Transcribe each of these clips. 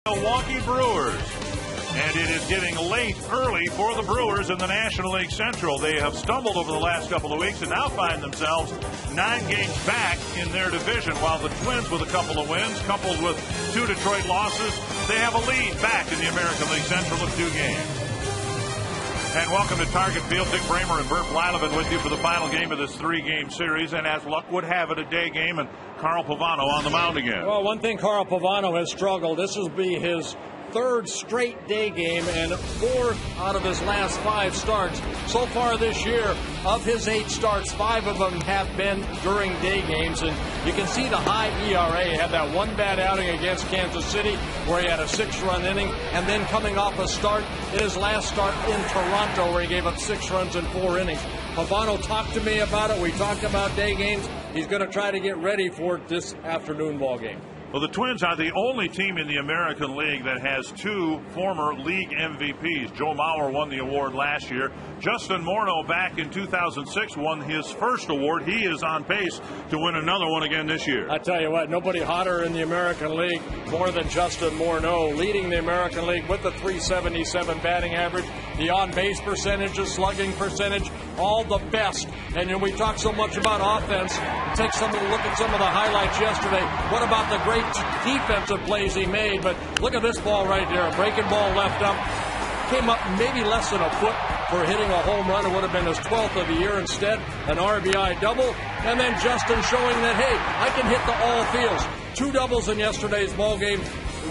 Milwaukee Brewers. And it is getting late early for the Brewers in the National League Central. They have stumbled over the last couple of weeks and now find themselves 9 games back in their division, while the Twins, with a couple of wins, coupled with 2 Detroit losses, they have a lead back in the American League Central of 2 games. And welcome to Target Field. Dick Bramer and Bert Blyleven with you for the final game of this 3-game series. And as luck would have it, a day game, and Carl Pavano on the mound again. Well, one thing Carl Pavano has struggled. This will be his 3rd straight day game and 4 out of his last 5 starts. So far this year, of his 8 starts, 5 of them have been during day games. And you can see the high ERA. He had that one bad outing against Kansas City where he had a 6-run inning. And then coming off a start in his last start in Toronto where he gave up 6 runs in 4 innings. Pavano talked to me about it. We talked about day games. He's going to try to get ready for this afternoon ball game. Well, the Twins are the only team in the American League that has 2 former league MVPs. Joe Mauer won the award last year. Justin Morneau, back in 2006, won his first award. He is on pace to win another one again this year. I tell you what, nobody hotter in the American League more than Justin Morneau, leading the American League with the .377 batting average, the on-base percentage, the slugging percentage, all the best. And we talk so much about offense. Take a look at some of the highlights yesterday. What about the great defensive plays he made? But look at this ball right there. A breaking ball left up. Came up maybe less than a foot for hitting a home run. It would have been his 12th of the year. Instead, an RBI double. And then Justin showing that, hey, I can hit to all fields. 2 doubles in yesterday's ball game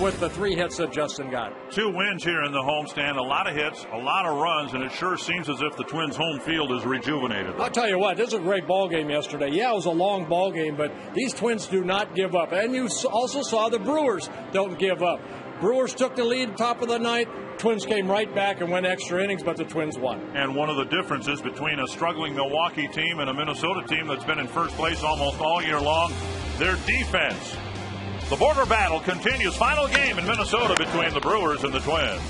with the 3 hits that Justin got. 2 wins here in the homestand, a lot of hits, a lot of runs, and it sure seems as if the Twins' home field is rejuvenated. I'll tell you what, this was a great ball game yesterday. Yeah, it was a long ball game, but these Twins do not give up. And you also saw the Brewers don't give up. Brewers took the lead top of the ninth. Twins came right back and went extra innings, but the Twins won. And one of the differences between a struggling Milwaukee team and a Minnesota team that's been in first place almost all year long, their defense. The border battle continues. Final game in Minnesota between the Brewers and the Twins.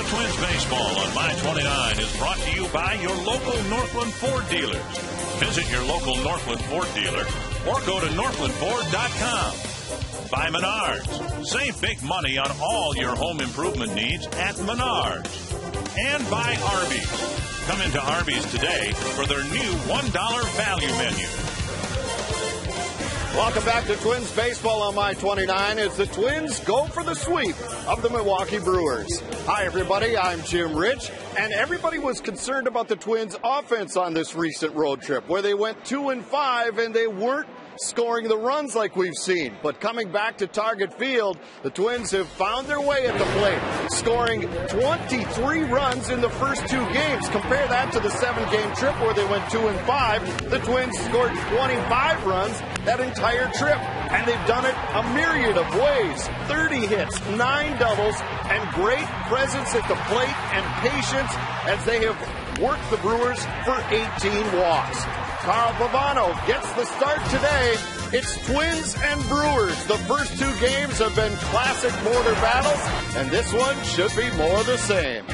Twins baseball on My 29 is brought to you by your local Northland Ford dealers. Visit your local Northland Ford dealer or go to northlandford.com. By Menards. Save big money on all your home improvement needs at Menards. And by Arby's. Come into Arby's today for their new $1 value menu. Welcome back to Twins baseball on My 29 as the Twins go for the sweep of the Milwaukee Brewers. Hi, everybody. I'm Jim Rich. And everybody was concerned about the Twins' offense on this recent road trip, where they went 2-5 and they weren't scoring the runs like we've seen. But coming back to Target Field, the Twins have found their way at the plate, scoring 23 runs in the first 2 games. Compare that to the 7-game trip where they went 2-5. The Twins scored 25 runs that entire trip, and they've done it a myriad of ways. 30 hits, 9 doubles, and great presence at the plate and patience as they have worked the Brewers for 18 walks. Carl Pavano gets the start today. It's Twins and Brewers. The first 2 games have been classic mortar battles, and this one should be more the same.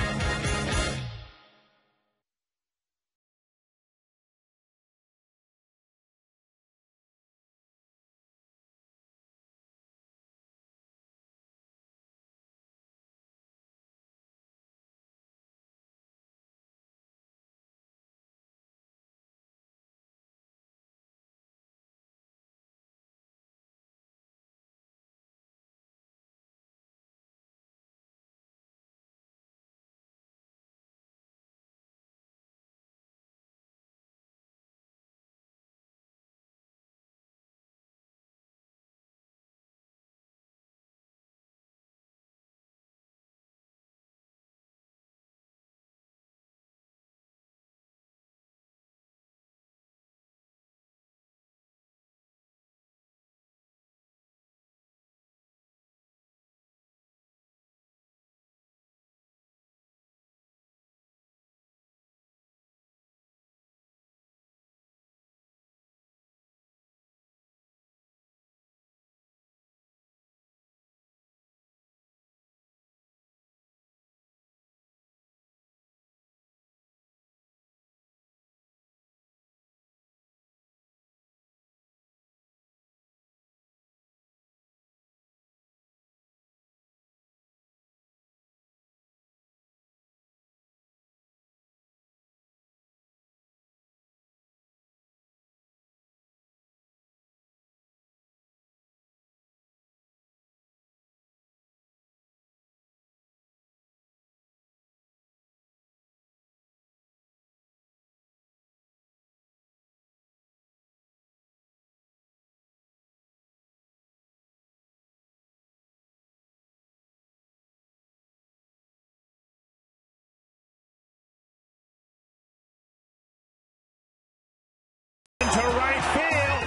To right field.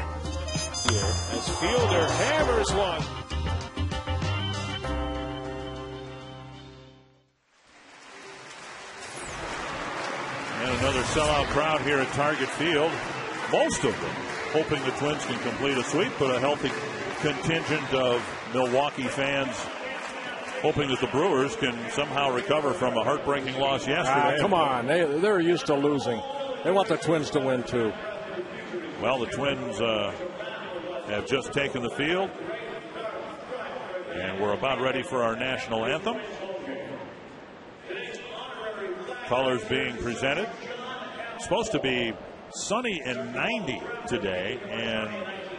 Here, as Fielder hammers one. And another sellout crowd here at Target Field. Most of them hoping the Twins can complete a sweep, but a healthy contingent of Milwaukee fans hoping that the Brewers can somehow recover from a heartbreaking loss yesterday. Come on, they're used to losing. They want the Twins to win too. Well, the Twins have just taken the field, and we're about ready for our national anthem. Colors being presented. It's supposed to be sunny and 90 today, and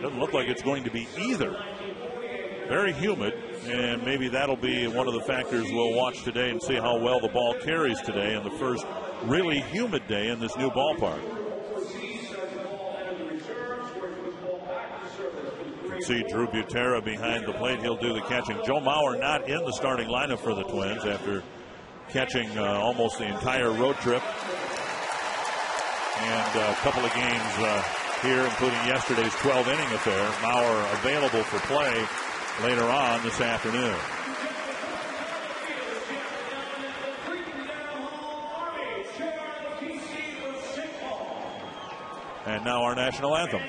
doesn't look like it's going to be either. Very humid, and maybe that'll be one of the factors we'll watch today and see how well the ball carries today in the first really humid day in this new ballpark. See Drew Butera behind the plate. He'll do the catching. Joe Mauer not in the starting lineup for the Twins after catching almost the entire road trip. And a couple of games here, including yesterday's 12-inning affair. Mauer available for play later on this afternoon. And now our national anthem.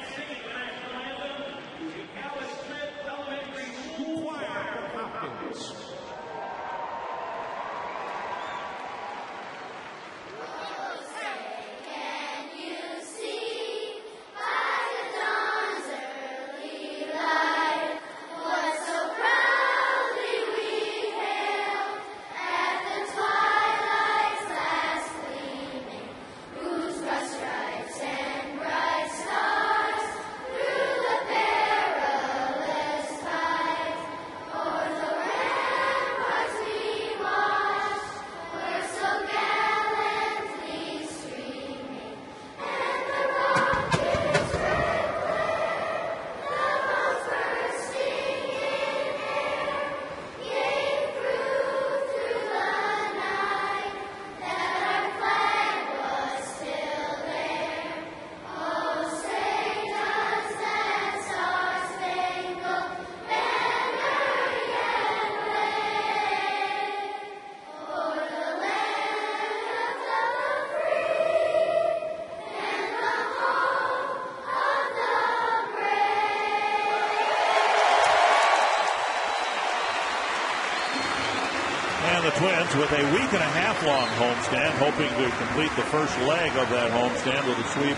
Twins with a week-and-a-half-long homestand, hoping to complete the first leg of that homestand with a sweep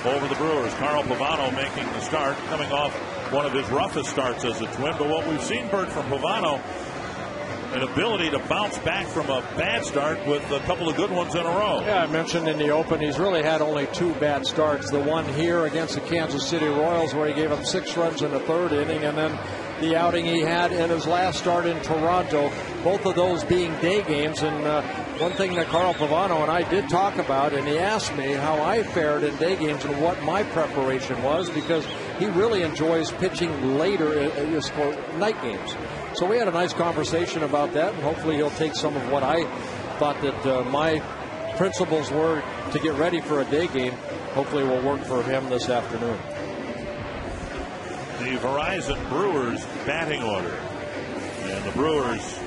over the Brewers. Carl Pavano making the start, coming off one of his roughest starts as a Twin. But what we've seen, Bert, from Pavano, an ability to bounce back from a bad start with a couple of good ones in a row. Yeah, I mentioned in the open, he's really had only 2 bad starts. The one here against the Kansas City Royals where he gave up 6 runs in the 3rd inning, and then the outing he had in his last start in Toronto, both of those being day games. And one thing that Carl Pavano and I did talk about, and he asked me how I fared in day games and what my preparation was, because he really enjoys pitching later for night games. So we had a nice conversation about that, and hopefully he'll take some of what I thought that my principles were to get ready for a day game. Hopefully will work for him this afternoon. The Verizon Brewers batting order. And the Brewers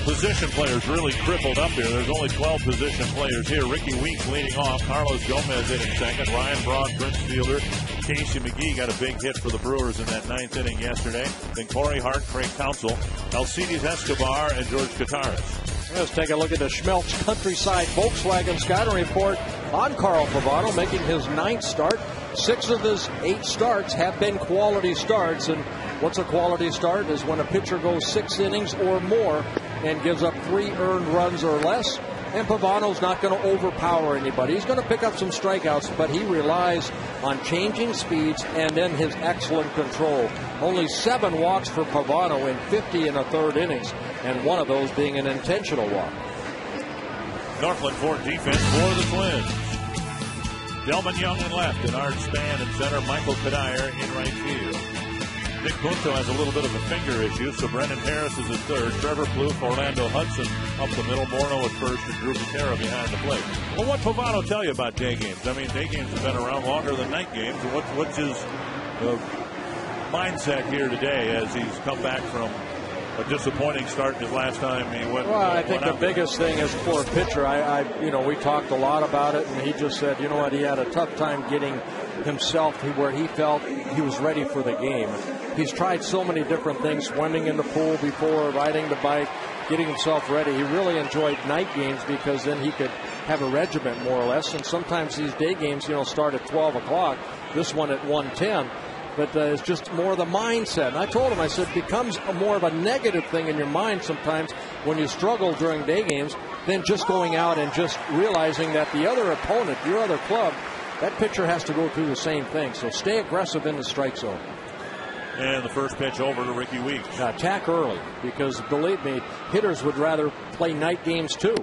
position players really crippled up here. There's only 12 position players here. Ricky Weeks leading off. Carlos Gomez hitting second. Ryan Braun, Prince Fielder. Casey McGee got a big hit for the Brewers in that 9th inning yesterday. Then Corey Hart, Craig Counsell, Alcides Escobar, and George Kottaras. Let's take a look at the Schmelz Countryside Volkswagen scouting report on Carl Pavano, making his 9th start. 6 of his 8 starts have been quality starts. And what's a quality start? Is when a pitcher goes 6 innings or more and gives up 3 earned runs or less. And Pavano's not going to overpower anybody. He's going to pick up some strikeouts, but he relies on changing speeds and then his excellent control. Only 7 walks for Pavano in 50 1/3 innings, and one of those being an intentional walk. Northland Ford defense for the Twins. Delvin Young in left, and Art Span in center, Michael Cuddyer in right field. Nick Punto has a little bit of a finger issue, so Brendan Harris is at third. Trevor Plouffe, Orlando Hudson up the middle, Morneau at first, and Drew Butera behind the plate. Well, what Pavano tell you about day games? I mean, day games have been around longer than night games. What's his mindset here today as he's come back from a disappointing start his last time he went? Well, I think the biggest thing is for a pitcher. We talked a lot about it, and he just said, you know what, he had a tough time getting himself where he felt he was ready for the game. He's tried so many different things, swimming in the pool before, riding the bike, getting himself ready. He really enjoyed night games because then he could have a regiment more or less. And sometimes these day games, start at 12 o'clock. This one at 1:10. But it's just more the mindset. And I told him, I said, it becomes more of a negative thing in your mind sometimes when you struggle during day games than just going out and just realizing that the other opponent, your other club, that pitcher has to go through the same thing. So stay aggressive in the strike zone. And the first pitch over to Ricky Weeks. Attack early, because believe me, hitters would rather play night games too.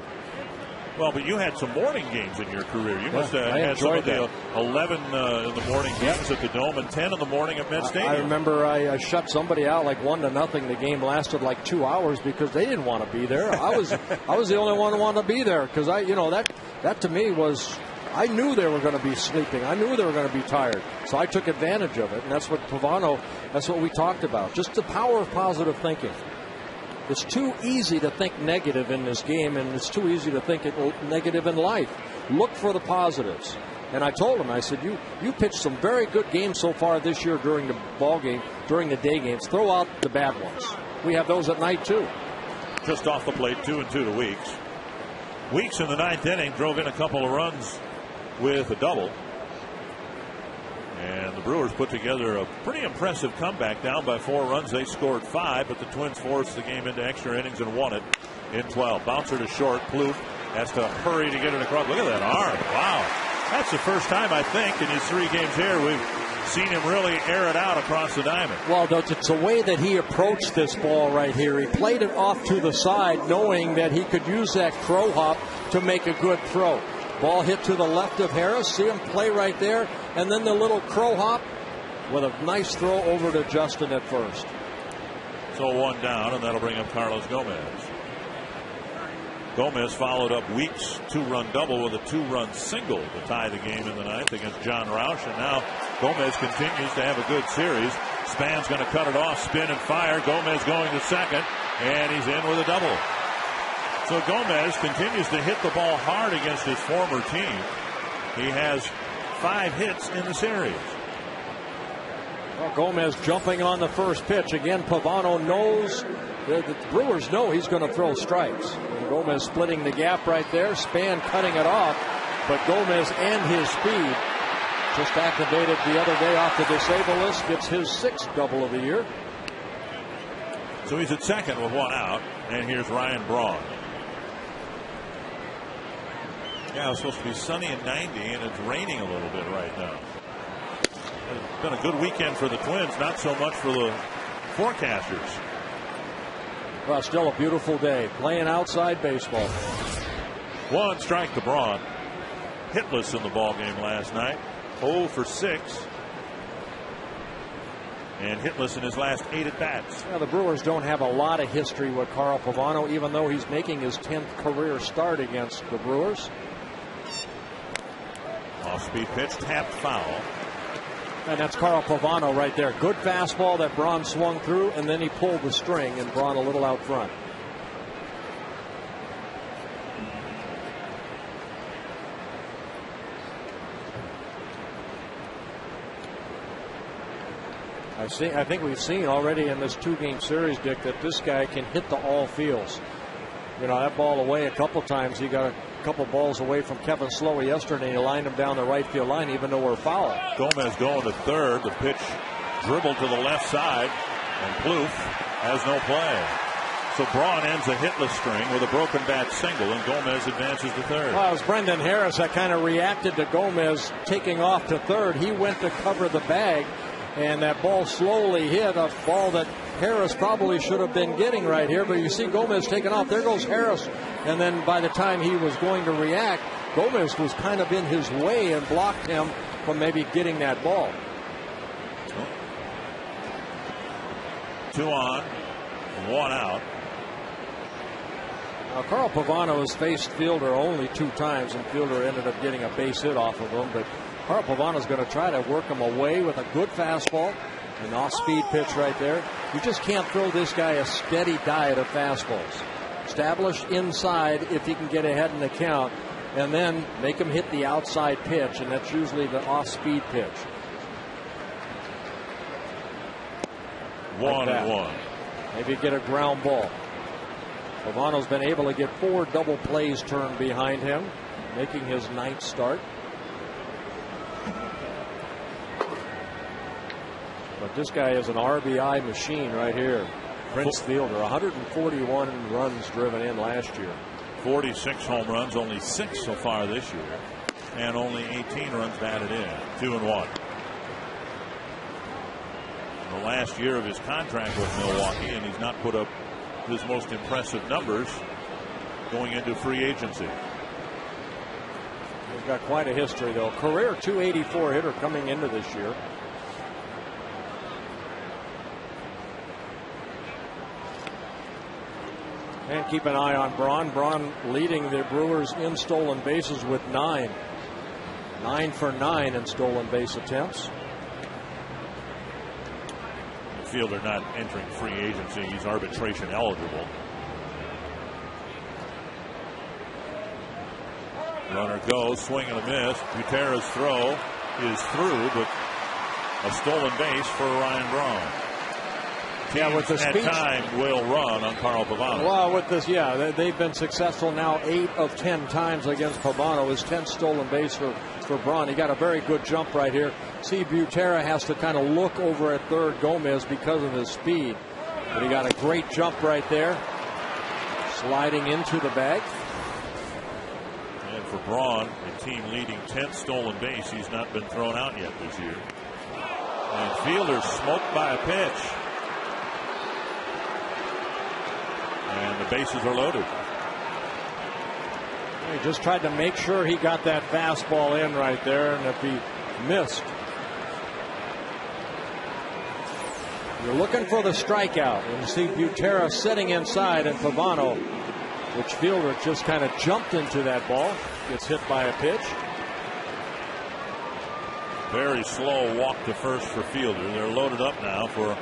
Well, but you had some morning games in your career. You must have had some of the 11 in the morning games at the Dome and 10 in the morning at Met Stadium. I remember I shut somebody out like 1-0. The game lasted like 2 hours because they didn't want to be there. I was the only one who wanted to be there because that to me was, I knew they were going to be sleeping. I knew they were going to be tired. So I took advantage of it. And that's what that's what we talked about. Just the power of positive thinking. It's too easy to think negative in this game, and it's too easy to think negative in life. Look for the positives. And I told him, I said, you pitched some very good games so far this year during the ball game, during the day games. Throw out the bad ones. We have those at night, too. Just off the plate, 2-2 to Weeks. Weeks in the 9th inning drove in a couple of runs with a double. And the Brewers put together a pretty impressive comeback. Down by 4 runs. They scored 5, but the Twins forced the game into extra innings and won it in 12. Bouncer to short. Plouffe has to hurry to get it across. Look at that arm. Wow. That's the first time, I think, in his 3 games here we've seen him really air it out across the diamond. Well, it's the way that he approached this ball right here. He played it off to the side knowing that he could use that crow hop to make a good throw. Ball hit to the left of Harris. See him play right there. And then the little crow hop with a nice throw over to Justin at first. So 1 down, and that'll bring up Carlos Gomez. Gomez followed up Weeks' 2-run double with a 2-run single to tie the game in the 9th against John Roush. And now Gomez continues to have a good series. Span's going to cut it off, spin and fire. Gomez going to second, and he's in with a double. So Gomez continues to hit the ball hard against his former team. He has 5 hits in the series. Well, Gomez jumping on the first pitch. Again, Pavano knows, the Brewers know he's going to throw strikes. And Gomez splitting the gap right there. Span cutting it off. But Gomez and his speed just activated the other day off the disabled list. Gets his 6th double of the year. So he's at second with 1 out. And here's Ryan Braun. Yeah, it's supposed to be sunny and 90, and it's raining a little bit right now. It's been a good weekend for the Twins, not so much for the forecasters. Well, still a beautiful day. Playing outside baseball. 1 strike to Braun. Hitless in the ball game last night. 0 for 6. And hitless in his last 8 at bats. Well, the Brewers don't have a lot of history with Carl Pavano, even though he's making his 10th career start against the Brewers. Off-speed pitch, tapped foul. And that's Carl Pavano right there. Good fastball that Braun swung through, and then he pulled the string, and Braun a little out front. I think we've seen already in this 2-game series, Dick, that this guy can hit the all fields. You know, that ball away a couple times. He got a couple balls away from Kevin Slowey yesterday. He lined him down the right field line, even though we're foul. Gomez going to third. The pitch dribbled to the left side, and Plouffe has no play. So Braun ends a hitless string with a broken bat single, and Gomez advances to third. Well, it was Brendan Harris that kind of reacted to Gomez taking off to third. He went to cover the bag, and that ball slowly hit a ball that Harris probably should have been getting right here. But you see Gomez taking off. There goes Harris. And then by the time he was going to react, Gomez was kind of in his way and blocked him from maybe getting that ball. 2 on, 1 out. Now, Carl Pavano has faced Fielder only 2 times, and Fielder ended up getting a base hit off of him. But Carl Pavano's going to try to work him away with a good fastball. An off-speed pitch right there. You just can't throw this guy a steady diet of fastballs. Establish inside if he can get ahead in the count, and then make him hit the outside pitch, and that's usually the off-speed pitch. 1-1. Maybe get a ground ball. Pavano's been able to get 4 double plays turned behind him, making his 9th start. But this guy is an RBI machine right here. Prince Fielder, 141 runs driven in last year. 46 home runs, only 6 so far this year, and only 18 runs batted in. 2-1. The last year of his contract with Milwaukee, and he's not put up his most impressive numbers going into free agency. He's got quite a history, though. Career .284 hitter coming into this year. And keep an eye on Braun. Braun leading the Brewers in stolen bases with 9. 9 for 9 in stolen base attempts. Fielder not entering free agency. He's arbitration eligible. Runner goes, swing and a miss. Gutierrez's throw is through, but a stolen base for Ryan Braun. Yeah, with the speech, time will run on Carl Pavano. Well, with this, yeah, they've been successful now 8 of 10 times against Pavano. His 10th stolen base for Braun. He got a very good jump right here. See, Gutierrez has to kind of look over at third Gomez because of his speed. But he got a great jump right there. Sliding into the bag. And for Braun, the team leading 10th stolen base, he's not been thrown out yet this year. And Fielder smoked by a pitch. And the bases are loaded. He just tried to make sure he got that fastball in right there, and if he missed. You're looking for the strikeout, and you see Gutierrez sitting inside, and Pavano, which Fielder just kind of jumped into that ball, gets hit by a pitch. Very slow walk to first for Fielder. They're loaded up now for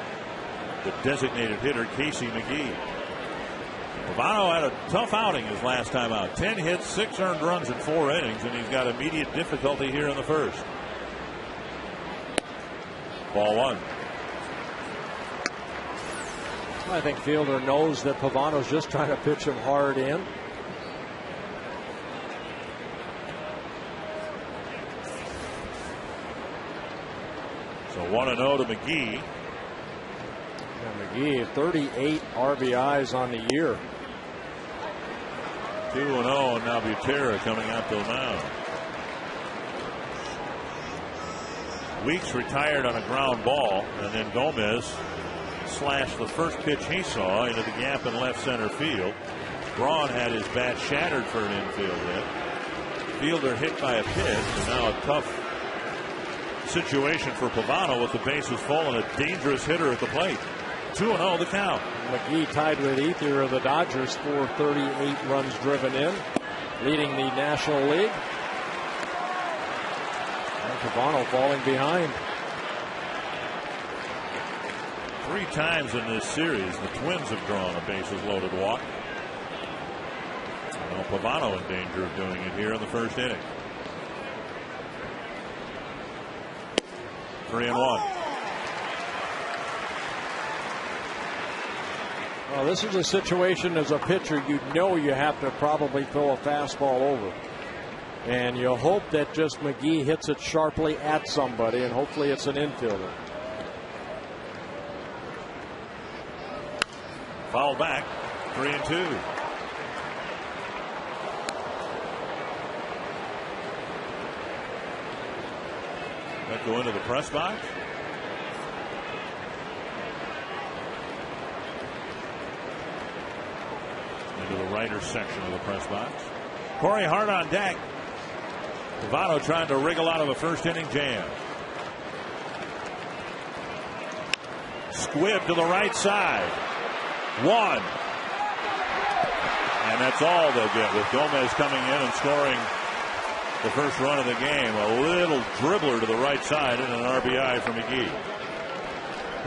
the designated hitter, Casey McGee. Pavano had a tough outing his last time out. 10 hits, 6 earned runs in 4 innings, and he's got immediate difficulty here in the first. Ball 1. I think Fielder knows that Pavano's just trying to pitch him hard in. So 1-0 to McGee. And McGee, 38 RBIs on the year. 2-0, and now Butera coming out to the mound. Weeks retired on a ground ball, and then Gomez slashed the first pitch he saw into the gap in left center field. Braun had his bat shattered for an infield hit. Fielder hit by a pitch, and now a tough situation for Pavano with the bases full and a dangerous hitter at the plate. 2-0 the count. McGee tied with Ethier of the Dodgers for 38 runs driven in, leading the National League. And Pavano falling behind. 3 times in this series, the Twins have drawn a bases loaded walk. Well, Pavano in danger of doing it here in the first inning. 3-1. Well, this is a situation as a pitcher you know you have to probably throw a fastball over. And you hope that just McGee hits it sharply at somebody, and hopefully it's an infielder. Foul back, 3-2. That go into the press box. Into the writer's section of the press box. Corey Hart on deck. Pavano trying to wriggle out of a first inning jam. Squibb to the right side. 1. And that's all they'll get with Gomez coming in and scoring the first run of the game. A little dribbler to the right side and an RBI for McGee.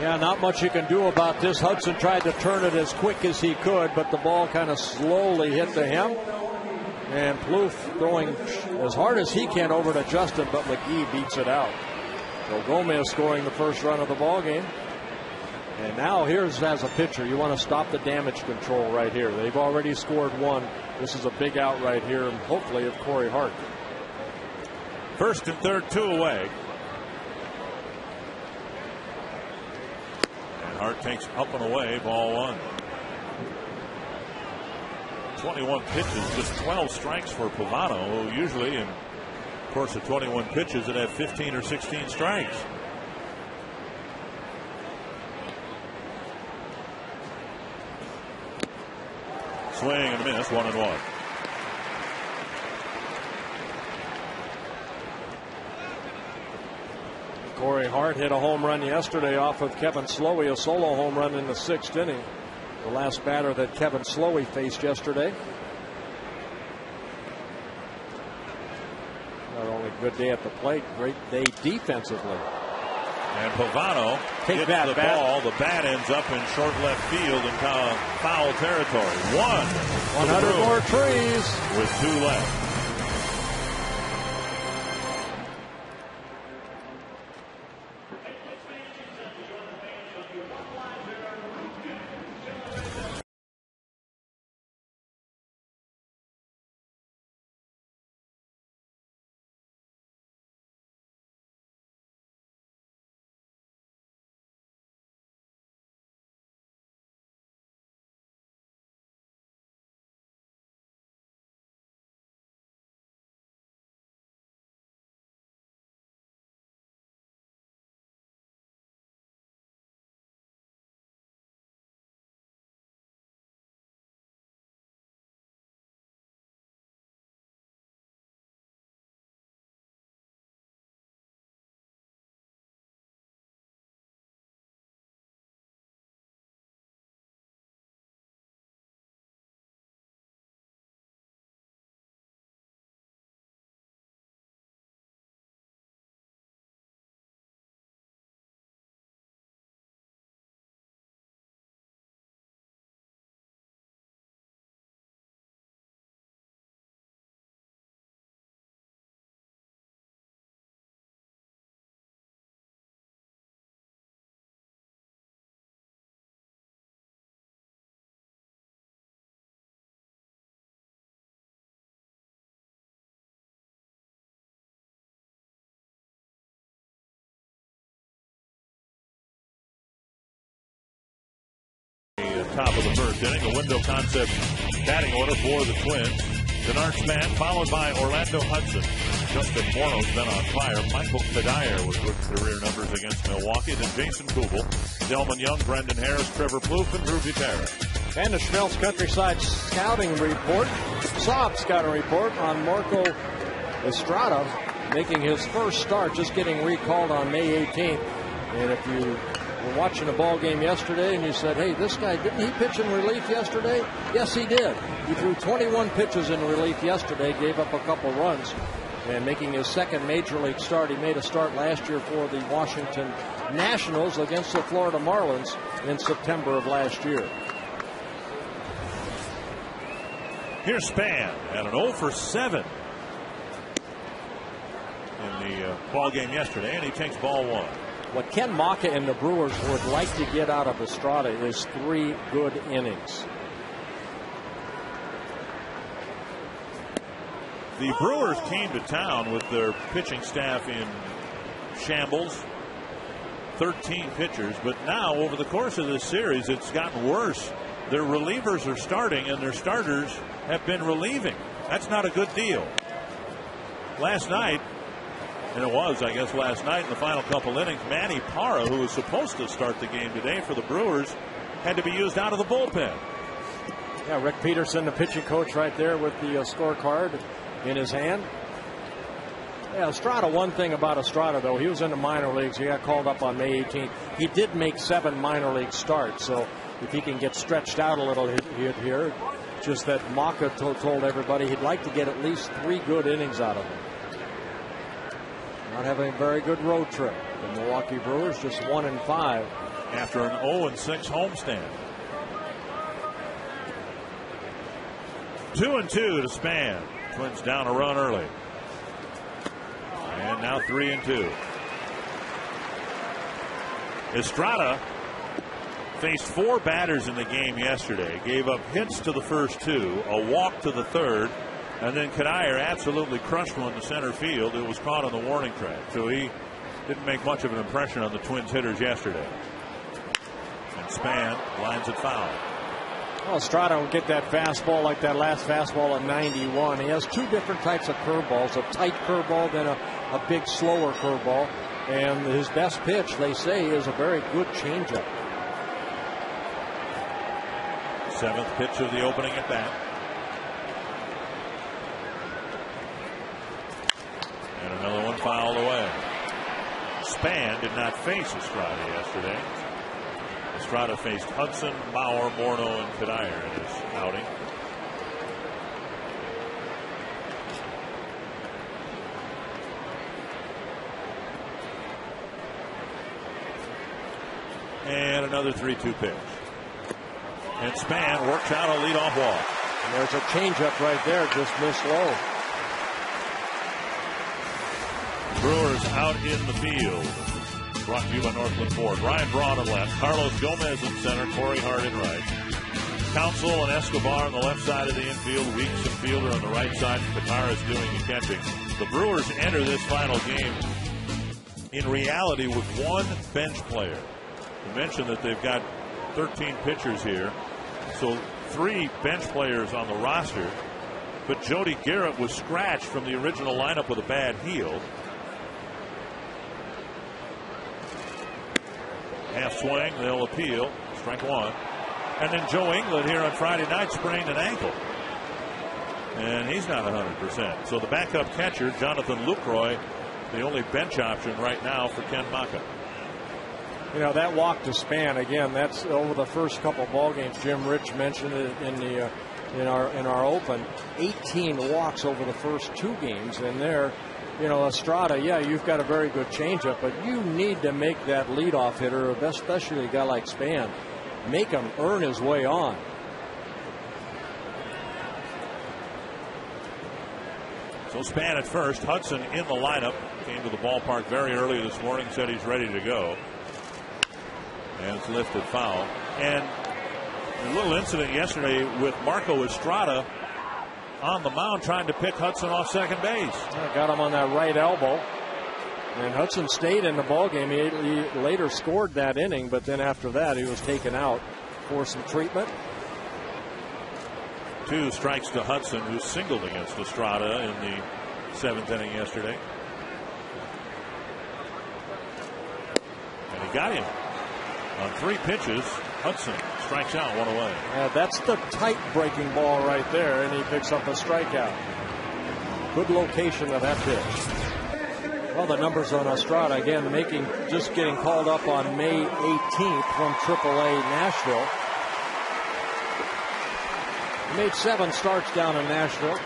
Yeah, not much you can do about this. Hudson tried to turn it as quick as he could, but the ball kind of slowly hit to him. And Plouffe throwing as hard as he can over to Justin, but McGee beats it out. So Gomez scoring the first run of the ball game. And now here's, as a pitcher, you want to stop the damage control right here. They've already scored 1. This is a big out right here, and hopefully of Corey Hart. First and third, 2 away. And Hart takes up and away, ball 1. 21 pitches, just 12 strikes for Pavano, who usually in course of 21 pitches that have 15 or 16 strikes. Swing and a miss, 1-1. Corey Hart hit a home run yesterday off of Kevin Slowey, a solo home run in the 6th inning. The last batter that Kevin Slowey faced yesterday. Not only a good day at the plate, great day defensively. And Pavano hits the ball. The bat ends up in short left field in foul territory. 100 more trees with 2 left. top of the first inning. The Window Concepts batting order for the Twins. Denard Span, followed by Orlando Hudson. Justin Morrow's been on fire. Michael Kadire with good career numbers against Milwaukee. Then Jason Kubel, Delman Young, Brendan Harris, Trevor Plouffe, and Drew Gutierrez. And the Schmelz Countryside scouting report, Saab scouting report on Marco Estrada making his first start, just getting recalled on May 18th. And if you were watching a ball game yesterday and you said, hey, this guy, didn't he pitch in relief yesterday? Yes, he did. He threw 21 pitches in relief yesterday, gave up a couple runs, and making his second major league start. He made a start last year for the Washington Nationals against the Florida Marlins in September of last year. Here's Span at an 0 for 7 in the ball game yesterday, and he takes ball 1. What Ken Maka and the Brewers would like to get out of Estrada is 3 good innings. The Brewers came to town with their pitching staff in shambles, 13 pitchers, but now over the course of this series it's gotten worse. Their relievers are starting and their starters have been relieving. That's not a good deal. Last night, and it was, I guess, last night in the final couple innings, Manny Parra, who was supposed to start the game today for the Brewers, had to be used out of the bullpen. Yeah, Rick Peterson, the pitching coach, right there with the scorecard in his hand. Yeah, Estrada, one thing about Estrada, though, he was in the minor leagues. He got called up on May 18th. He did make 7 minor league starts, so if he can get stretched out a little here, just that Maka told everybody he'd like to get at least 3 good innings out of him. Not having a very good road trip. The Milwaukee Brewers just 1-5 after an 0-6 homestand. 2-2 to Span. Twins down a run early. And now 3-2. Estrada faced 4 batters in the game yesterday. Gave up hits to the first 2, a walk to the third, and then Kadire absolutely crushed one to center field. It was caught on the warning track. So he didn't make much of an impression on the Twins hitters yesterday. And Span lines it foul. Well, Estrada will get that fastball like that last fastball at 91. He has 2 different types of curveballs, a tight curveball, then a big slower curveball. And his best pitch, they say, is a very good changeup. 7th pitch of the opening at bat. And another one fouled away. Span did not face Estrada yesterday. Estrada faced Hudson, Bauer, Morneau, and Kadire in his outing. And another 3-2 pitch. And Span works out a leadoff walk. And there's a changeup right there, just missed low. Brewers out in the field. Brought to you by Northland Ford. Ryan Braun on left. Carlos Gomez in center. Corey Hart in right. Council and Escobar on the left side of the infield. Weeks and Fielder on the right side. Qatar is doing the catching. The Brewers enter this final game in reality with 1 bench player. I mentioned that they've got 13 pitchers here. So 3 bench players on the roster. But Jody Garrett was scratched from the original lineup with a bad heel. Half swing, they'll appeal. Strike 1. And then Joe England here on Friday night sprained an ankle. And he's not 100%. So the backup catcher, Jonathan Lucroy, the only bench option right now for Ken Maka. You know, that walk to Span, again, that's over the first couple ball games. Jim Rich mentioned it in our open. 18 walks over the first 2 games, and there, you know, Estrada, yeah, you've got a very good changeup, but you need to make that leadoff hitter, especially a guy like Span, make him earn his way on. So Span at first, Hudson in the lineup, came to the ballpark very early this morning, said he's ready to go. And it's lifted foul. And a little incident yesterday with Marco Estrada on the mound trying to pick Hudson off second base. Got him on that right elbow. And Hudson stayed in the ballgame. He later scored that inning, but then after that he was taken out. for some treatment. 2 strikes to Hudson, who singled against Estrada in the 7th inning yesterday. And he got him on 3 pitches. Hudson strikes out, 1 away. Yeah, that's the tight breaking ball right there, and he picks up a strikeout. Good location of that pitch. Well, the numbers on Estrada again, just getting called up on May 18th from AAA Nashville. He made 7 starts down in Nashville.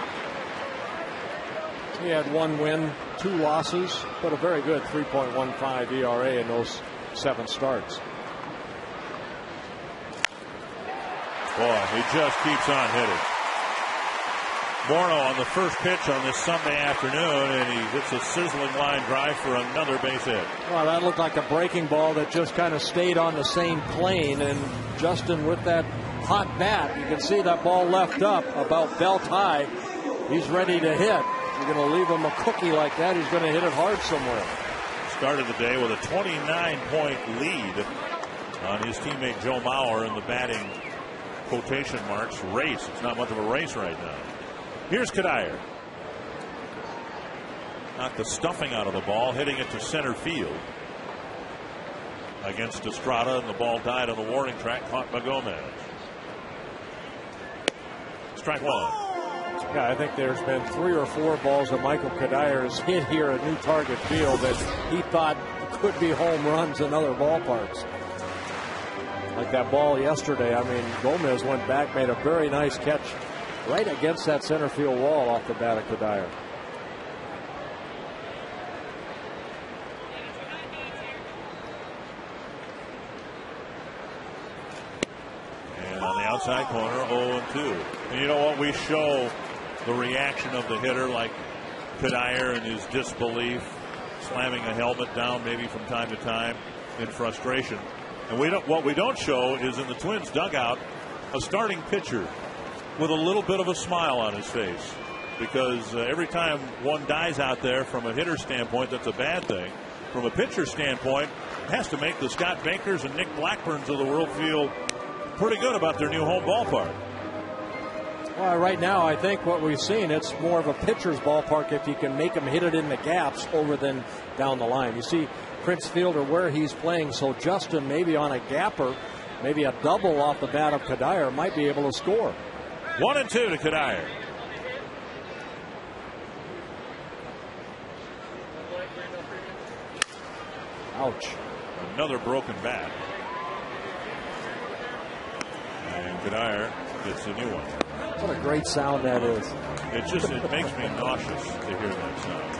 He had 1 win, 2 losses, but a very good 3.15 ERA in those 7 starts. Boy, he just keeps on hitting. Morneau on the first pitch on this Sunday afternoon, and he hits a sizzling line drive for another base hit. Well, that looked like a breaking ball that just kind of stayed on the same plane, and Justin with that hot bat, you can see that ball left up about belt high. He's ready to hit. You're going to leave him a cookie like that, he's going to hit it hard somewhere. Started the day with a 29-point lead on his teammate Joe Mauer in the batting quotation marks race. It's not much of a race right now. Here's Cuddyer. Knocked the stuffing out of the ball, hitting it to center field against Estrada, and the ball died on the warning track, caught by Gomez. Strike 1. Yeah, I think there's been 3 or 4 balls that Michael Cuddyer has hit here at New Target Field that he thought could be home runs in other ballparks. Like that ball yesterday, I mean, Gomez went back, made a very nice catch right against that center field wall off the bat of Cuddyer. And on the outside corner, 0-2. And you know what? We show the reaction of the hitter, like Cuddyer and his disbelief, slamming a helmet down maybe from time to time in frustration. And what we don't show is in the Twins dugout a starting pitcher with a little bit of a smile on his face, because every time one dies out there, from a hitter standpoint, that's a bad thing. From a pitcher standpoint, it has to make the Scott Bakers and Nick Blackburns of the world feel pretty good about their new home ballpark. Well, right now, I think what we've seen, it's more of a pitcher's ballpark if you can make him hit it in the gaps over than down the line. You see Prince Fielder where he's playing, so Justin maybe on a gapper, maybe a double off the bat of Cuddyer, might be able to score. 1-2 to Cuddyer. Ouch. Another broken bat. And Cuddyer gets a new one. What a great sound that is. It makes me nauseous to hear that sound.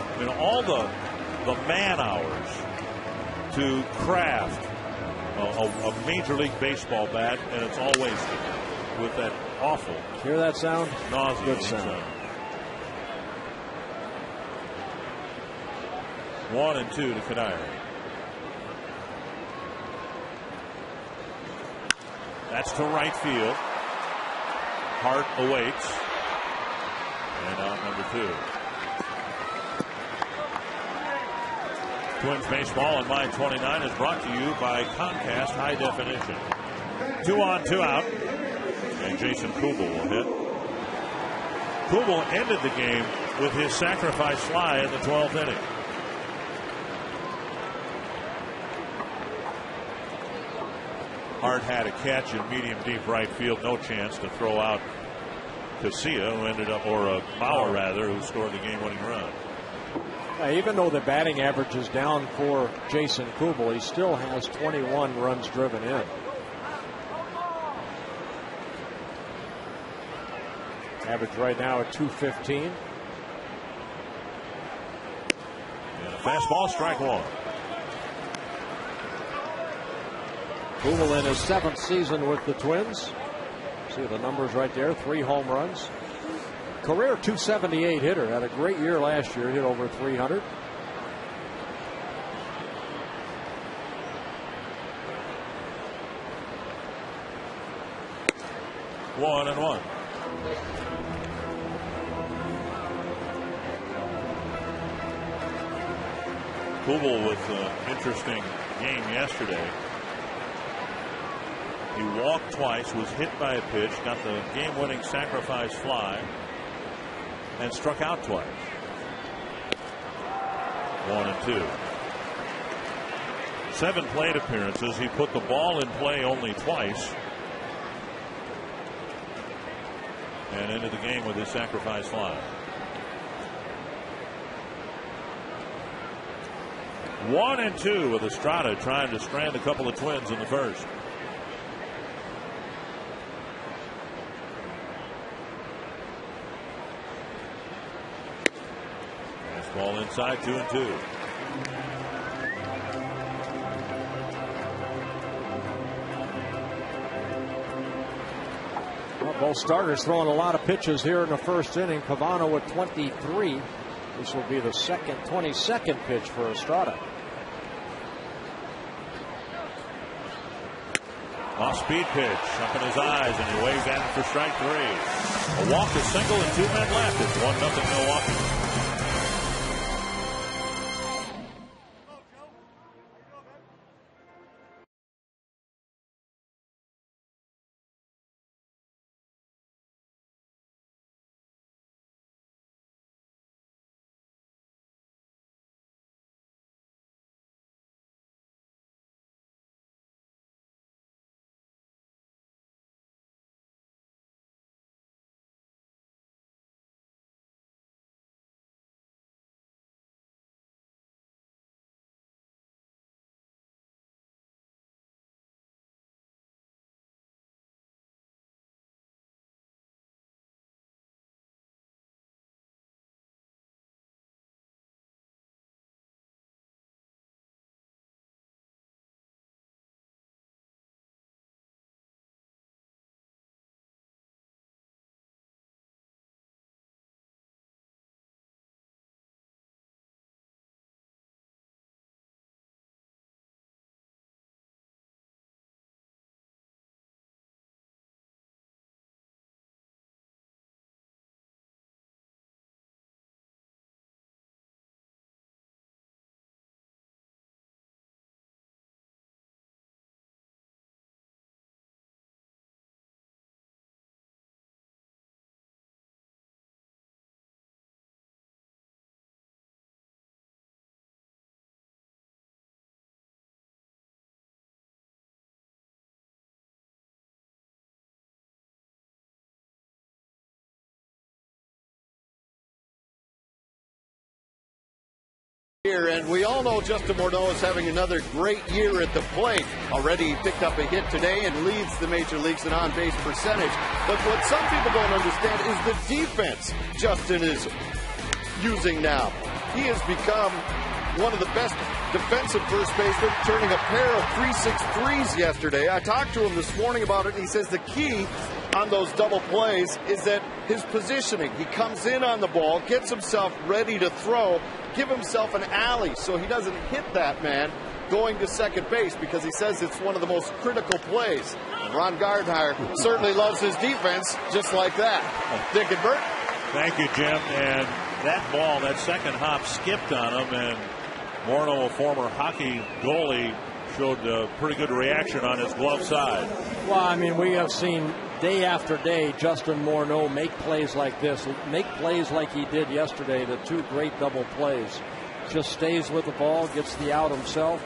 I mean, all the man hours to craft a Major League Baseball bat, and it's all wasted with that awful. Hear that sound? Nauseating Good sound. 1-2 to Cuddyer. That's to right field. Hart awaits. And out number 2. Twins baseball on Line 29 is brought to you by Comcast High Definition. 2 on, 2 out. And Jason Kubel will hit. Kubel ended the game with his sacrifice fly in the 12th inning. Hart had a catch in medium deep right field, no chance to throw out Casilla, who ended up, or Mauer rather, who scored the game-winning run. Even though the batting average is down for Jason Kubel, he still has 21 runs driven in. Average right now at 215. And a fastball, strike 1. Kubel in his 7th season with the Twins. See the numbers right there, 3 home runs. Career 278 hitter. Had a great year last year, hit over 300. One and one. Kubel with an interesting game yesterday. He walked twice, was hit by a pitch, got the game-winning sacrifice fly, and struck out twice. 1-2. 7 plate appearances. He put the ball in play only twice. And into the game with his sacrifice fly. 1-2 with Estrada trying to strand a couple of Twins in the first. Ball inside, 2-2. Well, both starters throwing a lot of pitches here in the first inning. Pavano with 23. This will be the 22nd pitch for Estrada. Off-speed pitch up in his eyes, and he waves at it for strike 3. A walk, a single, and 2 men left. It's 1-0 Milwaukee. Here, and we all know Justin Morneau is having another great year at the plate. Already he picked up a hit today and leads the major leagues in on-base percentage. But what some people don't understand is the defense Justin is using now. He has become one of the best defensive first basemen, turning a pair of 3.63s yesterday. I talked to him this morning about it, and he says the key on those double plays is that his positioning. He comes in on the ball, gets himself ready to throw, give himself an alley so he doesn't hit that man going to second base, because he says it's one of the most critical plays. And Ron Gardenhire certainly loves his defense just like that. Dick and Bert. Thank you, Jim. And that ball, that second hop skipped on him, and Morneau, a former hockey goalie, showed a pretty good reaction on his glove side. Well, I mean, we have seen day after day Justin Morneau make plays like this, make plays like he did yesterday, the 2 great double plays. Just stays with the ball, gets the out himself.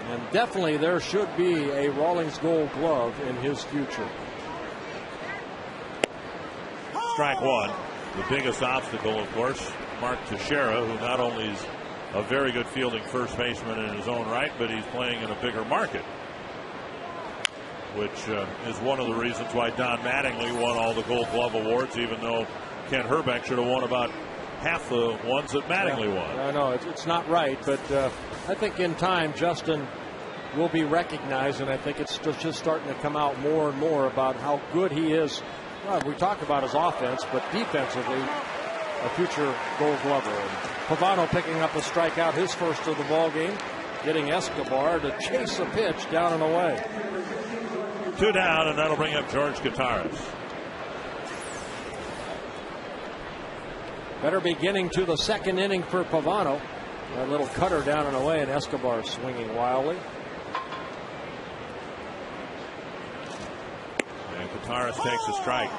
And definitely there should be a Rawlings Gold Glove in his future. Strike 1. The biggest obstacle, of course, Mark Teixeira, who not only is a very good fielding first baseman in his own right, but he's playing in a bigger market, which is one of the reasons why Don Mattingly won all the Gold Glove awards, even though Ken Hrbek should have won about half the ones that Mattingly won. I know it's not right, but I think in time Justin will be recognized, and I think it's just starting to come out more and more about how good he is. Well, we talk about his offense, but defensively, a future Gold Glover. And Pavano picking up a strikeout, his first of the ball game, getting Escobar to chase a pitch down and away. 2 down, and that'll bring up George Gutierrez. Better beginning to the second inning for Pavano. That little cutter down and away, and Escobar swinging wildly. Taras takes a strike.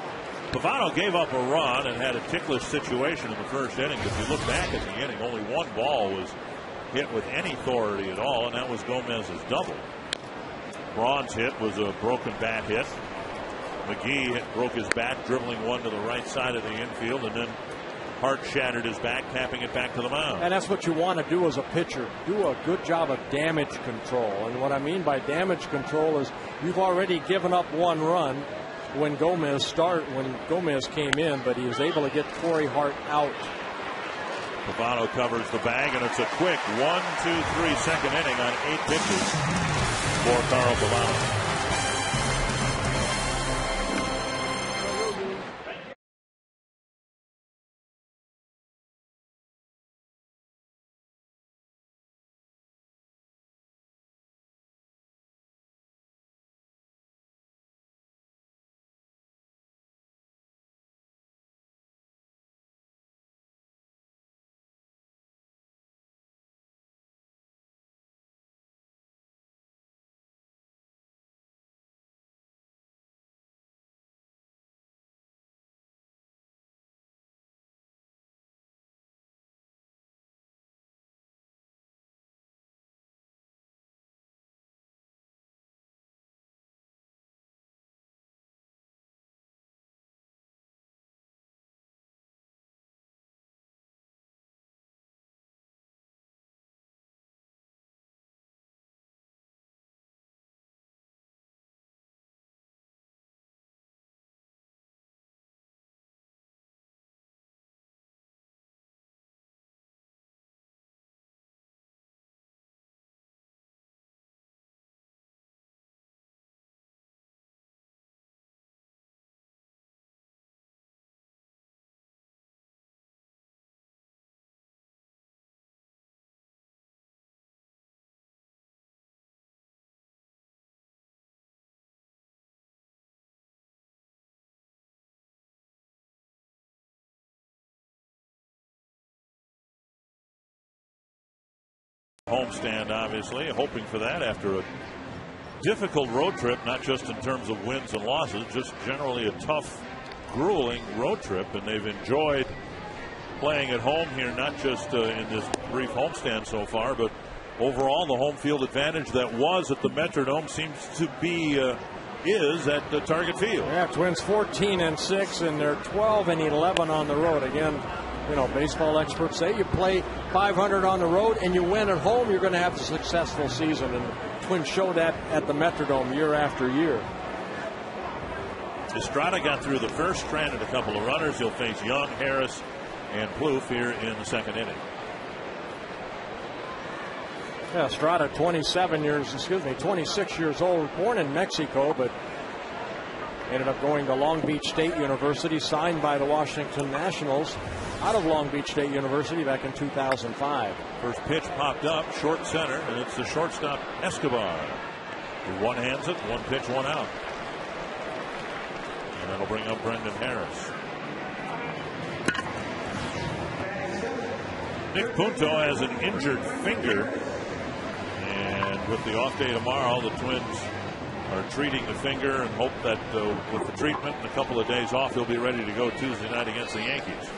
Pavano gave up a run and had a ticklish situation in the first inning. If you look back at the inning, only one ball was hit with any authority at all, and that was Gomez's double. Braun's hit was a broken bat hit. McGee broke his bat, dribbling one to the right side of the infield, and then Hart shattered his back, tapping it back to the mound. And that's what you want to do as a pitcher. Do a good job of damage control. And what I mean by damage control is you've already given up one run when Gomez came in, but he was able to get Corey Hart out. Pavano covers the bag, and it's a quick 1-2-3 second inning on 8 pitches for Carl Pavano. Homestand, obviously, hoping for that after a difficult road trip, not just in terms of wins and losses, just generally a tough, grueling road trip, and they've enjoyed playing at home here, not just in this brief homestand so far, but overall the home field advantage that was at the Metrodome seems to be is at the Target Field. Yeah, Twins 14-6, and they're 12-11 on the road. Again, you know, baseball experts say you play 500 on the road and you win at home, you're going to have a successful season. And the Twins show that at the Metrodome year after year. Estrada got through the first, stranded a couple of runners. He'll face Young, Harris, and Plouffe here in the second inning. Yeah, Estrada, 26 years old, born in Mexico, but ended up going to Long Beach State University, signed by the Washington Nationals out of Long Beach State University back in 2005. First pitch popped up, short center, and it's the shortstop Escobar who one-hands it, one pitch, one out. And that'll bring up Brendan Harris. Nick Punto has an injured finger, and with the off day tomorrow, the Twins are treating the finger and hope that with the treatment and a couple of days off, he'll be ready to go Tuesday night against the Yankees.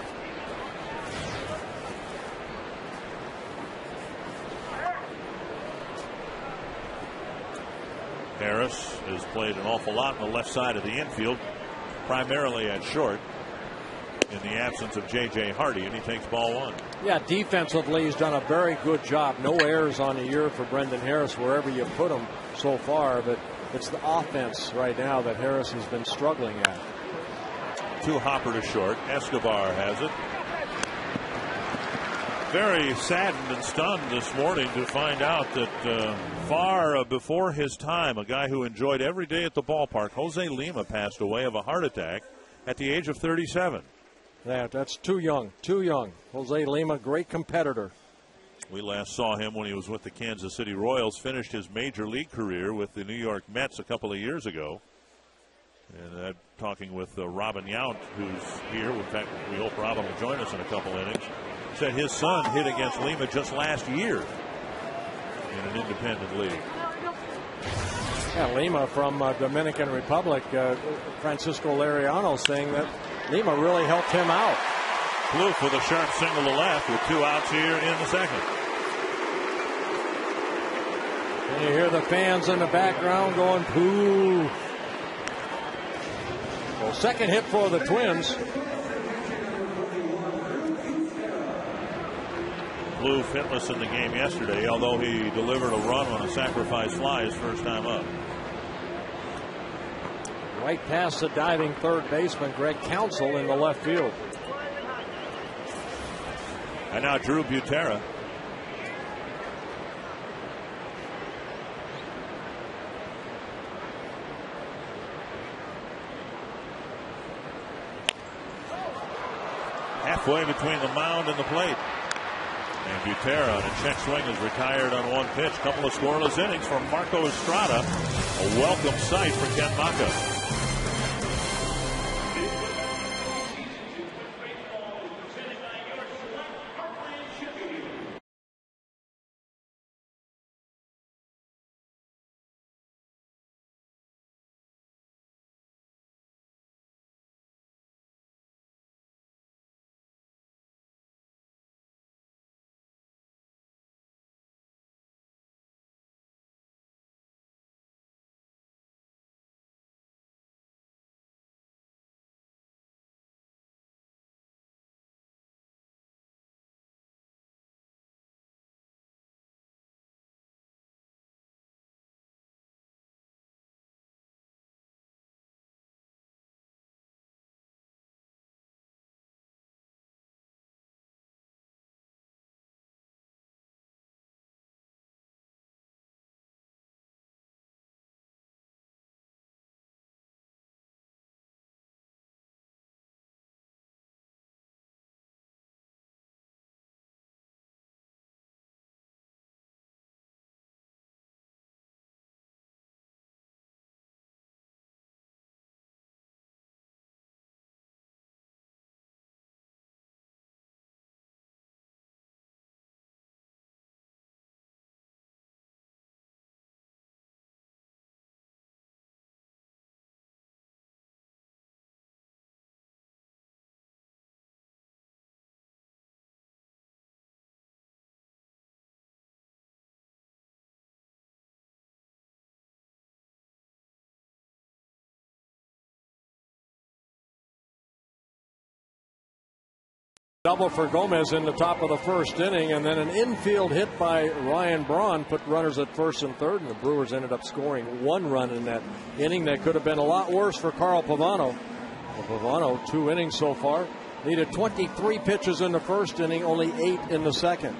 Harris has played an awful lot on the left side of the infield, primarily at short, in the absence of J.J. Hardy, and he takes ball one. Yeah, defensively, he's done a very good job. No errors on the year for Brendan Harris wherever you put him so far, but it's the offense right now that Harris has been struggling at. Two hopper to short. Escobar has it. Very saddened and stunned this morning to find out that far before his time, a guy who enjoyed every day at the ballpark, Jose Lima, passed away of a heart attack at the age of 37. Yeah, that's too young, too young. Jose Lima, great competitor. We last saw him when he was with the Kansas City Royals, finished his major league career with the New York Mets a couple of years ago. And talking with Robin Yount, who's here. In fact, we hope Robin will join us in a couple innings. Said his son hit against Lima just last year in an independent league. Yeah, Lima from Dominican Republic, Francisco Lariano saying that Lima really helped him out. Plouffe with a sharp single to left with 2 outs here in the second. And you hear the fans in the background going, Plouffe. Well, second hit for the Twins. Plouffe hitless in the game yesterday, although he delivered a run on a sacrifice fly his first time up. Right past the diving third baseman, Greg Counsell, in the left field. And now Drew Butera. Halfway between the mound and the plate. And Butera on a check swing is retired on 1 pitch. Couple of scoreless innings from Marco Estrada. A welcome sight for Ken Macha. Double for Gomez in the top of the first inning, and then an infield hit by Ryan Braun put runners at first and third, and the Brewers ended up scoring 1 run in that inning. That could have been a lot worse for Carl Pavano. Well, Pavano, 2 innings so far, needed 23 pitches in the first inning, only 8 in the second.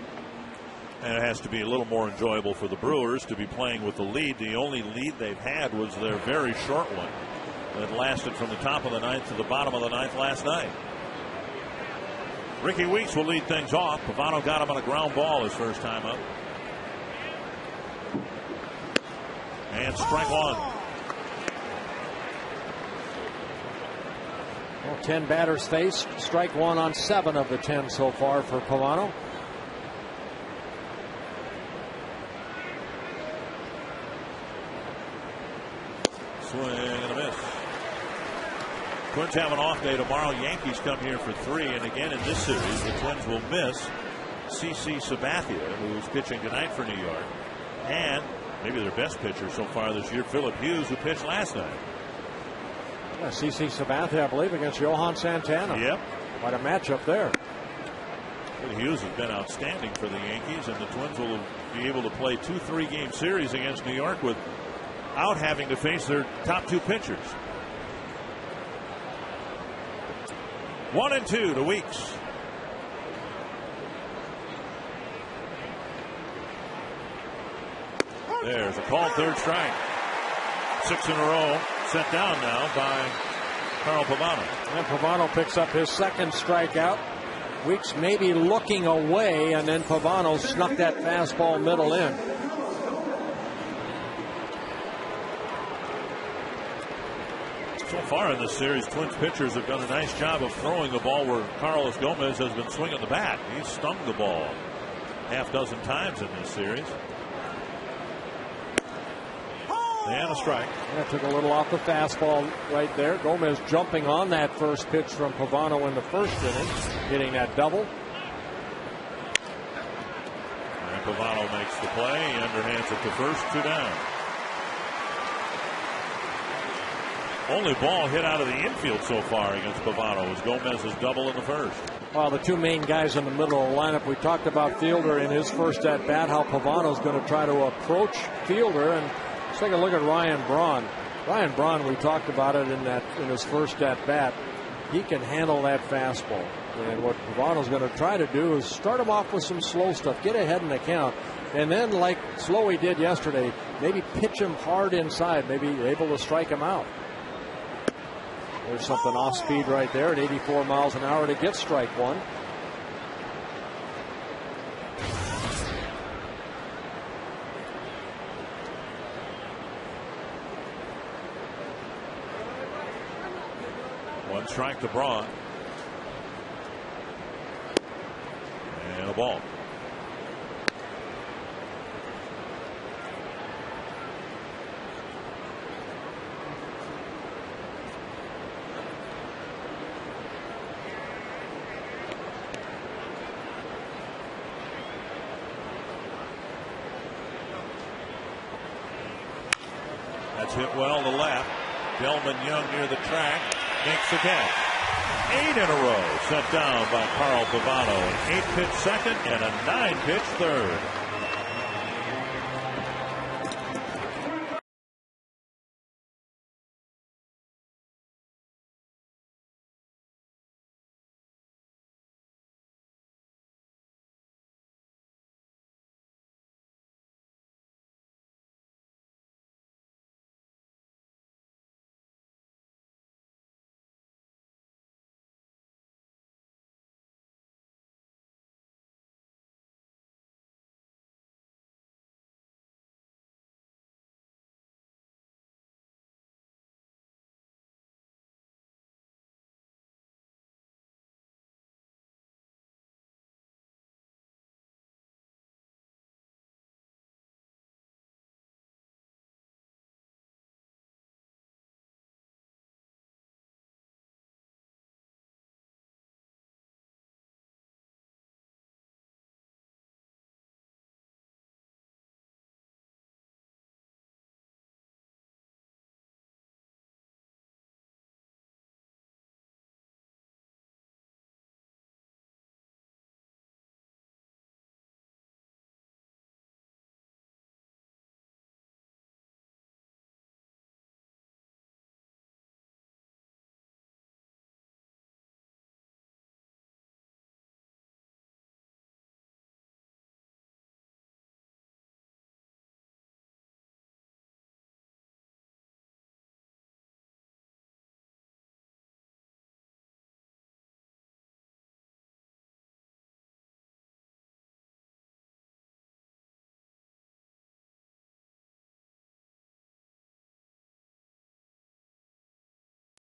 And it has to be a little more enjoyable for the Brewers to be playing with the lead. The only lead they've had was their very short one that lasted from the top of the 9th to the bottom of the 9th last night. Ricky Weeks will lead things off. Pavano got him on a ground ball his first time up. And strike 1. Well, 10 batters faced. Strike 1 on 7 of the 10 so far for Pavano. Swing and a miss. Twins have an off day tomorrow. Yankees come here for 3, and again in this series the Twins will miss CC Sabathia, who is pitching tonight for New York, and maybe their best pitcher so far this year, Philip Hughes, who pitched last night. Yeah, CC Sabathia, I believe, against Johan Santana. Yep. Quite a matchup there. Hughes has been outstanding for the Yankees, and the Twins will be able to play 2 3-game series against New York without having to face their top 2 pitchers. 1-2 to Weeks. There's a called third strike. 6 in a row set down now by Carl Pavano. And Pavano picks up his second strikeout. Weeks maybe looking away, and then Pavano snuck that fastball middle in. So far in this series, Twins pitchers have done a nice job of throwing the ball where Carlos Gomez has been swinging the bat. He's stung the ball half dozen times in this series. And a strike. That took a little off the fastball right there. Gomez jumping on that first pitch from Pavano in the first inning, hitting that double. And Pavano makes the play. He underhands it to first, 2 down. Only ball hit out of the infield so far against Pavano was Gomez's double in the first. Well, the two main guys in the middle of the lineup. We talked about Fielder in his first at bat, how Pavano's going to try to approach Fielder. And let's take a look at Ryan Braun. Ryan Braun, we talked about it in his first at bat. He can handle that fastball. And what Pavano's going to try to do is start him off with some slow stuff, get ahead in the count, and then, like Slowey did yesterday, maybe pitch him hard inside, maybe able to strike him out. There's something off speed right there at 84 miles an hour to get strike one. One strike to Braun. And a ball. That's hit well to left. Delman Young near the track makes the catch. 8 in a row set down by Carl Pavano. An 8-pitch second and a 9-pitch third.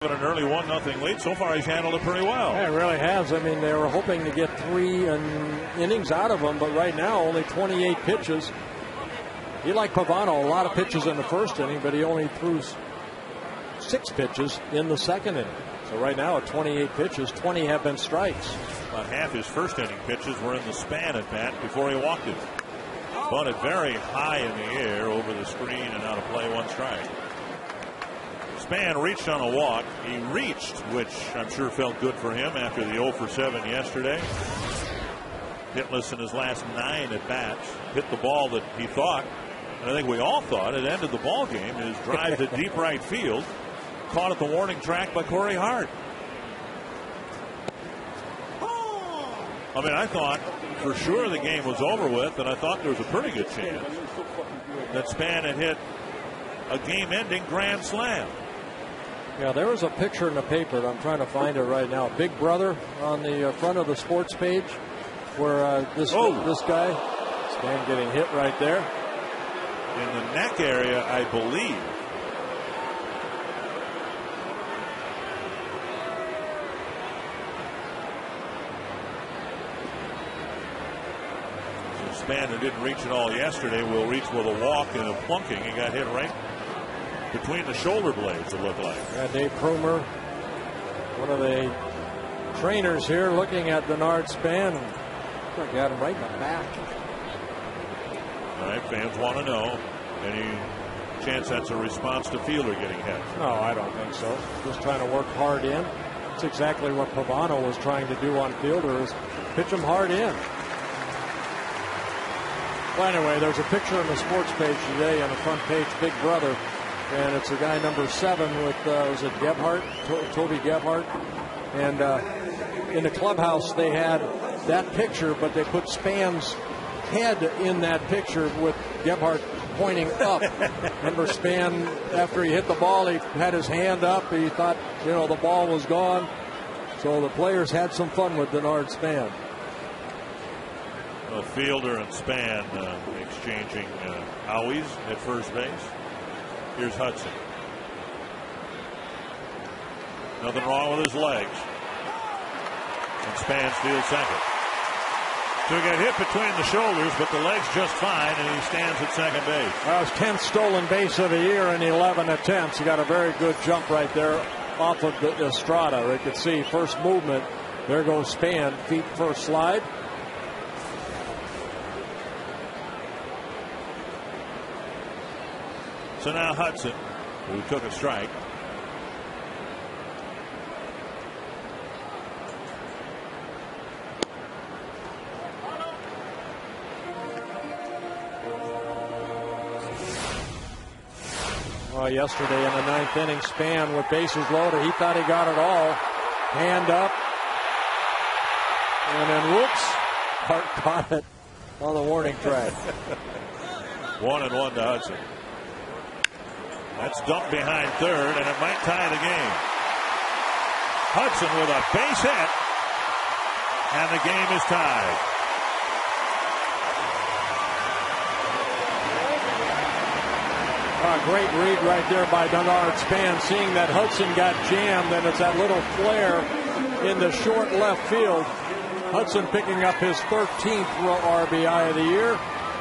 An early 1-0 lead. So far, he's handled it pretty well. Yeah, it really has. I mean, they were hoping to get 3 innings out of him, but right now, only 28 pitches. He, like Pavano, a lot of pitches in the first inning, but he only threw 6 pitches in the second inning. So right now, at 28 pitches, 20 have been strikes. About half his first inning pitches were in the span at bat before he walked it. Bunted very high in the air over the screen and out of play, 1 strike. Span reached on a walk. He reached, which I'm sure felt good for him after the 0 for 7 yesterday. Hitless in his last 9 at bats. Hit the ball that he thought, and I think we all thought it ended the ball game. His drive to deep right field, caught at the warning track by Corey Hart. I mean, I thought for sure the game was over with, and I thought there was a pretty good chance that Span had hit a game-ending grand slam. Yeah, there was a picture in the paper. I'm trying to find it right now. Big Brother on the front of the sports page, where this guy, Span getting hit right there. In the neck area, I believe. So Span, who didn't reach at all yesterday, will reach with a walk and a plunking. He got hit right between the shoulder blades, it looked like. Yeah, Dave Krumer, one of the trainers here, looking at Denard Span. Look, got him right in the back. All right, fans want to know, any chance that's a response to Fielder getting hit? No, I don't think so. Just trying to work hard in. That's exactly what Pavano was trying to do on Fielder, is pitch him hard in. Well, anyway, there's a picture on the sports page today on the front page, Big Brother, and it's a guy number 7 with, was it Gebhardt? Toby Gebhardt? And in the clubhouse, they had that picture, but they put Span's head in that picture with Gebhardt pointing up. Remember, Span, after he hit the ball, he had his hand up. He thought, the ball was gone. So the players had some fun with Denard Span. Well, Fielder and Span exchanging owies at first base. Here's Hudson. Nothing wrong with his legs. And Span steals second. So he got hit between the shoulders, but the legs just fine, and he stands at second base. Well, his 10th stolen base of the year in 11 attempts. He got a very good jump right there off of the Estrada. They could see first movement. There goes Span, feet first slide. So now Hudson, who took a strike. Well, yesterday in the 9th inning, Span with bases loaded, he thought he got it all. Hand up. And then whoops, Hart caught it on the warning track. 1-1 to Hudson. That's dumped behind third, and it might tie the game. Hudson with a base hit, and the game is tied. Great read right there by Denard Span, seeing that Hudson got jammed, and it's that little flare in the short left field. Hudson picking up his 13th RBI of the year.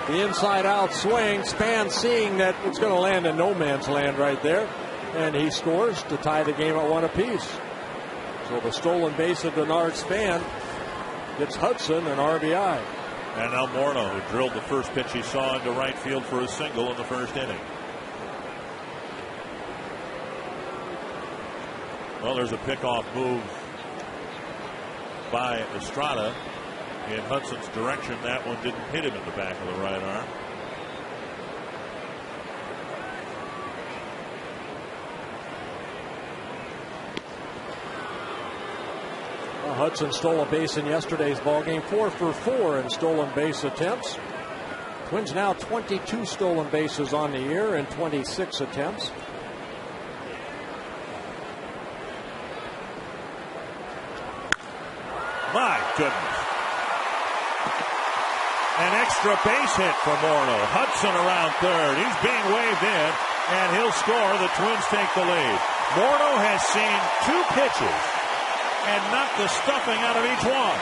The inside-out swing. Span seeing that it's going to land in no man's land right there, and he scores to tie the game at 1 apiece. So the stolen base of Denard Span gets Hudson an RBI. And now Morneau, who drilled the first pitch he saw into right field for a single in the first inning. Well, there's a pickoff move by Estrada in Hudson's direction. That one didn't hit him in the back of the right arm. Well, Hudson stole a base in yesterday's ballgame, 4 for 4 in stolen base attempts. Twins now 22 stolen bases on the year in 26 attempts. My goodness. An extra base hit for Morneau. Hudson around third. He's being waved in, and he'll score. The Twins take the lead. Morneau has seen 2 pitches and knocked the stuffing out of each one.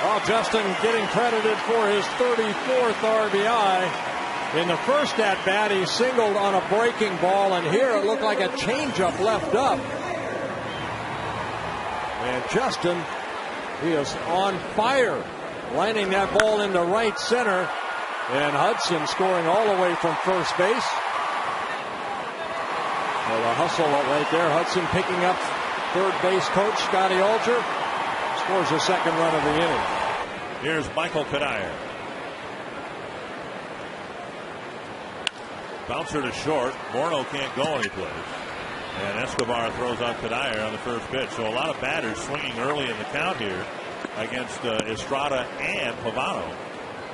Well, Justin getting credited for his 34th RBI. In the first at-bat, he singled on a breaking ball, and here it looked like a changeup left up. And Justin, he is on fire, landing that ball into right center. And Hudson scoring all the way from first base. Well, the hustle right there. Hudson picking up third base coach Scotty Alger. Scores the second run of the inning. Here's Michael Cuddyer. Bouncer to short. Morneau can't go anyplace. And Escobar throws out Cuddyer on the first pitch. So a lot of batters swinging early in the count here against Estrada and Pavano.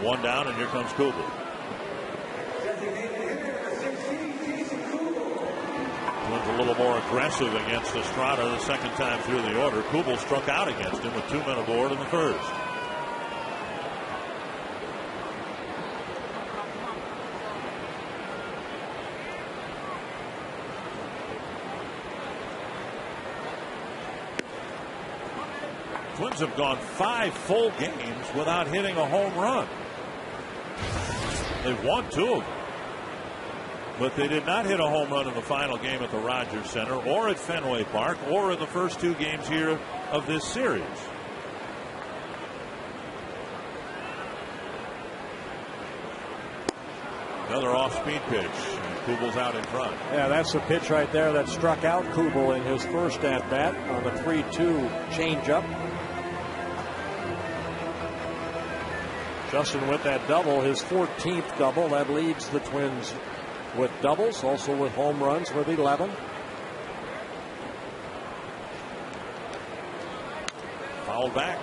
1 down, and here comes Kubel. Twins a little more aggressive against Estrada the second time through the order. Kubel struck out against him with 2 men aboard in the first. Twins have gone 5 full games without hitting a home run. They've won 2 of them. But they did not hit a home run in the final game at the Rogers Center or at Fenway Park or in the first 2 games here of this series. Another off-speed pitch. And Kubel's out in front. Yeah, that's the pitch right there that struck out Kubel in his first at-bat on the 3-2 changeup. Justin with that double, his 14th double. That leads the Twins with doubles, also with home runs with 11. Fouled back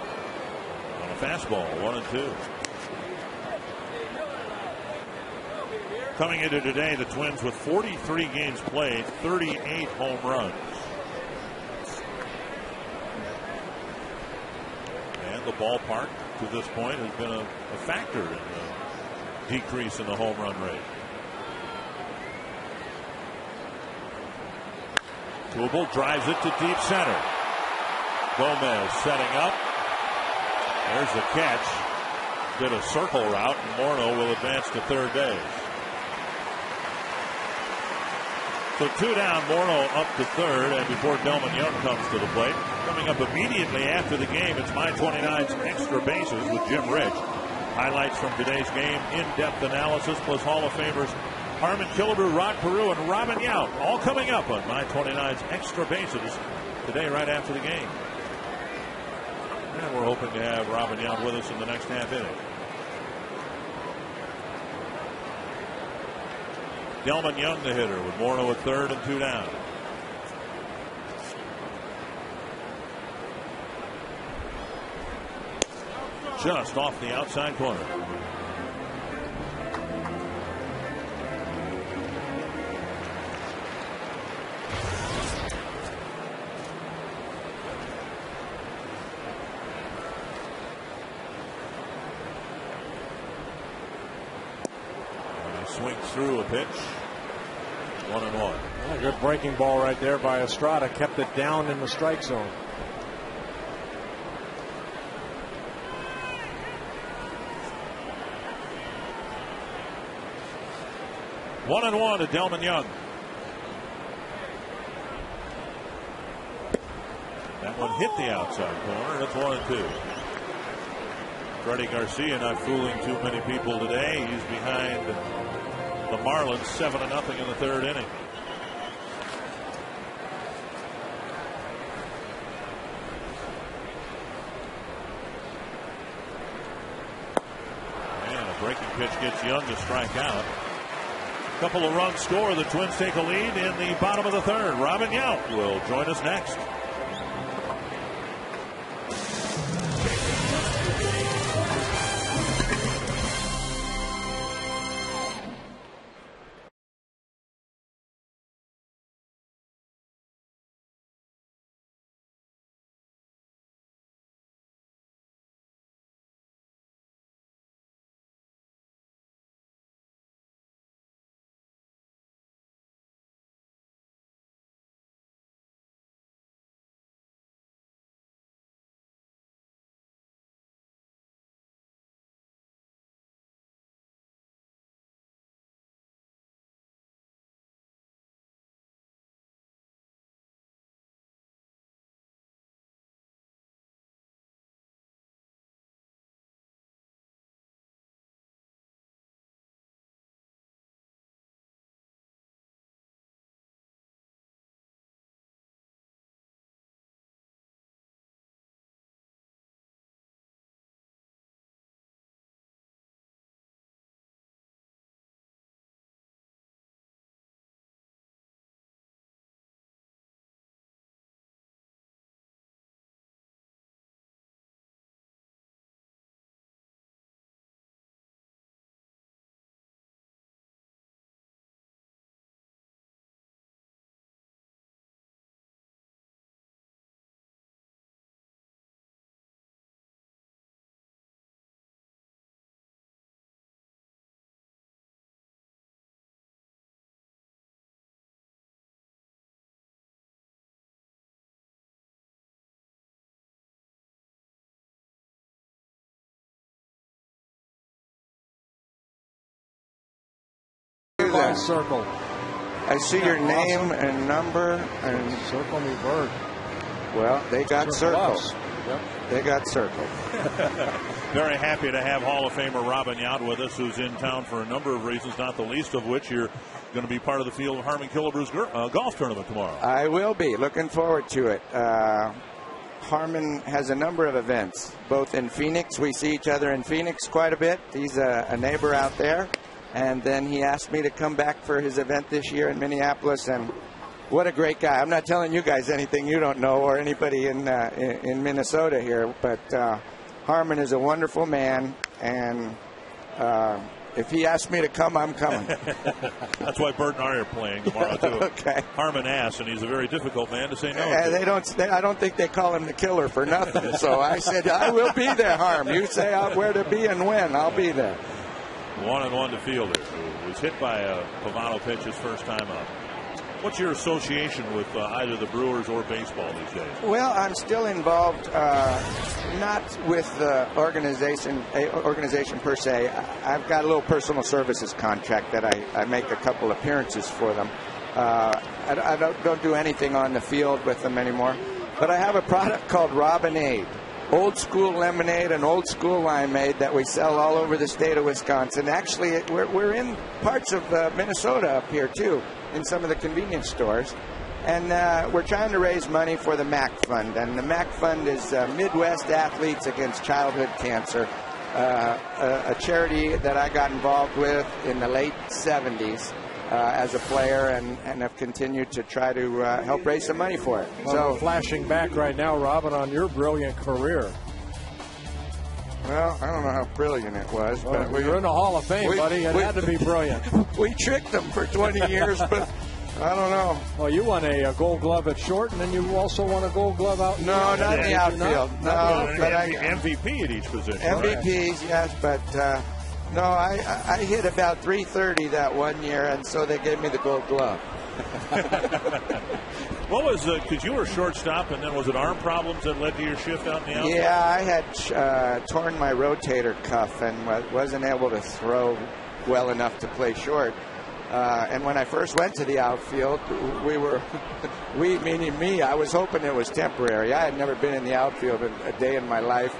on a fastball, 1-2. Coming into today, the Twins with 43 games played, 38 home runs. And the ballpark to this point has been a factor in the decrease in the home run rate. Kubel drives it to deep center. Gomez setting up. There's the catch. Did a circle route, and Morneau will advance to third base. So 2 down, Morneau up to third, and before Delmon Young comes to the plate. Coming up immediately after the game, it's My 29's Extra Bases with Jim Rich. Highlights from today's game, in-depth analysis, plus Hall of Famers Harmon Killebrew, Rod Peru, and Robin Yount, all coming up on My 29's Extra Bases today right after the game. And we're hoping to have Robin Yount with us in the next half inning. Delmon Young, the hitter, with Morneau at third and 2 down. Just off the outside corner. Swings through a pitch. 1-1. A good breaking ball right there by Estrada. Kept it down in the strike zone. One and one to Delmon Young. That one hit the outside corner. It's 1-2. Freddie Garcia not fooling too many people today. He's behind the Marlins 7-0 in the third inning. And a breaking pitch gets Young to strike out. A couple of runs score. The Twins take a lead in the bottom of the third. Robin Yount will join us next. Circle. I see your name and number and circle me, Bird. Well, they got circled. Yep. They got circled. Very happy to have Hall of Famer Robin Yount with us, who's in town for a number of reasons, not the least of which you're going to be part of the field of Harmon Killebrew's golf tournament tomorrow. I will be. Looking forward to it. Harmon has a number of events, both in Phoenix. We see each other in Phoenix quite a bit. He's a neighbor out there. And then he asked me to come back for his event this year in Minneapolis. And what a great guy. I'm not telling you guys anything you don't know, or anybody in Minnesota here. But Harmon is a wonderful man. And if he asks me to come, I'm coming. That's why Bert and I are playing tomorrow, too. Okay. Harmon asked, and he's a very difficult man to say no to. I don't think they call him the killer for nothing. So I said, I will be there, Harm. You say where to be and when. I'll be there. 1-1 to Fielder, who was hit by a Pavano pitch his first time up. What's your association with either the Brewers or baseball these days? Well, I'm still involved, not with the organization per se. I've got a little personal services contract that I make a couple appearances for them. I don't do anything on the field with them anymore. But I have a product called Robinade. Old school lemonade and old school limeade that we sell all over the state of Wisconsin. Actually, we're in parts of Minnesota up here, too, in some of the convenience stores. And we're trying to raise money for the MAC Fund. And the MAC Fund is Midwest Athletes Against Childhood Cancer, a charity that I got involved with in the late 70s. As a player, and have continued to try to help raise some money for it. Well, so, flashing back right now, Robin, on your brilliant career. Well, I don't know how brilliant it was, well, but you're in the Hall of Fame, buddy. It had to be brilliant. We tricked them for 20 years, but I don't know. Well, you won a Gold Glove at short, and then you also won a Gold Glove out. No, not in the outfield. No, but MVP at each position. MVPs, right? Yes, but. No, I hit about 330 that one year, and so they gave me the Gold Glove. What was because you were shortstop, and then was it arm problems that led to your shift out in the outfield? Yeah, I had torn my rotator cuff and wasn't able to throw well enough to play short. And when I first went to the outfield, we meaning me, I was hoping it was temporary. I had never been in the outfield a day in my life.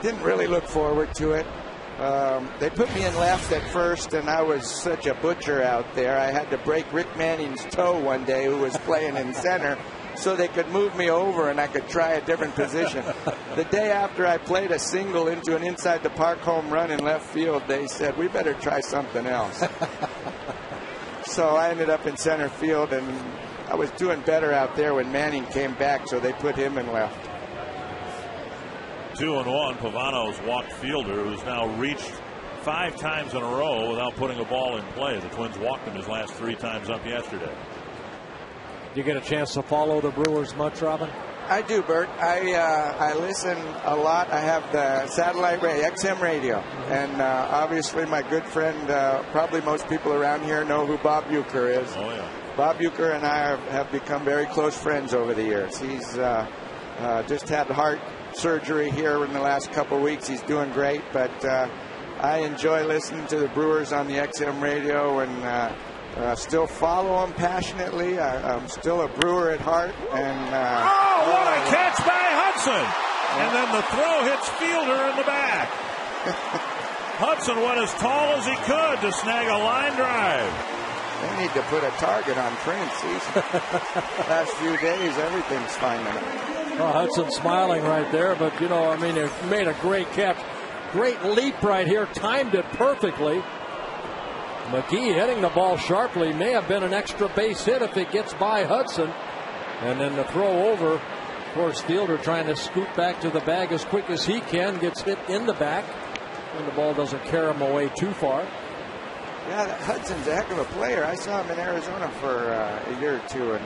Didn't really look forward to it. They put me in left at first, and I was such a butcher out there. I had to break Rick Manning's toe one day, who was playing in center, so they could move me over and I could try a different position. The day after I played a single into an inside the park home run in left field, they said, we better try something else. So I ended up in center field, and I was doing better out there when Manning came back, so they put him in left. 2-1. Pavano's walked Fielder, who's now reached 5 times in a row without putting a ball in play. The Twins walked him his last 3 times up yesterday. You get a chance to follow the Brewers much, Robin? I do, Bert. I listen a lot. I have the satellite radio, XM radio, and obviously my good friend, probably most people around here know who Bob Uecker is. Oh, yeah. Bob Uecker and I have become very close friends over the years. He's just had heart surgery here in the last couple of weeks. He's doing great, but I enjoy listening to the Brewers on the XM radio, and still follow them passionately. I'm still a Brewer at heart. And what a catch by Hudson! And then the throw hits Fielder in the back. Hudson went as tall as he could to snag a line drive. They need to put a target on Prince. Last few days, everything's fine now. Well, Hudson smiling right there, but, you know, I mean, it made a great catch. Great leap right here, timed it perfectly. McGee hitting the ball sharply. May have been an extra base hit if it gets by Hudson. And then the throw over. Of course, Fielder trying to scoot back to the bag as quick as he can. Gets hit in the back. And the ball doesn't carry him away too far. Yeah, Hudson's a heck of a player. I saw him in Arizona for a year or two, and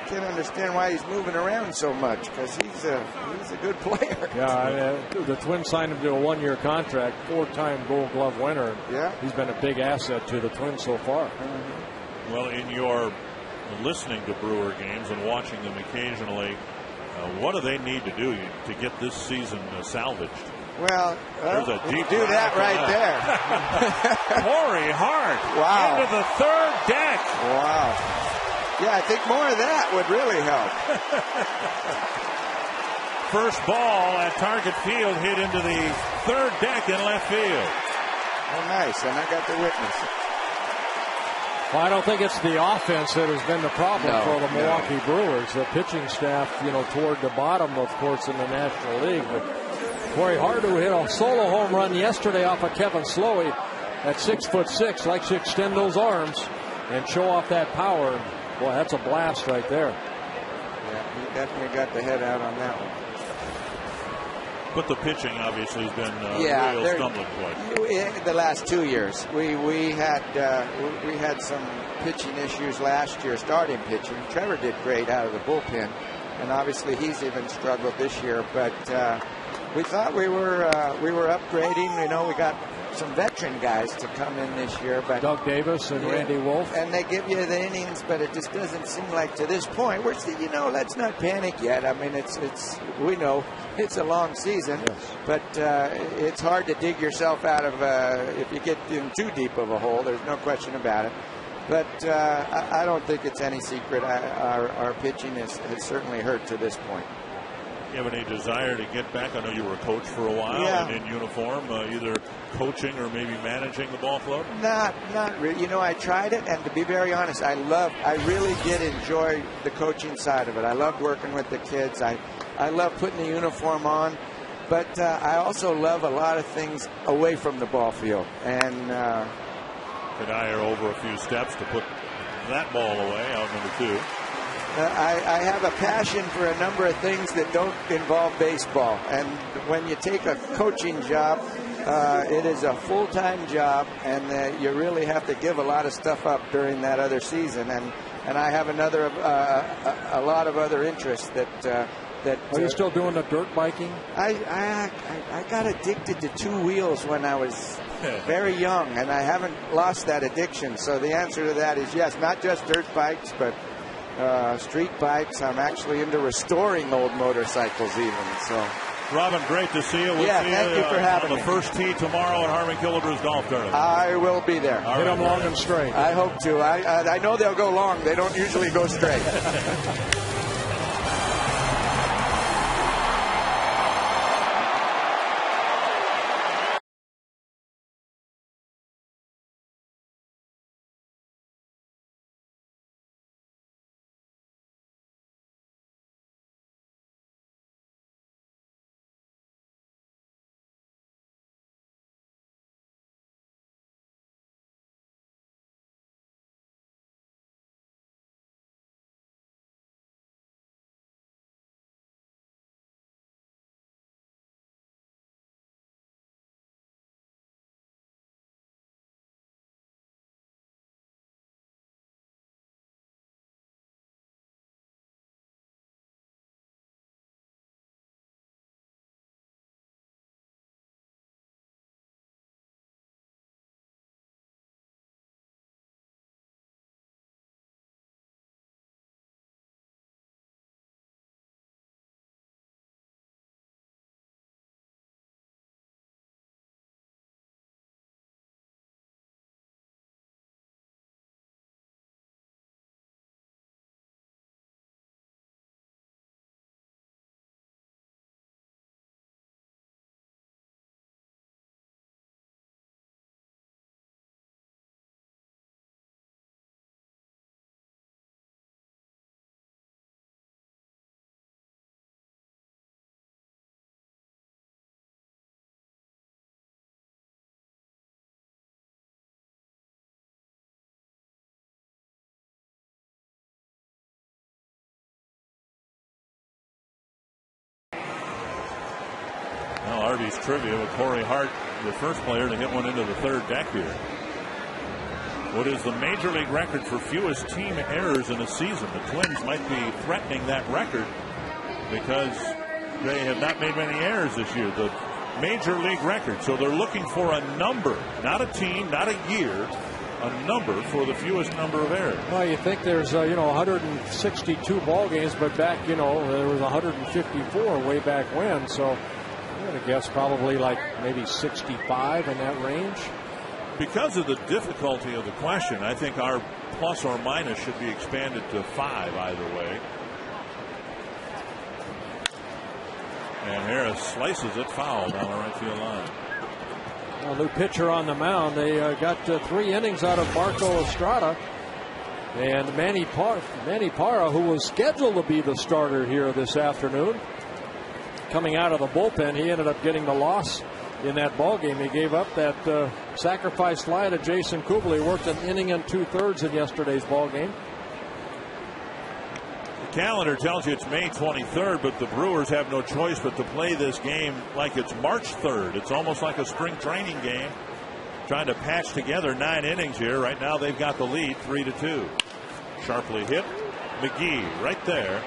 can't understand why he's moving around so much, because he's a good player. Yeah, the Twins signed him to a 1-year contract, 4-time Gold Glove winner. Yeah, he's been a big asset to the Twins so far. Well, in your listening to Brewer games and watching them occasionally, what do they need to do to get this season salvaged? Well, there's a deep do that right there. Corey Hart Wow. into the third deck. Wow. Yeah, I think more of that would really help. First ball at Target Field hit into the third deck in left field. Oh, nice, and I got to witness it. Well, I don't think it's the offense that has been the problem for the Milwaukee Brewers. The pitching staff, toward the bottom, of course, in the National League. But Corey Hart, who hit a solo home run yesterday off of Kevin Slowey at 6'6", likes to extend those arms and show off that power. Boy, that's a blast right there. Yeah, he definitely got the head out on that one. But the pitching obviously has been a real stumbling block. The last 2 years, we had some pitching issues last year, starting pitching. Trevor did great out of the bullpen, and obviously he's even struggled this year. But we thought we were upgrading. We got some veteran guys to come in this year, but Doug Davis and Randy Wolf, and they give you the innings, but it just doesn't seem like to this point. Let's not panic yet. I mean, we know it's a long season, but it's hard to dig yourself out of if you get in too deep of a hole. There's no question about it. But I don't think it's any secret. Our pitching has certainly hurt to this point. You have any desire to get back? I know you were a coach for a while and in uniform, either coaching or maybe managing the ball club. Not really. I tried it, and to be very honest, I really did enjoy the coaching side of it. I loved working with the kids. I love putting the uniform on, but I also love a lot of things away from the ball field. And Kadire over a few steps to put that ball away, out number 2. I have a passion for a number of things that don't involve baseball. And when you take a coaching job, it is a full-time job, and you really have to give a lot of stuff up during that other season. And I have a lot of other interests that. Are you still doing the dirt biking? I got addicted to 2 wheels when I was very young, and I haven't lost that addiction. So the answer to that is yes, not just dirt bikes, but street bikes. I'm actually into restoring old motorcycles even. So, Robin, great to see you. We'll see thank you for having on me. the first tee tomorrow at Harmon Killebrew's golf tournament. I will be there. Hit them long and straight. I hope to. I know they'll go long. They don't usually go straight. Well, Arby's trivia with Corey Hart, the first player to hit one into the third deck here. What is the major league record for fewest team errors in a season? The Twins might be threatening that record because they have not made many errors this year. The major league record. So they're looking for a number, not a team, not a year, a number for the fewest number of errors. Well, you think there's 162 ball games, but back there was 154 way back when. So I'm going to guess probably like maybe 65 in that range. Because of the difficulty of the question, I think our plus or minus should be expanded to 5 either way. And Harris slices it foul down the right field line. A new pitcher on the mound. They got 3 innings out of Marco Estrada. And Manny Parra, who was scheduled to be the starter here this afternoon, coming out of the bullpen, he ended up getting the loss in that ball game. He gave up that sacrifice fly to Jason Kubel. He worked an inning and 2/3 in yesterday's ball game. The calendar tells you it's May 23rd, but the Brewers have no choice but to play this game like it's March 3rd. It's almost like a spring training game, trying to patch together 9 innings here. Right now they've got the lead 3-2. Sharply hit. McGee right there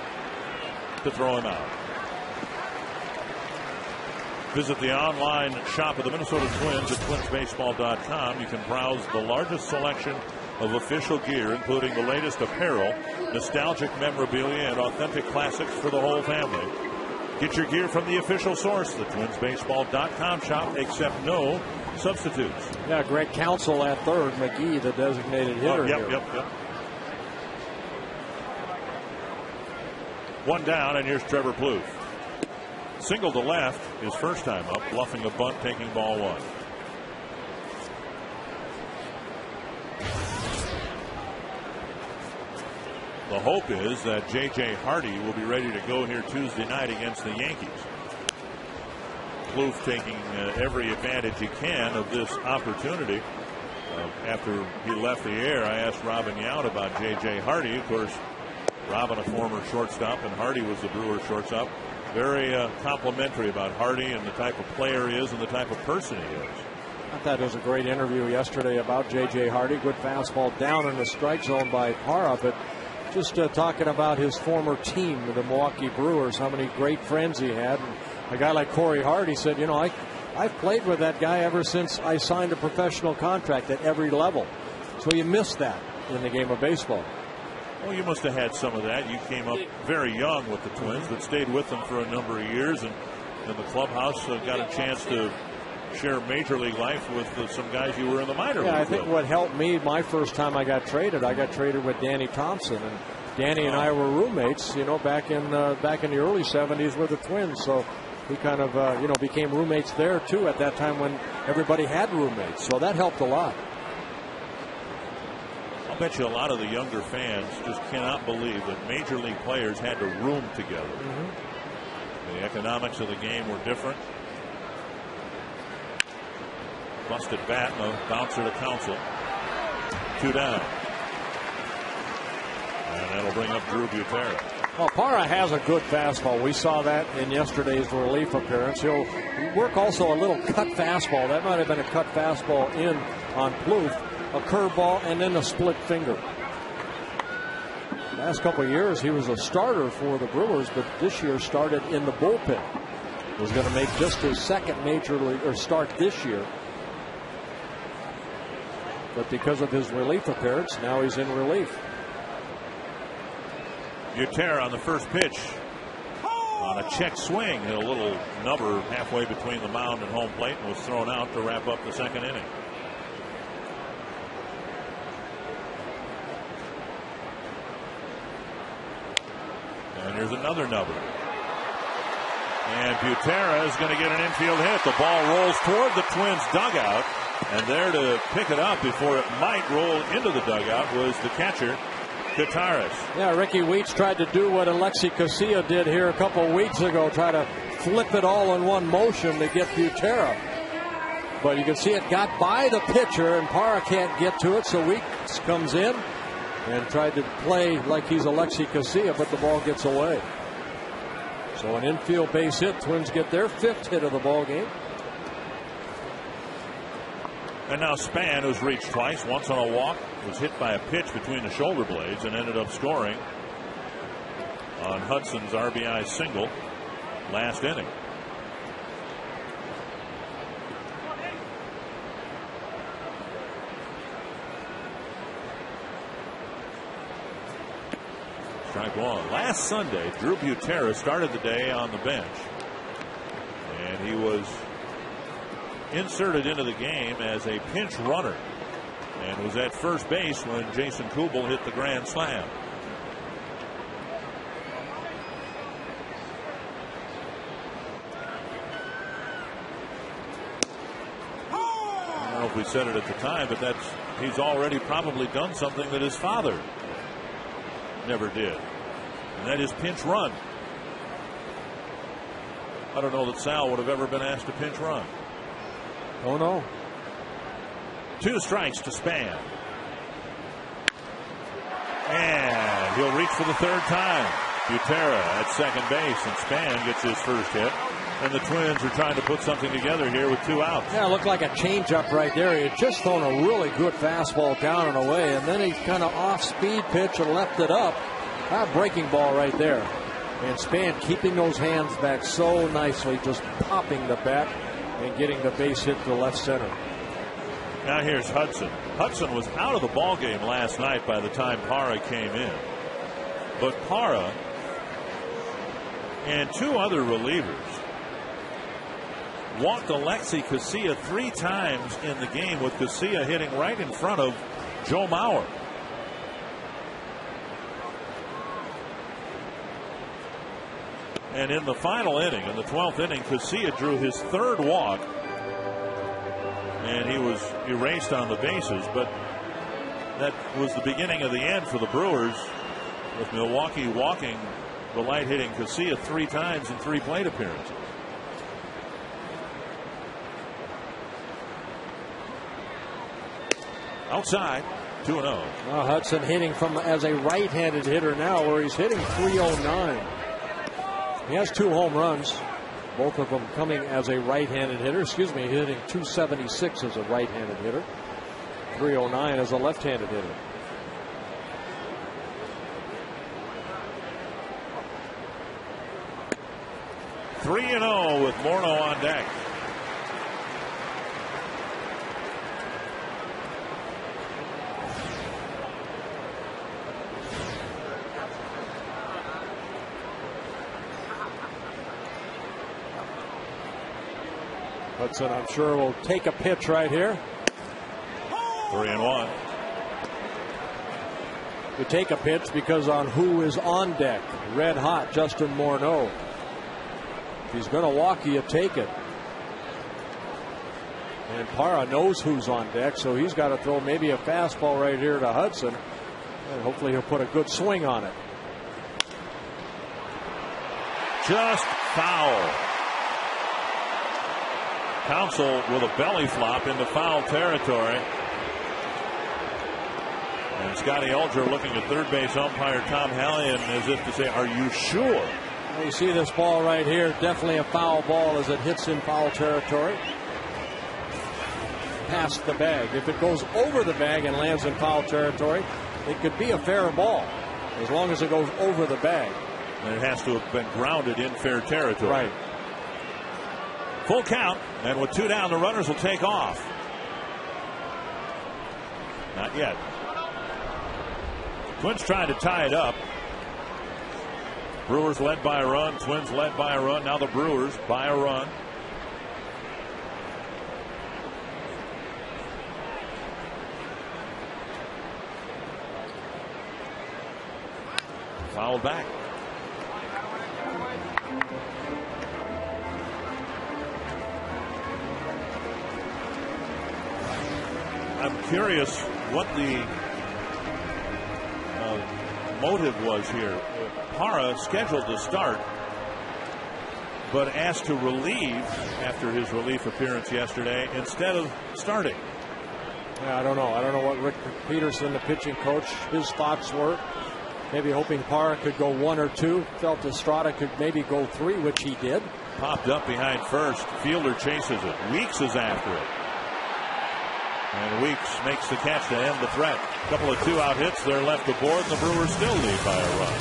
to throw him out. Visit the online shop of the Minnesota Twins at twinsbaseball.com. You can browse the largest selection of official gear, including the latest apparel, nostalgic memorabilia, and authentic classics for the whole family. Get your gear from the official source, the twinsbaseball.com shop, except no substitutes. Yeah, Greg Counsell at third, McGee the designated hitter. Yep. One down, and here's Trevor Plouffe. Single to left, his first time up, bluffing a bunt, taking ball 1. The hope is that J.J. Hardy will be ready to go here Tuesday night against the Yankees. Plouffe taking every advantage he can of this opportunity. After he left the air, I asked Robin Yount about J.J. Hardy. Of course, Robin, a former shortstop, and Hardy was the Brewers shortstop. Very complimentary about Hardy and the type of player he is and the type of person he is. I thought it was a great interview yesterday about J.J. Hardy. Good fastball down in the strike zone by Parra, but just talking about his former team, the Milwaukee Brewers, how many great friends he had. And a guy like Corey Hardy said, you know, I've played with that guy ever since I signed a professional contract at every level. So you miss that in the game of baseball. Well, you must have had some of that. You came up very young with the Twins, but stayed with them for a number of years, and in the clubhouse got a chance to share major league life with some guys you were in the minor league. Yeah, I think what helped me my first time I got traded with Danny Thompson, and Danny and I were roommates, you know, back in the early 70s with the Twins. So we kind of became roommates there too at that time when everybody had roommates. So that helped a lot. I bet you a lot of the younger fans just cannot believe that major league players had to room together. Mm-hmm. The economics of the game were different. Busted bat and a bouncer to Counsell. 2 down. And that'll bring up Drew Butera. Well, Parra has a good fastball. We saw that in yesterday's relief appearance. He'll work also a little cut fastball. That might have been a cut fastball in on Plouffe. A curveball and then a split finger. Last couple of years he was a starter for the Brewers, but this year started in the bullpen. Was going to make just his second major league start this year. But because of his relief appearance, now he's in relief. Butera on the first pitch on a check swing, hit a little nubber halfway between the mound and home plate and was thrown out to wrap up the second inning. And here's another nubber. And Butera is going to get an infield hit. The ball rolls toward the Twins dugout. And there to pick it up before it might roll into the dugout was the catcher, Gutierrez. Yeah, Ricky Weeks tried to do what Alexi Casilla did here a couple of weeks ago, try to flip it all in one motion to get Butera. But you can see it got by the pitcher, and Parra can't get to it, so Weeks comes in and tried to play like he's Alexi Casilla, but the ball gets away. So an infield base hit. Twins get their 5th hit of the ball game. And now Span, who's reached twice, once on a walk, was hit by a pitch between the shoulder blades and ended up scoring on Hudson's RBI single last inning. Strike 1. Last Sunday, Drew Butera started the day on the bench. And he was inserted into the game as a pinch runner and was at first base when Jason Kubel hit the grand slam. I don't know if we said it at the time, but he's already probably done something that his father never did, and that is pinch run. I don't know that Sal would have ever been asked to pinch run. Oh no. 2 strikes to Span. And he'll reach for the 3rd time. Butera at second base, and Span gets his first hit. And the Twins are trying to put something together here with 2 outs. Yeah, it looked like a changeup right there. He had just thrown a really good fastball down and away, and then he kind of off-speed pitch and left it up. A breaking ball right there. And Span keeping those hands back so nicely, just popping the bat and getting the base hit to left center. Now here's Hudson. Hudson was out of the ball game last night by the time Parra came in. But Parra and 2 other relievers walked Alexi Casilla 3 times in the game, with Casilla hitting right in front of Joe Mauer. And in the final inning, in the 12th inning, Casilla drew his 3rd walk, and he was erased on the bases. But that was the beginning of the end for the Brewers, with Milwaukee walking the light-hitting Casilla 3 times in 3 plate appearances. Outside, 2-0. Now Hudson hitting from as a right-handed hitter now, where he's hitting .309. He has 2 home runs, both of them coming as a right-handed hitter. Excuse me, hitting .276 as a right-handed hitter, .309 as a left-handed hitter. Three and 0 with Morneau on deck. Hudson, I'm sure, will take a pitch right here. 3-1. To take a pitch because on who is on deck. Red hot Justin Morneau. If he's going to walk you, take it. And Parra knows who's on deck, so he's got to throw maybe a fastball right here to Hudson. And hopefully he'll put a good swing on it. Just foul. Counsell with a belly flop into foul territory. And Scotty Alger looking at third base umpire Tom Hallion as if to say, are you sure? You see this ball right here, definitely a foul ball as it hits in foul territory. Past the bag. If it goes over the bag and lands in foul territory, it could be a fair ball as long as it goes over the bag. And it has to have been grounded in fair territory. Right. Full count, and with 2 down, the runners will take off. Not yet. Twins trying to tie it up. Brewers led by a run, Twins led by a run. Now the Brewers by a run. Fouled back. I'm curious what the motive was here. Parra scheduled to start, but asked to relieve after his relief appearance yesterday instead of starting. Yeah, I don't know. I don't know what Rick Peterson, the pitching coach, his thoughts were. Maybe hoping Parra could go 1 or 2. Felt Estrada could maybe go 3, which he did. Popped up behind first. Fielder chases it. Weeks is after it. And Weeks makes the catch to end the threat. A couple of 2-out hits. They're left aboard, and the Brewers still lead by a run.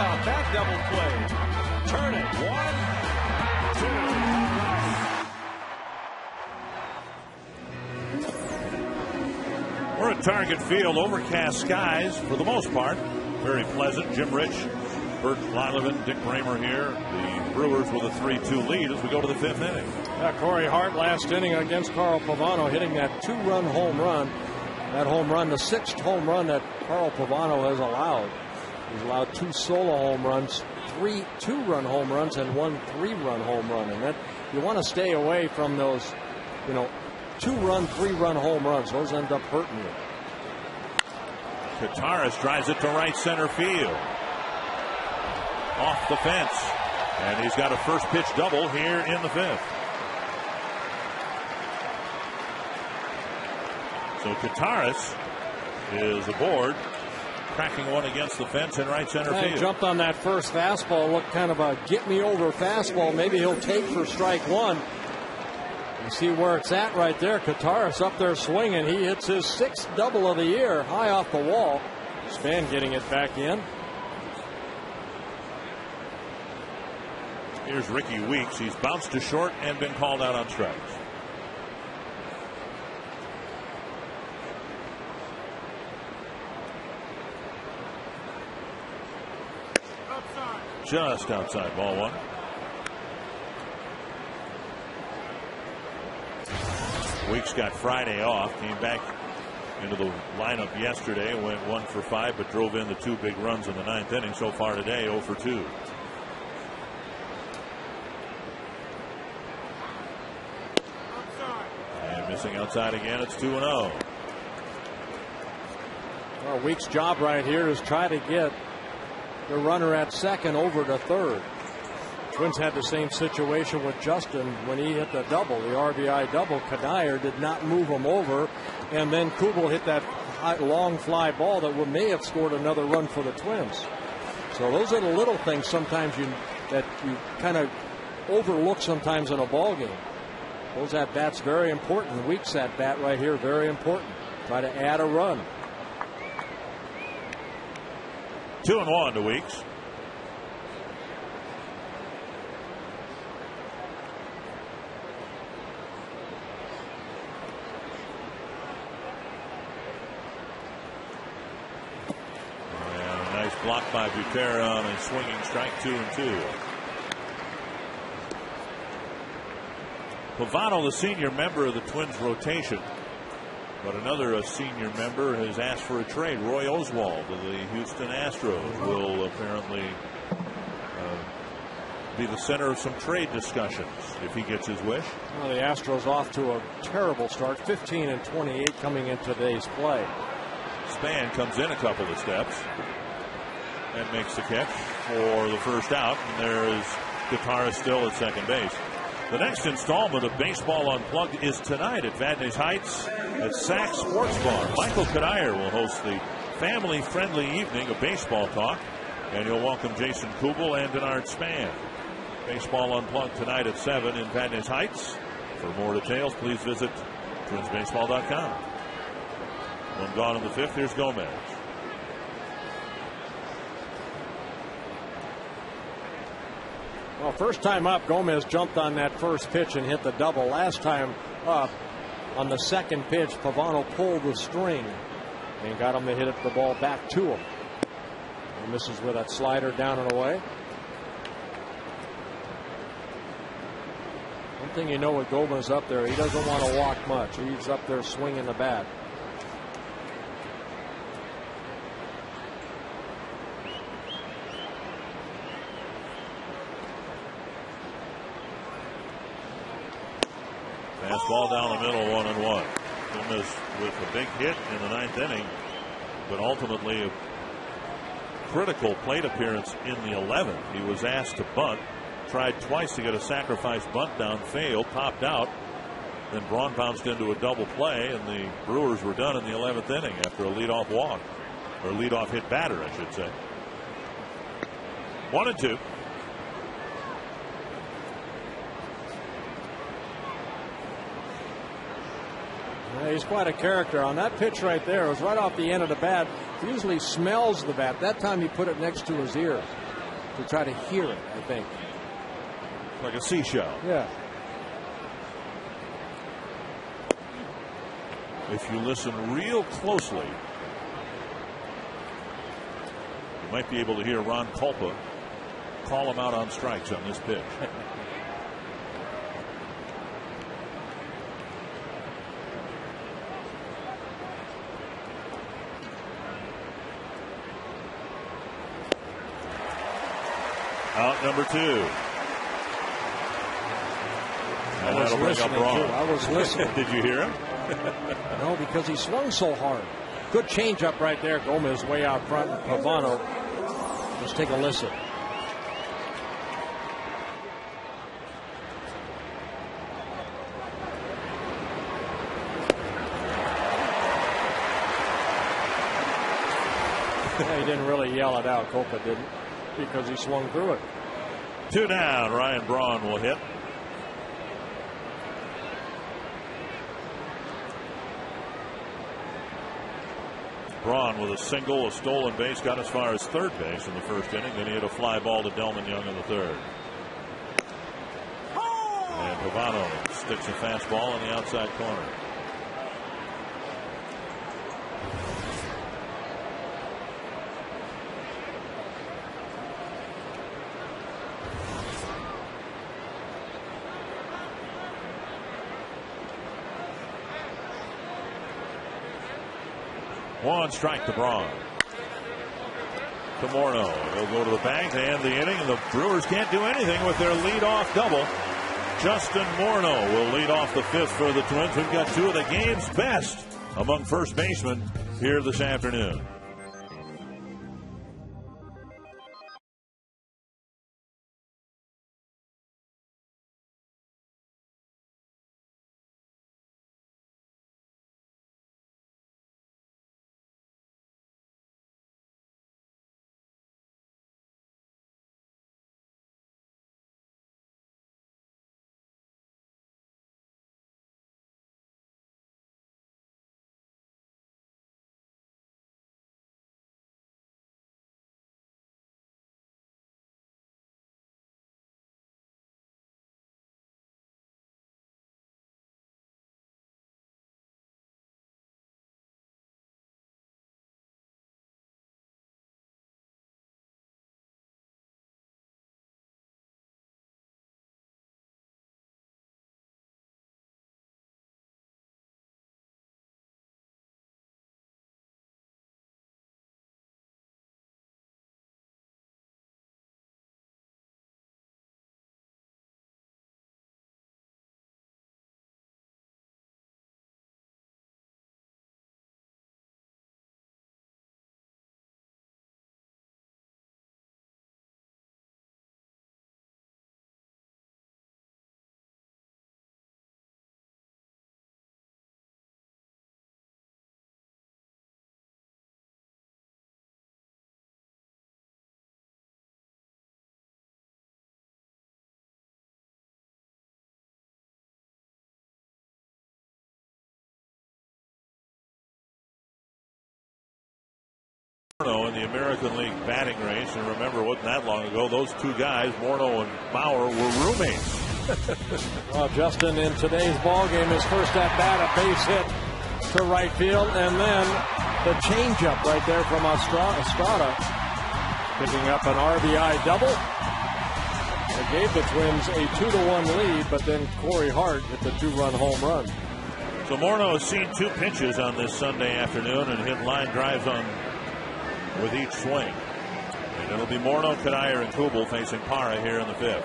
off that double play. Turn it. 1, 2. We're at Target Field. Overcast skies for the most part. Very pleasant. Jim Rich, Bert Lilevan, Dick Bramer here. The Brewers with a 3-2 lead as we go to the 5th inning. Yeah, Corey Hart last inning against Carl Pavano, hitting that 2-run home run. That home run, the 6th home run that Carl Pavano has allowed. He's allowed 2 solo home runs, 3 2-run home runs, and 1 3-run home run. And that you want to stay away from those, 2-run, 3-run home runs. Those end up hurting you. Kottaras drives it to right center field. Off the fence. And he's got a first pitch double here in the 5th. So Kottaras is aboard, cracking one against the fence in right center field. He jumped on that first fastball, looked kind of a get-me-over fastball. Maybe he'll take for strike one. You see where it's at right there. Kottaras up there swinging. He hits his 6th double of the year, high off the wall. Span getting it back in. Here's Ricky Weeks. He's bounced to short and been called out on strikes. Just outside, ball 1. Weeks got Friday off, came back into the lineup yesterday, went 1 for 5, but drove in the 2 big runs in the 9th inning. So far today, 0 for 2. And missing outside again, it's 2-0. Well, Weeks' job right here is try to get the runner at second over to third. Twins had the same situation with Justin when he hit the double, the RBI double. Kadire did not move him over, and then Kubel hit that long fly ball that may have scored another run for the Twins. So those are the little things sometimes that you kind of overlook sometimes in a ball game. Those at bats very important. Weeks at bat right here very important. Try to add a run. 2-1 to Weeks. Blocked by Butera on a swinging strike. 2-2. Pavano, the senior member of the Twins rotation, but another senior member has asked for a trade. Roy Oswald of the Houston Astros will apparently be the center of some trade discussions if he gets his wish. Well, the Astros off to a terrible start, 15-28 coming into today's play. Span comes in a couple of steps and makes the catch for the first out. And there is Kottaras still at second base. The next installment of Baseball Unplugged is tonight at Van Nuys Heights at Saks Sports Bar. Michael Kadire will host the family-friendly evening of baseball talk, and he'll welcome Jason Kubel and Denard Span. Baseball Unplugged tonight at 7 in Van Nuys Heights. For more details, please visit twinsbaseball.com. One gone in the 5th. Here's Gomez. Well, first time up, Gomez jumped on that first pitch and hit the double. Last time up, on the second pitch, Pavano pulled the string and got him to hit the ball back to him. He misses with that slider down and away. One thing you know with Gomez up there, he doesn't want to walk much. He's up there swinging the bat. Fastball down the middle, 1-1. Gomez with a big hit in the 9th inning, but ultimately a critical plate appearance in the 11th. He was asked to bunt, tried twice to get a sacrifice bunt down, failed, popped out. Then Braun bounced into a double play, and the Brewers were done in the 11th inning after a leadoff walk, or leadoff hit batter, I should say. 1-2. He's quite a character. On that pitch right there, it was right off the end of the bat. He usually smells the bat. That time he put it next to his ear. to try to hear it, I think. Like a seashell. Yeah. If you listen real closely, you might be able to hear Ron Kulpa call him out on strikes on this pitch. Out number 2. And that'll bring up Braun. I was listening. Did you hear him? No, because he swung so hard. Good changeup right there. Gomez way out front. Pavano. Let's take a listen. He didn't really yell it out. Copa didn't, because he swung through it. 2 down. Ryan Braun will hit. Braun with a single, a stolen base, got as far as third base in the first inning. Then he hit a fly ball to Delman Young in the third. And Pavano sticks a fastball in the outside corner. One strike to Braun. To Morneau. He'll go to the bank to end the inning, and the Brewers can't do anything with their leadoff double. Justin Morneau will lead off the 5th for the Twins. We've got 2 of the game's best among first basemen here this afternoon. In the American League batting race, and remember, wasn't that long ago, those 2 guys, Morneau and Bauer, were roommates. Well, Justin, in today's ball game, his first at bat, a base hit to right field, and then the changeup right there from Estrada, picking up an RBI double. It gave the Twins a 2-1 lead, but then Corey Hart hit the 2-run home run. So Morneau has seen 2 pitches on this Sunday afternoon and hit line drives on with each swing. And it'll be Morneau, Cuddyer, and Kubel facing Parra here in the 5th.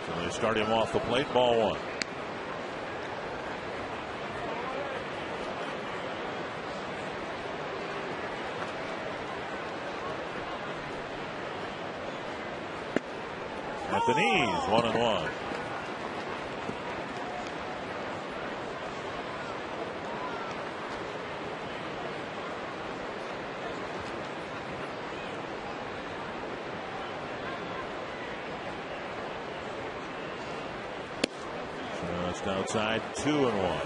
So they start him off the plate, ball 1. At the knees, 1-1. Just outside, 2-1.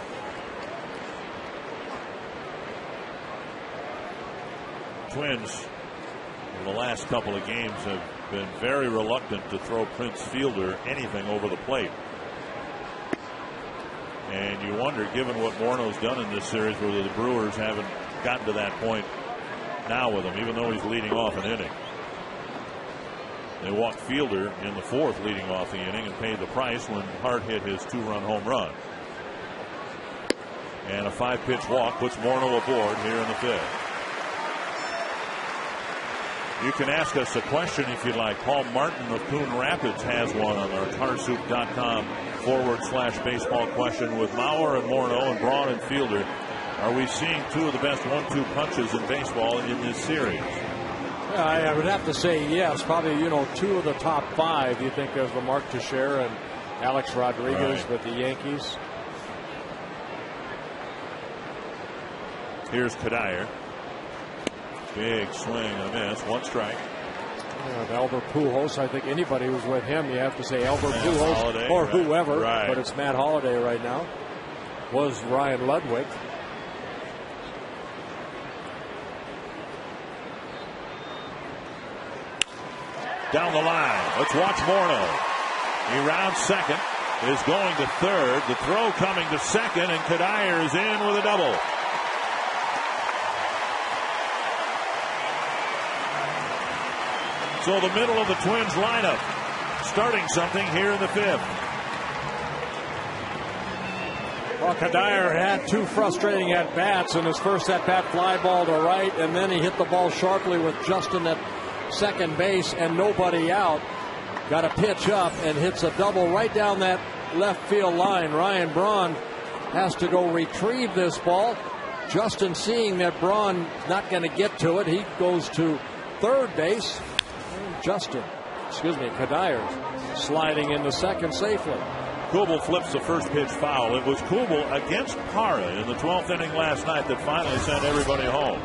Twins in the last couple of games have been very reluctant to throw Prince Fielder anything over the plate. And you wonder, given what Morneau's done in this series, whether the Brewers haven't gotten to that point now with him, even though he's leading off an inning. They walked Fielder in the fourth leading off the inning and paid the price when Hart hit his 2-run home run. And a 5-pitch walk puts Morneau aboard here in the fifth. You can ask us a question if you'd like. Paul Martin of Coon Rapids has one on our carsoup.com/baseball question. With Mauer and Morneau and Braun and Fielder, are we seeing two of the best 1-2 punches in baseball in this series? I would have to say yes. Probably, two of the top 5. You think of Mark Teixeira and Alex Rodriguez with the Yankees. Here's Kadire. Big swing and a miss. 1 strike. Albert Pujols. I think anybody who's with him, you have to say Albert Pujols Holliday, or whoever. Right. But it's Matt Holliday right now. Was Ryan Ludwig. Down the line. Let's watch Morneau. He rounds second. Is going to third. The throw coming to second, and Kadire is in with a double. So the middle of the Twins lineup starting something here in the fifth. Well, Kadire had 2 frustrating at-bats. In his first at-bat, fly ball to right, and then he hit the ball sharply with Justin at second base and nobody out. Got a pitch up and hits a double right down that left field line. Ryan Braun has to go retrieve this ball. Justin, seeing that Braun not going to get to it, he goes to third base. Kadire sliding into second safely. Kubel flips the first pitch foul. It was Kubel against Parra in the 12th inning last night that finally sent everybody home.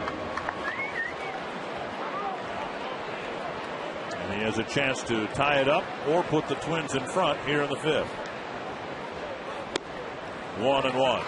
And he has a chance to tie it up or put the Twins in front here in the fifth. 1-1.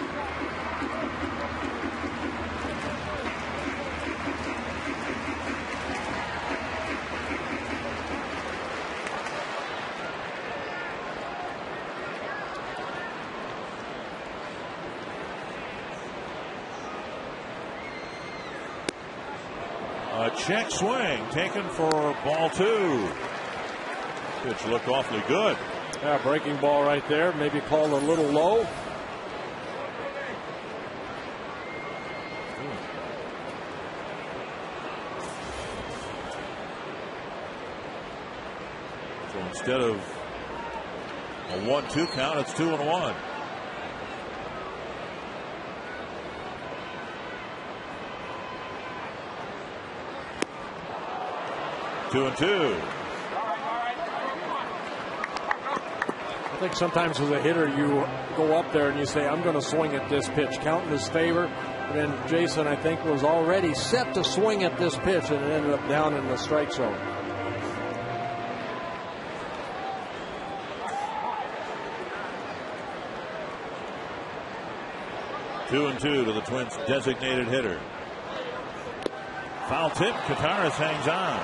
A check swing taken for ball 2. Pitch looked awfully good. Yeah, breaking ball right there. Maybe called a little low. So instead of a 1-2 count, it's 2-1. Two and two. I think sometimes as a hitter you go up there and you say, I'm going to swing at this pitch, count in his favor. And then Jason, I think, was already set to swing at this pitch, and it ended up down in the strike zone. Two and two to the Twins' designated hitter. Foul tip. Kataris hangs on.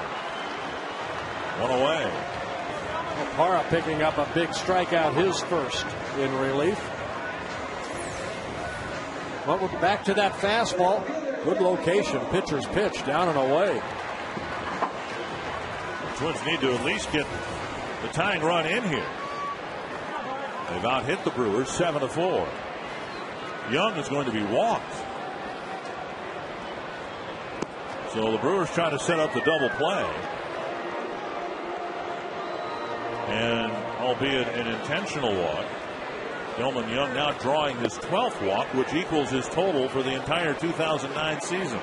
One away. Well, Parra picking up a big strikeout, his first in relief. Well, we're back to that fastball. Good location. Pitcher's pitch down and away. The Twins need to at least get the tying run in here. They've out-hit the Brewers 7-4. Young is going to be walked. So the Brewers try to set up the double play. And albeit an intentional walk, Gilman Young now drawing his 12th walk, which equals his total for the entire 2009 season.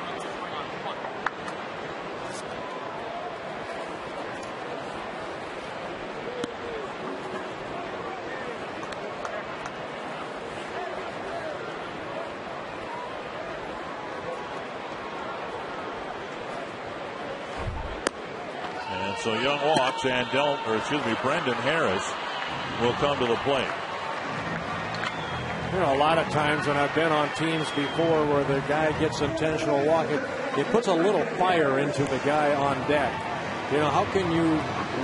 So Young walks, and Brendan Harris will come to the plate. You know, a lot of times when I've been on teams before where the guy gets intentional walk, it puts a little fire into the guy on deck. You know, how can you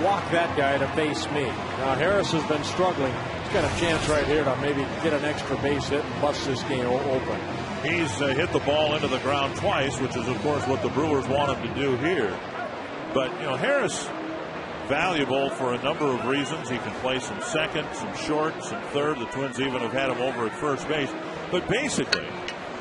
walk that guy to face me? Now, Harris has been struggling. He's got a chance right here to maybe get an extra base hit and bust this game open. He's hit the ball into the ground twice, which is, of course, what the Brewers want him to do here. But, you know, Harris, valuable for a number of reasons. He can play some second, some short, some third. The Twins even have had him over at first base. But basically,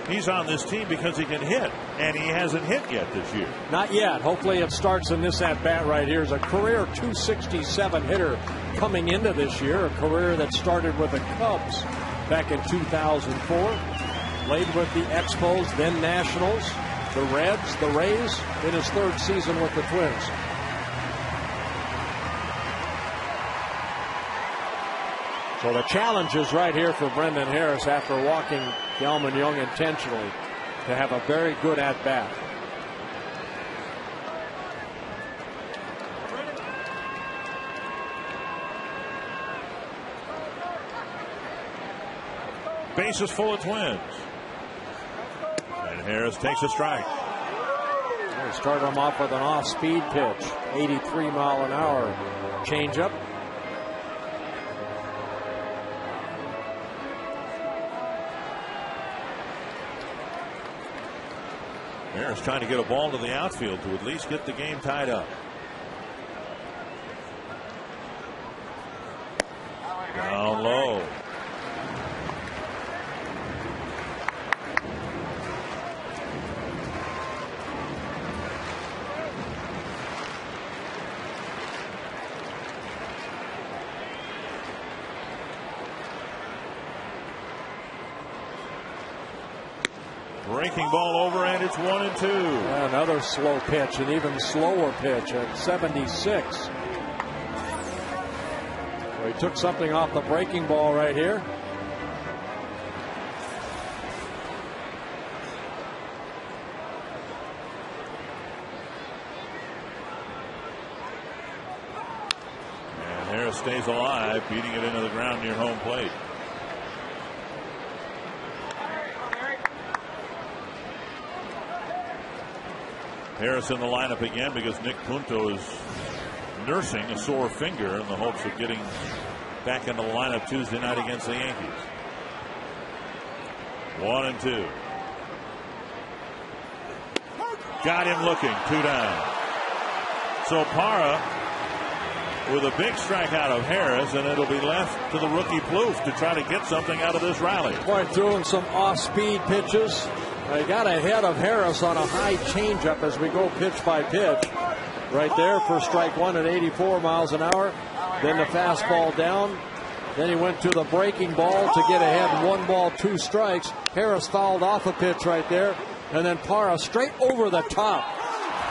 he's on this team because he can hit, and he hasn't hit yet this year. Not yet. Hopefully it starts in this at-bat right here. As a career 267 hitter coming into this year, a career that started with the Cubs back in 2004. Played with the Expos, then Nationals, the Reds, the Rays, in his third season with the Twins. So the challenge is right here for Brendan Harris after walking Delmon Young intentionally to have a very good at-bat. Bases full of Twins. And Harris takes a strike. They start him off with an off-speed pitch, 83 mile an hour changeup. Harris trying to get a ball to the outfield to at least get the game tied up. Down low. Breaking ball over, and it's 1-2. Yeah, another slow pitch, an even slower pitch at 76. So he took something off the breaking ball right here. And Harris stays alive, beating it into the ground near home plate. Harris in the lineup again because Nick Punto is nursing a sore finger in the hopes of getting back into the lineup Tuesday night against the Yankees. 1-2. Got him looking. 2 down. So Parra with a big strikeout of Harris, and it'll be left to the rookie Plouffe to try to get something out of this rally. Boy, throwing some off-speed pitches. They got ahead of Harris on a high changeup as we go pitch by pitch. Right there for strike one at 84 miles an hour. Then the fastball down. Then he went to the breaking ball to get ahead. 1 ball, 2 strikes. Harris fouled off a pitch right there. And then Parra straight over the top.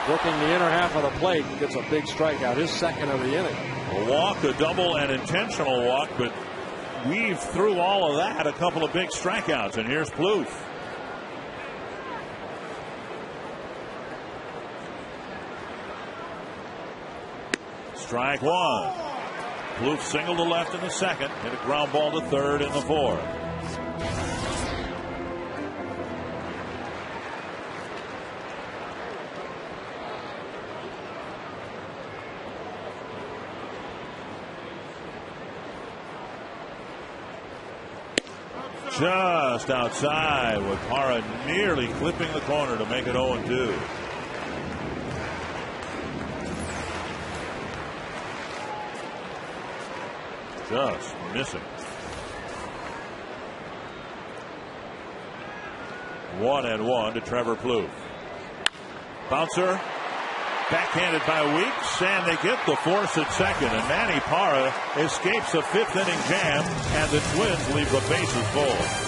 Working the inner half of the plate. Gets a big strikeout. His second of the inning. A walk, a double, an intentional walk. But weaved through all of that a couple of big strikeouts. And here's Plouffe. Strike one. Plouffe singled to left in the second. Hit a ground ball to third in the fourth. Just outside with Parra nearly clipping the corner to make it 0-2. Just missing. 1-1 to Trevor Plouffe. Bouncer backhanded by Weeks, and they get the force at second, and Manny Parra escapes a 5th inning jam, and the Twins leave the bases full.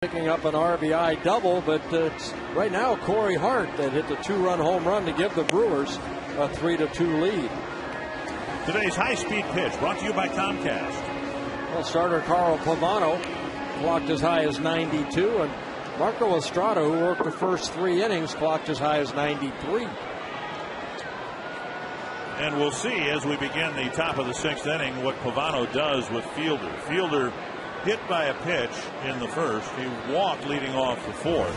picking up an RBI double, but it's right now Corey Hart that hit the 2-run home run to give the Brewers a 3-2 lead. Today's high-speed pitch brought to you by Comcast. Well, starter Carl Pavano clocked as high as 92, and Marco Estrada, who worked the first 3 innings, clocked as high as 93. And we'll see as we begin the top of the 6th inning what Pavano does with Fielder. Fielder hit by a pitch in the first. He walked leading off the 4th.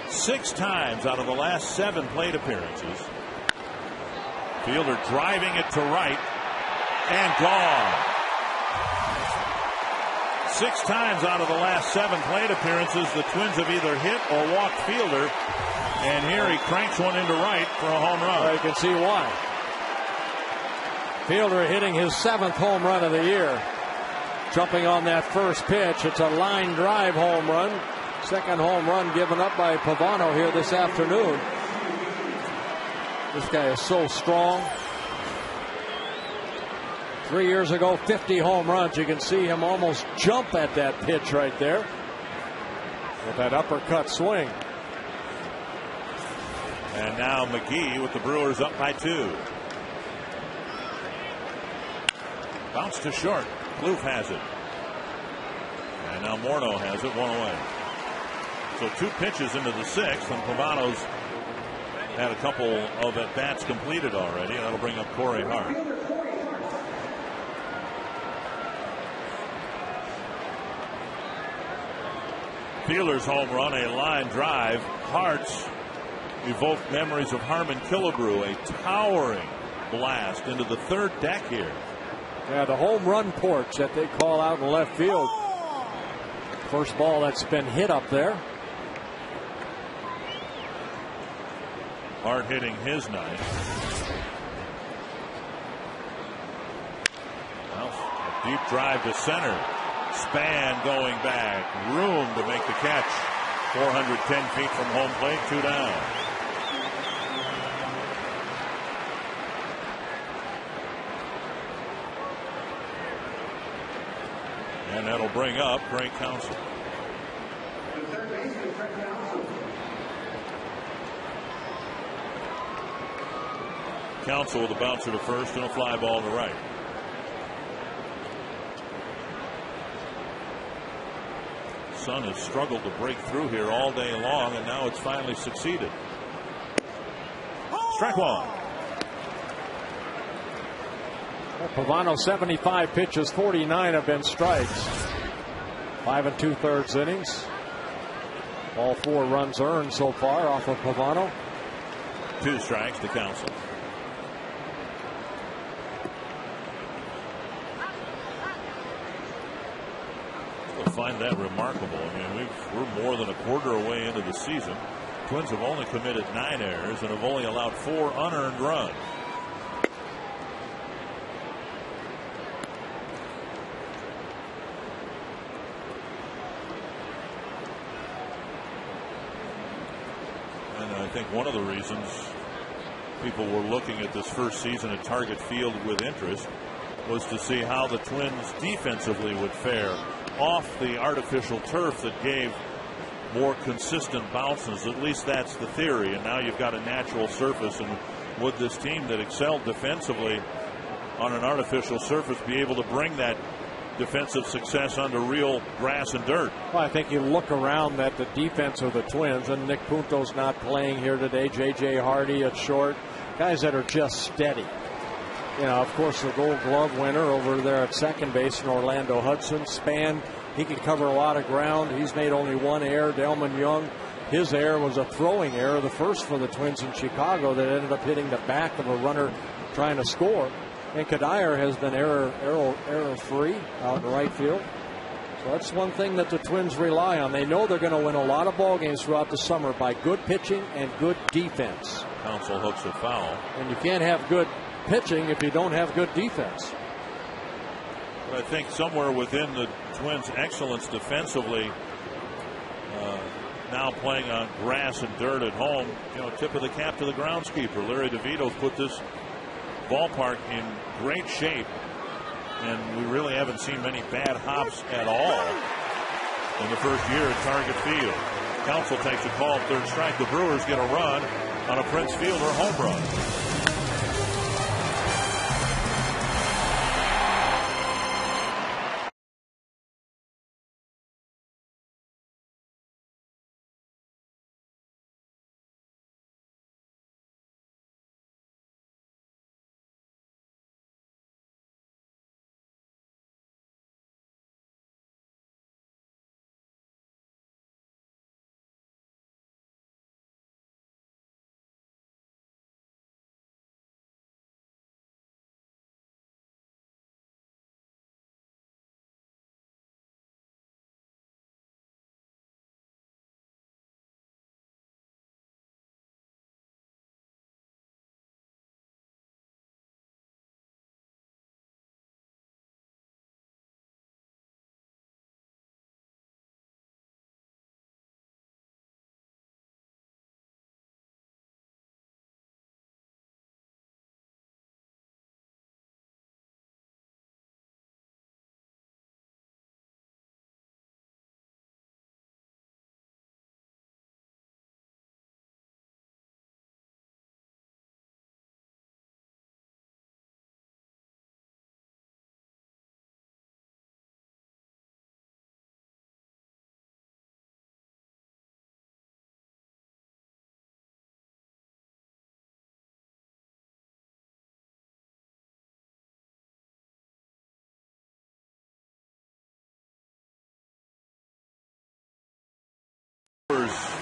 6 times out of the last 7 plate appearances. Fielder driving it to right and gone. 6 times out of the last 7 plate appearances, the Twins have either hit or walked Fielder. And here he cranks one into right for a home run. Well, you can see why. Fielder hitting his 7th home run of the year. Jumping on that first pitch. It's a line drive home run. Second home run given up by Pavano here this afternoon. This guy is so strong. 3 years ago, 50 home runs. You can see him almost jump at that pitch right there with that uppercut swing. And now McGee with the Brewers up by 2. Bounce to short. Kloof has it. And now Morneau has it, 1 away. So 2 pitches into the 6th, and Pavano's had a couple of at-bats completed already. That'll bring up Corey Hart. Fielder's home run, a line drive. Hart's evoked memories of Harmon Killebrew, a towering blast into the 3rd deck here. Yeah, the home run porch that they call out in left field. First ball that's been hit up there. Hart hitting his 9th. Well, a deep drive to center. Span going back. Room to make the catch. 410 feet from home plate. 2 down. And that'll bring up Craig Counsell. Counsell with a bouncer to first and a fly ball to right. Sun has struggled to break through here all day long, and now it's finally succeeded. Strike 1. Well, Pavano 75 pitches, 49 have been strikes. 5 2/3 innings. All 4 runs earned so far off of Pavano. 2 strikes to Counsell. I find that remarkable. I mean, we're more than a quarter away into the season. Twins have only committed 9 errors and have only allowed 4 unearned runs. And I think one of the reasons people were looking at this first season at Target Field with interest was to see how the Twins defensively would fare off the artificial turf that gave more consistent bounces. At least that's the theory. And now you've got a natural surface. And would this team that excelled defensively on an artificial surface be able to bring that defensive success onto real grass and dirt? Well, I think you look around at the defense of the Twins, and Nick Punto's not playing here today. J.J. Hardy at short. Guys that are just steady. You know, of course, the Gold Glove winner over there at second base in Orlando Hudson. Span, he can cover a lot of ground. He's made only 1 error. Delman Young, his error was a throwing error, the first for the Twins in Chicago, that ended up hitting the back of a runner trying to score. And Kadire has been error-free out in right field. So that's one thing that the Twins rely on. They know they're going to win a lot of ball games throughout the summer by good pitching and good defense. Counsell hooks a foul. And you can't have good pitching if you don't have good defense. But I think somewhere within the Twins' excellence defensively, now playing on grass and dirt at home, you know, tip of the cap to the groundskeeper. Larry DeVito's put this ballpark in great shape, and we really haven't seen many bad hops at all. in the first year at Target Field. Council takes a call at third strike. The Brewers get a run on a Prince Fielder home run.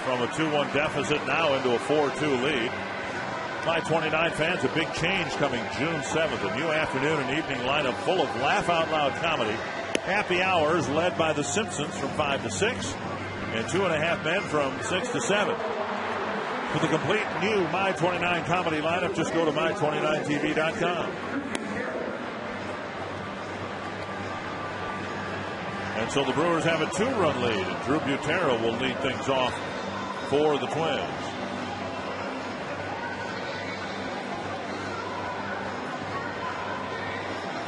From a 2-1 deficit now into a 4-2 lead. My 29 fans, a big change coming June 7th. A new afternoon and evening lineup full of laugh-out-loud comedy. Happy hours led by The Simpsons from 5 to 6. And 2.5 Men from 6 to 7. For the complete new My 29 comedy lineup, just go to my29tv.com. And so the Brewers have a 2-run lead, and Drew Butera will lead things off for the Twins.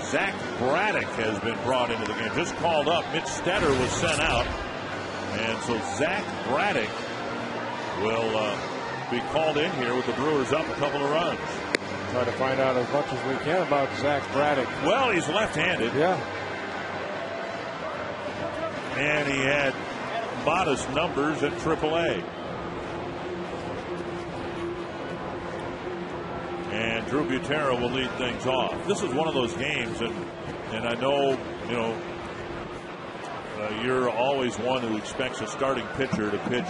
Zach Braddock has been brought into the game, just called up. Mitch Stetter was sent out, and so Zach Braddock will be called in here with the Brewers up a couple of runs. Try to find out as much as we can about Zach Braddock. Well, he's left-handed. Yeah. And he had modest numbers at AAA. And Drew Butera will lead things off. This is one of those games, and I know, you know, you're always one who expects a starting pitcher to pitch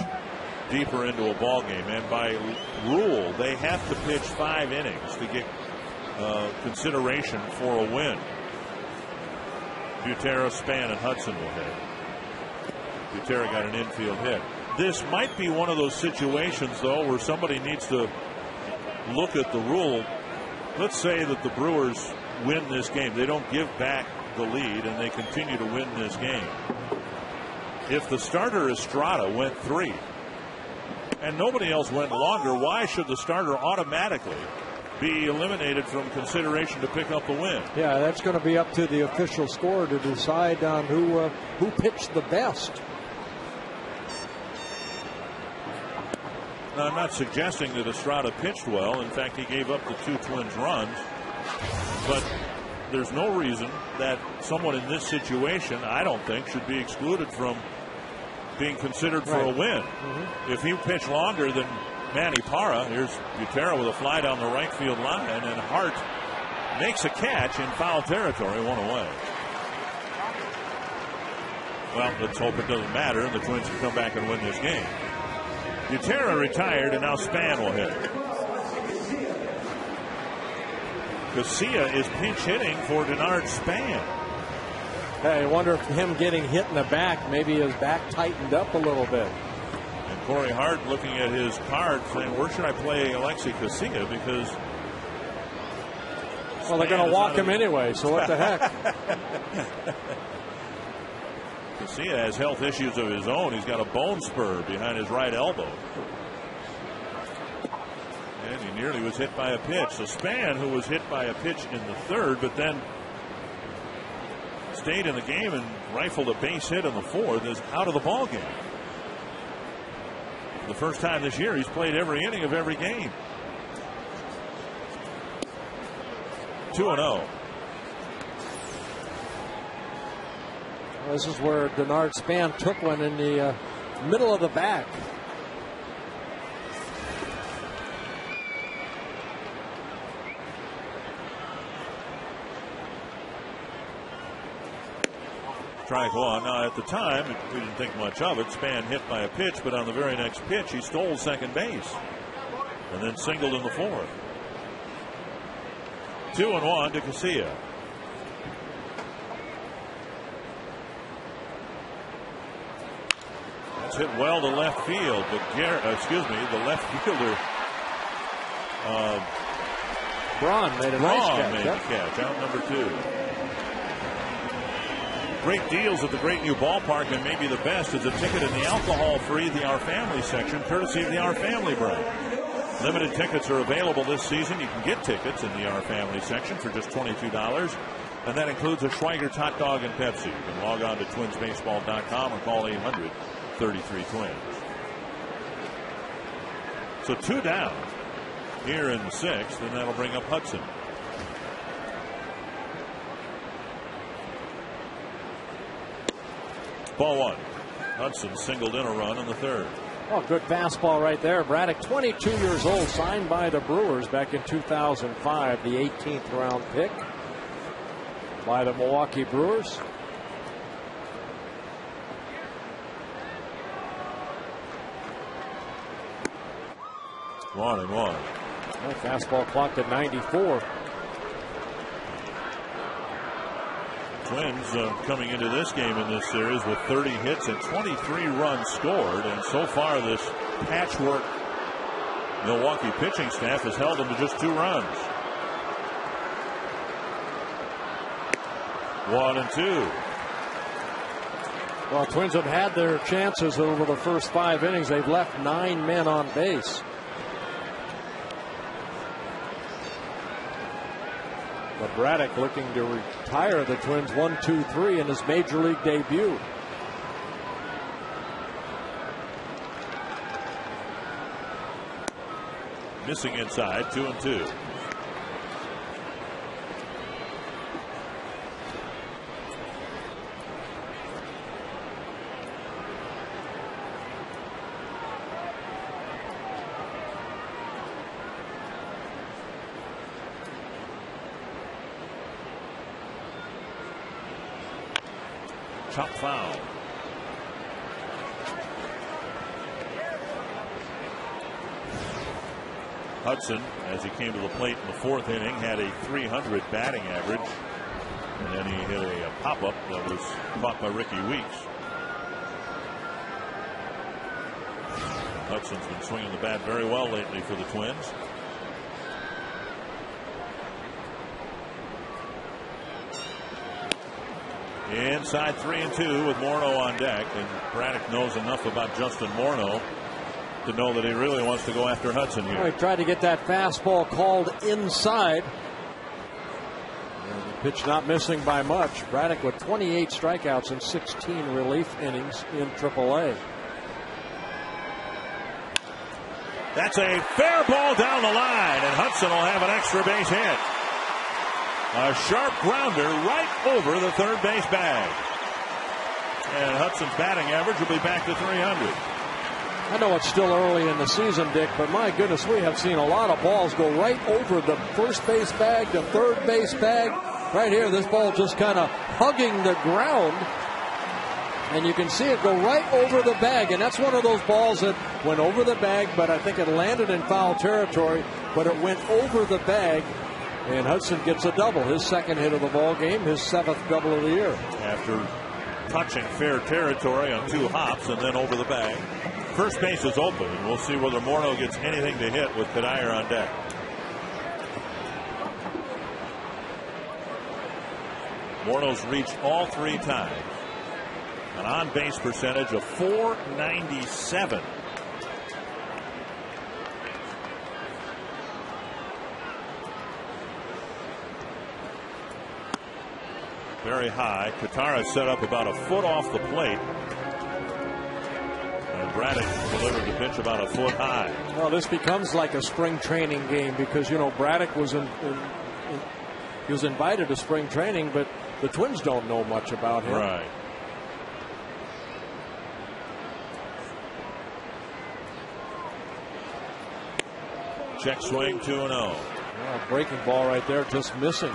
deeper into a ball game, and by rule, they have to pitch 5 innings to get consideration for a win. Butera, Span, and Hudson will hit. Butera got an infield hit. This might be one of those situations, though, where somebody needs to look at the rule. Let's say that the Brewers win this game. They don't give back the lead, and they continue to win this game. If the starter Estrada went 3 and nobody else went longer, why should the starter automatically be eliminated from consideration to pick up the win? Yeah, that's going to be up to the official score to decide on who pitched the best. Now, I'm not suggesting that Estrada pitched well. In fact, he gave up the 2 Twins runs. But there's no reason that someone in this situation, I don't think, should be excluded from being considered for a win. If he pitched longer than Manny Parra, here's Butera with a fly down the right field line, and Hart makes a catch in foul territory, 1 away. Well, let's hope it doesn't matter, and the Twins can come back and win this game. Butera retired, and now Span will hit. Casilla is pinch hitting for Denard Span. Hey, I wonder if him getting hit in the back, maybe his back tightened up a little bit. And Corey Hart looking at his card saying, where should I play Alexi Casilla? Because well, they're going to walk him anyway, so what the heck? Casilla has health issues of his own. He's got a bone spur behind his right elbow. And he nearly was hit by a pitch. So Span, who was hit by a pitch in the 3rd, but then stayed in the game and rifled a base hit in the fourth, is out of the ball game. For the first time this year, he's played every inning of every game. 2-0. This is where Denard Span took one in the middle of the back. Strike one. Now, at the time, we didn't think much of it. Span hit by a pitch, but on the very next pitch, he stole second base and then singled in the fourth. 2-1 to Casilla. That's hit well to left field, but the left fielder Braun made a nice catch. Made the catch, out number 2. Great deals at the great new ballpark, and maybe the best is a ticket in the alcohol-free The Our Family section, courtesy of the Our Family brand. Limited tickets are available this season. You can get tickets in the Our Family section for just $22, and that includes a Schweigert's hot dog and Pepsi. You can log on to twinsbaseball.com or call 800-33-TWINS. So 2 down here in the 6th, and that'll bring up Hudson. Ball 1. Hudson singled in a run in the 3rd. Oh, good fastball right there. Braddock, 22 years old, signed by the Brewers back in 2005, the 18th round pick by the Milwaukee Brewers. One and one. That fastball clocked at 94. Twins coming into this game in this series with 30 hits and 23 runs scored, and so far this patchwork Milwaukee pitching staff has held them to just 2 runs. 1-2. Well, Twins have had their chances over the first 5 innings. They've left 9 men on base. But Braddock looking to retire the Twins 1-2-3 in his major league debut. Missing inside, 2-2. Chop foul. Hudson, as he came to the plate in the 4th inning, had a .300 batting average, and then he hit a pop-up that was caught by Ricky Weeks. Hudson's been swinging the bat very well lately for the Twins. Inside 3-2 with Morneau on deck, and Braddock knows enough about Justin Morneau to know that he really wants to go after Hudson here. Well, he tried to get that fastball called inside. And the pitch not missing by much. Braddock with 28 strikeouts in 16 relief innings in AAA. That's a fair ball down the line, and Hudson will have an extra base hit. A sharp grounder right over the third base bag. And Hudson's batting average will be back to .300. I know it's still early in the season, Dick, but my goodness, we have seen a lot of balls go right over the first base bag, the third base bag. Right here, this ball just kind of hugging the ground. And you can see it go right over the bag. And that's one of those balls that went over the bag, but I think it landed in foul territory, but it went over the bag. And Hudson gets a double, his 2nd hit of the ball game, his 7th double of the year. After touching fair territory on 2 hops and then over the bag. First base is open, and we'll see whether Morneau gets anything to hit with Cuddyer on deck. Morneau's reached all 3 times. An on-base percentage of .497. very high. Katara set up about a foot off the plate. And Braddock delivered the pitch about a foot high. Well, this becomes like a spring training game because, you know, Braddock was he was invited to spring training, but the Twins don't know much about him. Right. Check swing, 2-0. Breaking ball right there, just missing.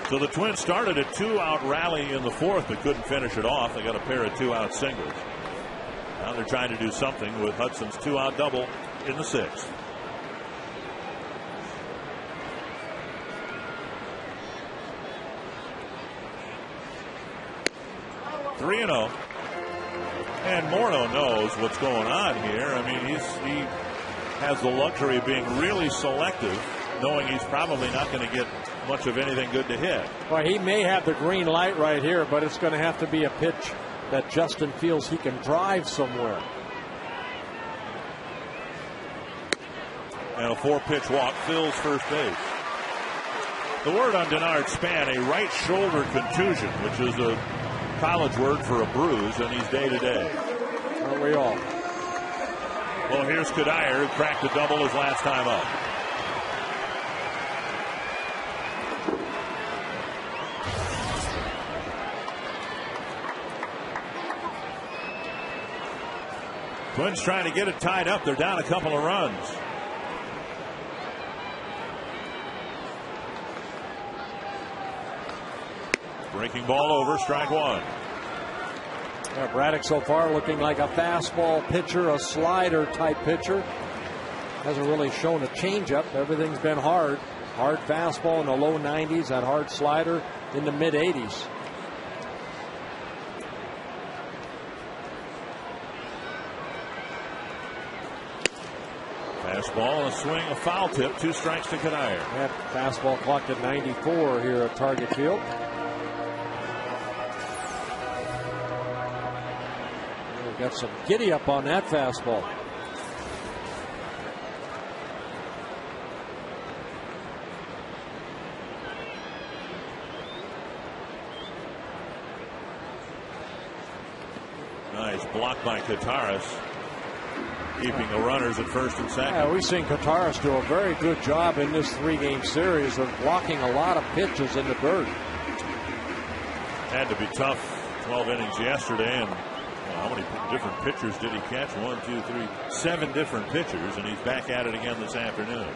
So the Twins started a 2-out rally in the fourth, but couldn't finish it off. They got a pair of 2-out singles. Now they're trying to do something with Hudson's 2-out double in the sixth. Three and 0. And Morneau knows what's going on here. I mean, he has the luxury of being really selective, knowing he's probably not going to get much of anything good to hit. Well, he may have the green light right here, but it's going to have to be a pitch that Justin feels he can drive somewhere. And a 4-pitch walk fills first base. The word on Denard Span, a right shoulder contusion, which is a college word for a bruise, and he's day to day. Aren't we all? Well, here's Cuddyer, who cracked a double his last time up. Twins trying to get it tied up. They're down a couple of runs. Breaking ball over, strike one. Yeah, Braddock so far looking like a fastball pitcher, a slider type pitcher. Hasn't really shown a changeup. Everything's been hard. Hard fastball in the low 90s, that hard slider in the mid 80s. Fastball and a swing, a foul tip, 2 strikes to Cuddyer. That fastball clocked at 94 here at Target Field. Got some giddy up on that fastball. Nice block by Kataris, keeping the runners at first and second. Yeah, we've seen Kataris do a very good job in this 3-game series of blocking a lot of pitches in the dirt. Had to be tough. 12 innings yesterday, and how many different pitchers did he catch? 1, 2, 3, 7 different pitchers, and he's back at it again this afternoon.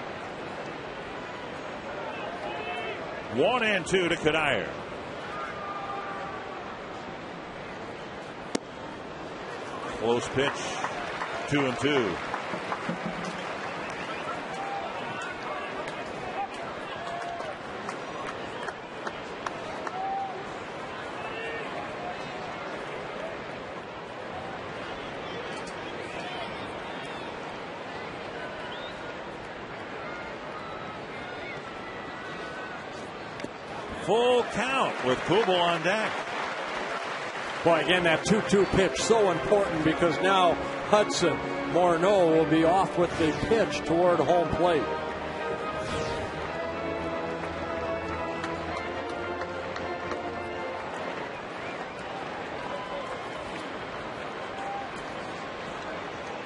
1-2 to Cuddyer. Close pitch, 2-2. Full count with Kubel on deck. Boy, again, that 2-2 pitch so important because now Hudson Morneau will be off with the pitch toward home plate.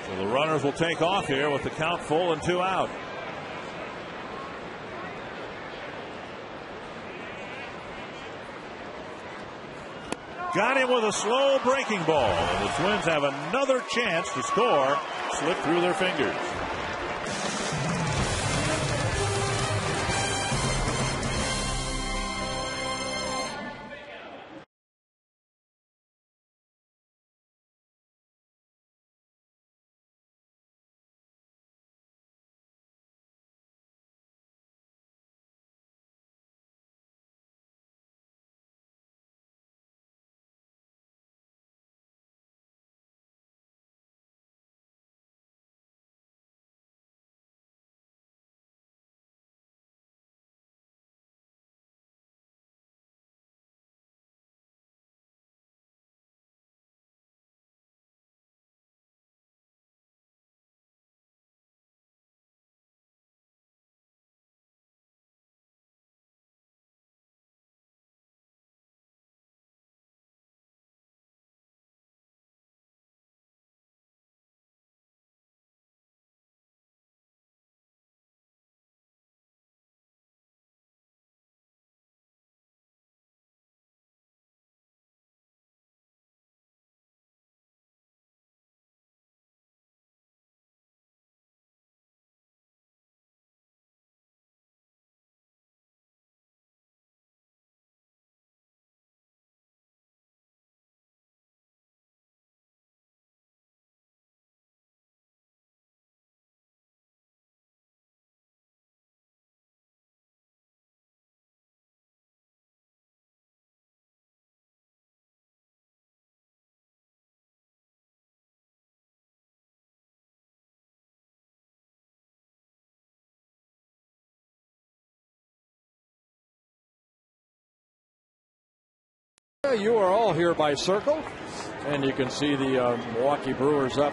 So the runners will take off here with the count full and 2 out. Got him with a slow breaking ball, and the Twins have another chance to score. Slip through their fingers. Well, you are all here by Circle, and you can see the Milwaukee Brewers up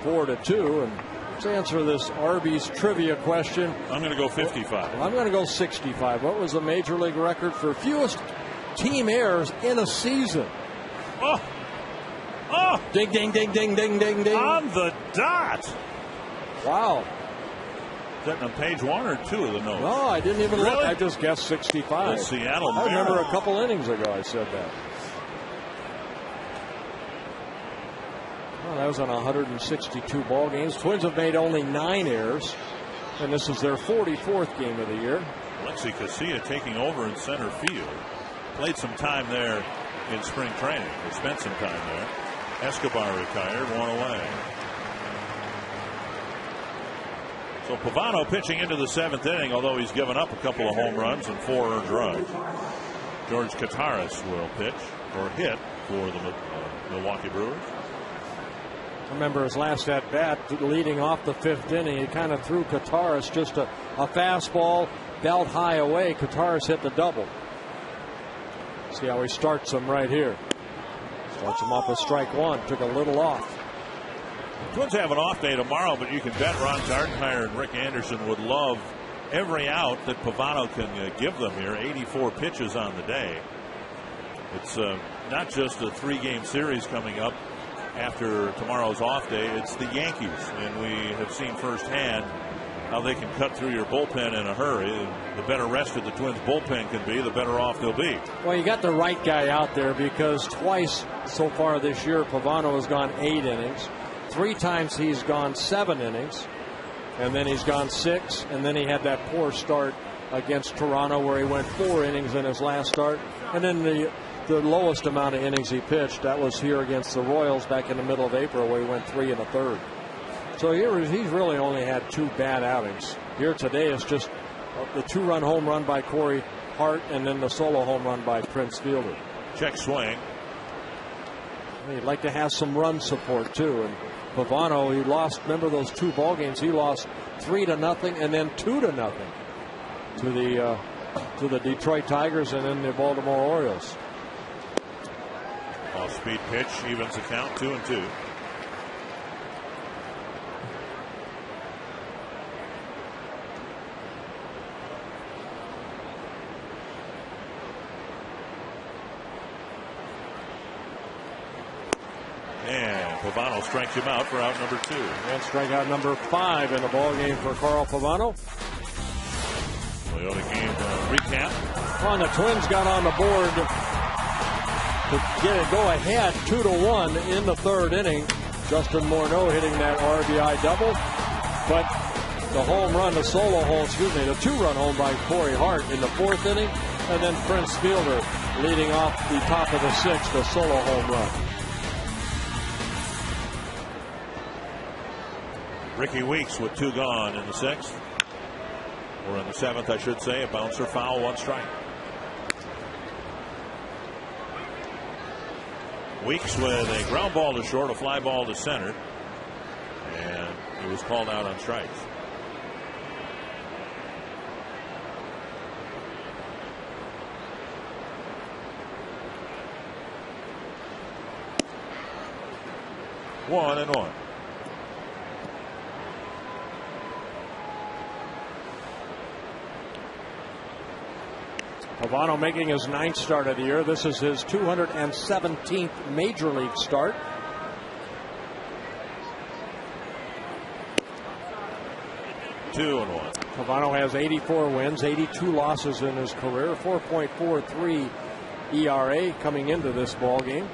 4-2. And let's answer this Arby's trivia question. I'm going to go 55. I'm going to go 65. What was the major league record for fewest team errors in a season? Oh! Oh! Ding, ding, ding, ding, ding, ding, ding. On the dot. Wow. Is that on page 1 or 2 of the notes? No, I didn't even look. Really? I just guessed 65. The Seattle I remember Mariners. a couple innings ago I said that. Well, that was on 162 ball games. Twins have made only 9 errors, and this is their 44th game of the year. Alexi Casilla taking over in center field. Played some time there in spring training. Or spent some time there. Escobar retired, 1 away. So Pavano pitching into the 7th inning, although he's given up a couple of home runs and 4 earned runs. George Kataris will pitch or hit for the Milwaukee Brewers. I remember his last at bat leading off the 5th inning. He kind of threw Kataris just a fastball, belt high away. Kataris hit the double. See how he starts him right here. Starts him off with strike 1. Took a little off. Twins have an off day tomorrow, but you can bet Ron Gardenhire and Rick Anderson would love every out that Pavano can give them here. 84 pitches on the day. It's not just a 3-game series coming up after tomorrow's off day. It's the Yankees, and we have seen firsthand how they can cut through your bullpen in a hurry. The better rested the Twins bullpen can be, the better off they'll be. Well, you got the right guy out there, because twice so far this year Pavano has gone 8 innings. 3 times he's gone 7 innings, and then he's gone 6, and then he had that poor start against Toronto where he went 4 innings in his last start, and then the lowest amount of innings he pitched, that was here against the Royals back in the middle of April where he went 3 1/3. So here he's really only had 2 bad outings. Here today is just the 2-run home run by Corey Hart and then the solo home run by Prince Fielder. Check swing. He'd like to have some run support too. And Pavano, he lost, remember those 2 ball games, he lost 3-0 and then 2-0 to the Detroit Tigers and then the Baltimore Orioles. Off-speed pitch evens the count, 2-2. And Pavano strikes him out for out number 2. And strikeout number 5 in the ball game for Carl Pavano. Toyota game recap. Well, the Twins got on the board to get it go ahead 2-1 in the 3rd inning. Justin Morneau hitting that RBI double, but the home run, the 2-run home by Corey Hart in the 4th inning, and then Prince Fielder leading off the top of the 6th, the solo home run. Ricky Weeks with 2 gone in the 6th. Or in the 7th, I should say. A bouncer foul, 1 strike. Weeks with a ground ball to short, a fly ball to center. And he was called out on strikes. One and one. Pavano making his 9th start of the year. This is his 217th major league start. Two and one. Pavano has 84 wins, 82 losses in his career, 4.43 ERA coming into this ball game.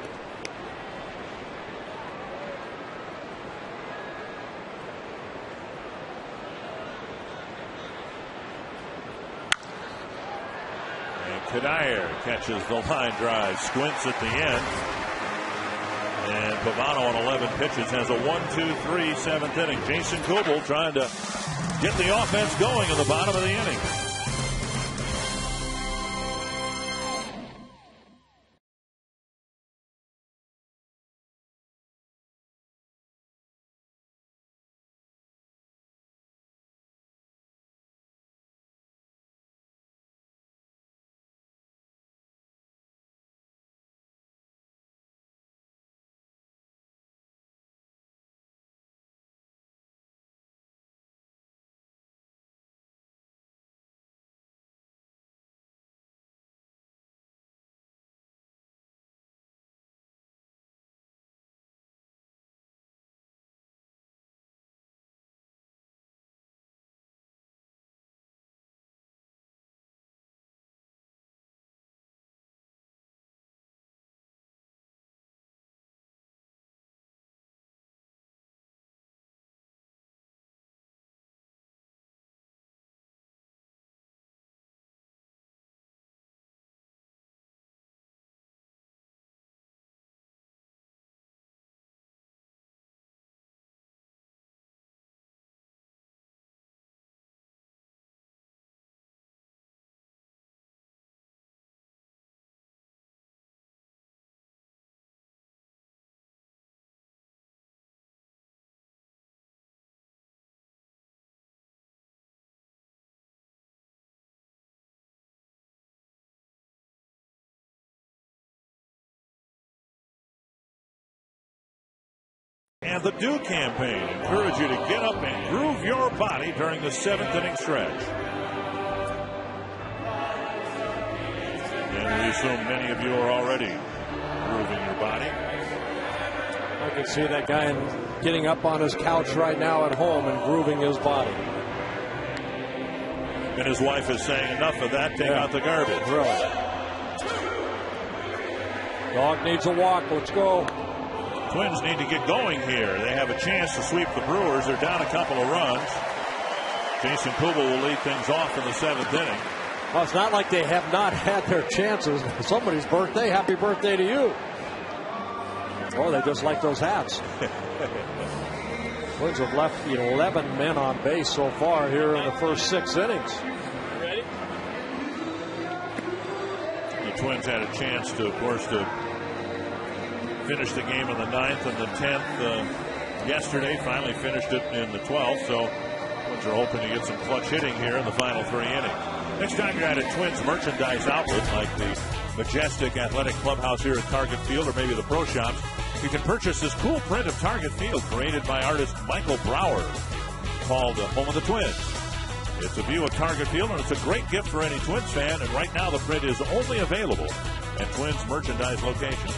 Kadir catches the line drive, squints at the end. And Pavano on 11 pitches has a 1-2-3 7th inning. Jason Kubel trying to get the offense going in the bottom of the inning. And the Do campaign encourage you to get up and groove your body during the 7th inning stretch. And we assume many of you are already grooving your body. I can see that guy getting up on his couch right now at home and grooving his body. And his wife is saying, enough of that, take out the garbage. Really. Dog needs a walk. Let's go. Twins need to get going here. They have a chance to sweep the Brewers. They're down a couple of runs. Jason Kubel will lead things off in the 7th inning. Well, it's not like they have not had their chances. Somebody's birthday. Happy birthday to you. Oh, they just like those hats. Twins have left 11 men on base so far here in the first 6 innings. Ready? The Twins had a chance to, of course, to finish the game in the 9th and the 10th yesterday. Finally finished it in the 12th. So Twins are hoping to get some clutch hitting here in the final 3 innings. Next time you're at a Twins merchandise outlet like the Majestic Athletic Clubhouse here at Target Field or maybe the Pro Shops, you can purchase this cool print of Target Field created by artist Michael Brower called Home of the Twins. It's a view of Target Field, and it's a great gift for any Twins fan. And right now the print is only available at Twins merchandise locations.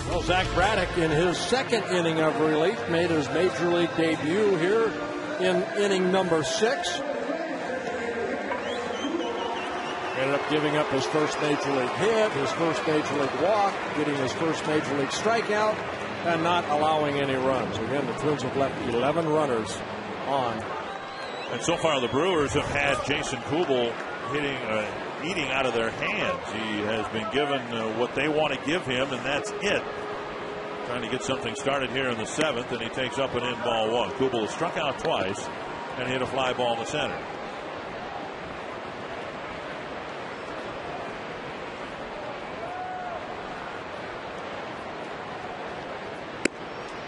Well, Zach Braddock in his 2nd inning of relief made his major league debut here in inning number 6. Ended up giving up his first major league hit, his first major league walk, getting his first major league strikeout, and not allowing any runs. Again, the Twins have left 11 runners on. And so far the Brewers have had Jason Kubel eating out of their hands. He has been given what they want to give him, and that's it. Trying to get something started here in the 7th, and he takes up an in-ball 1. Kubel has struck out twice and hit a fly ball in the center.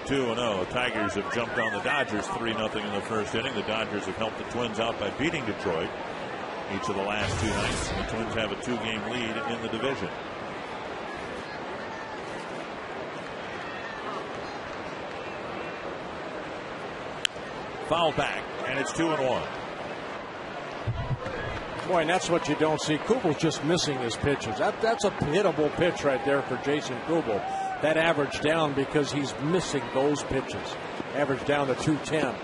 Two 2-0. Tigers have jumped on the Dodgers 3-0 in the first inning. The Dodgers have helped the Twins out by beating Detroit each of the last 2 nights. The Twins have a 2-game lead in the division. Foul back, and it's 2-1. Boy, and that's what you don't see. Kubel's just missing his pitches. That's a hittable pitch right there for Jason Kubel. That average down because he's missing those pitches. Average down to 210.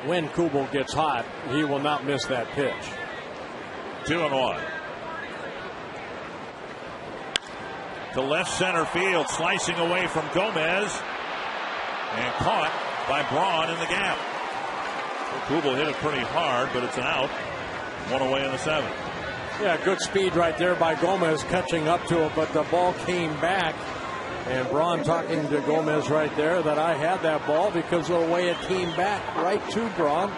When Kubel gets hot, he will not miss that pitch. 2-1. To left center field, slicing away from Gomez. And caught by Braun in the gap. Kubel hit it pretty hard, but it's an out. 1 away in the 7th. Yeah, good speed right there by Gomez catching up to it, but the ball came back. And Braun talking to Gomez right there that I had that ball because of the way it came back right to Braun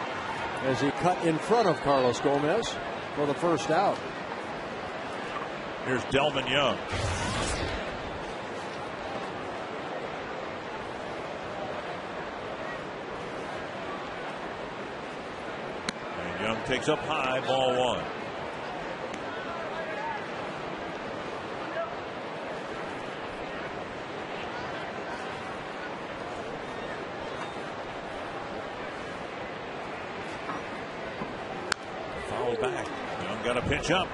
as he cut in front of Carlos Gomez for the first out. Here's Delmon Young. And Young takes up high, ball 1. Back. Young got a pitch up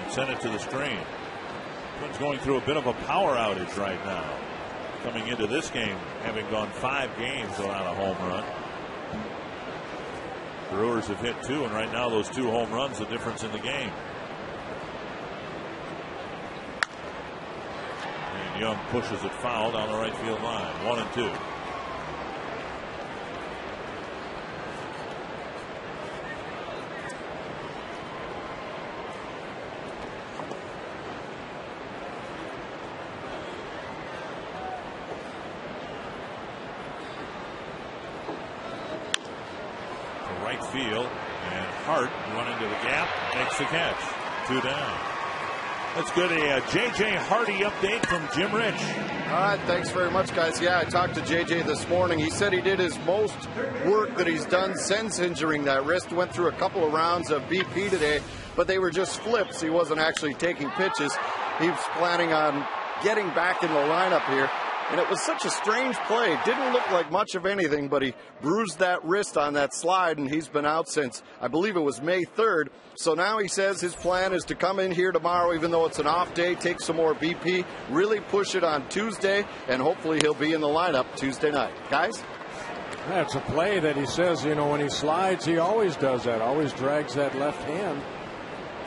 and sent it to the screen. Twins going through a bit of a power outage right now. Coming into this game, having gone 5 games without a home run. Brewers have hit 2, and right now those 2 home runs, the difference in the game. And Young pushes it foul down the right field line. 1-2. Field, and Hart running to the gap makes the catch. 2 down. Let's get a J.J. Hardy update from Jim Rich. All right, thanks very much, guys. Yeah, I talked to J.J. this morning. He said he did his most work that he's done since injuring that wrist. Went through a couple of rounds of BP today, but they were just flips. He wasn't actually taking pitches. He was planning on getting back in the lineup here. And it was such a strange play. Didn't look like much of anything, but he bruised that wrist on that slide, and he's been out since, I believe it was May 3rd. So now he says his plan is to come in here tomorrow, even though it's an off day, take some more BP, really push it on Tuesday, and hopefully he'll be in the lineup Tuesday night. Guys? That's a play that he says, when he slides, he always does that, always drags that left hand.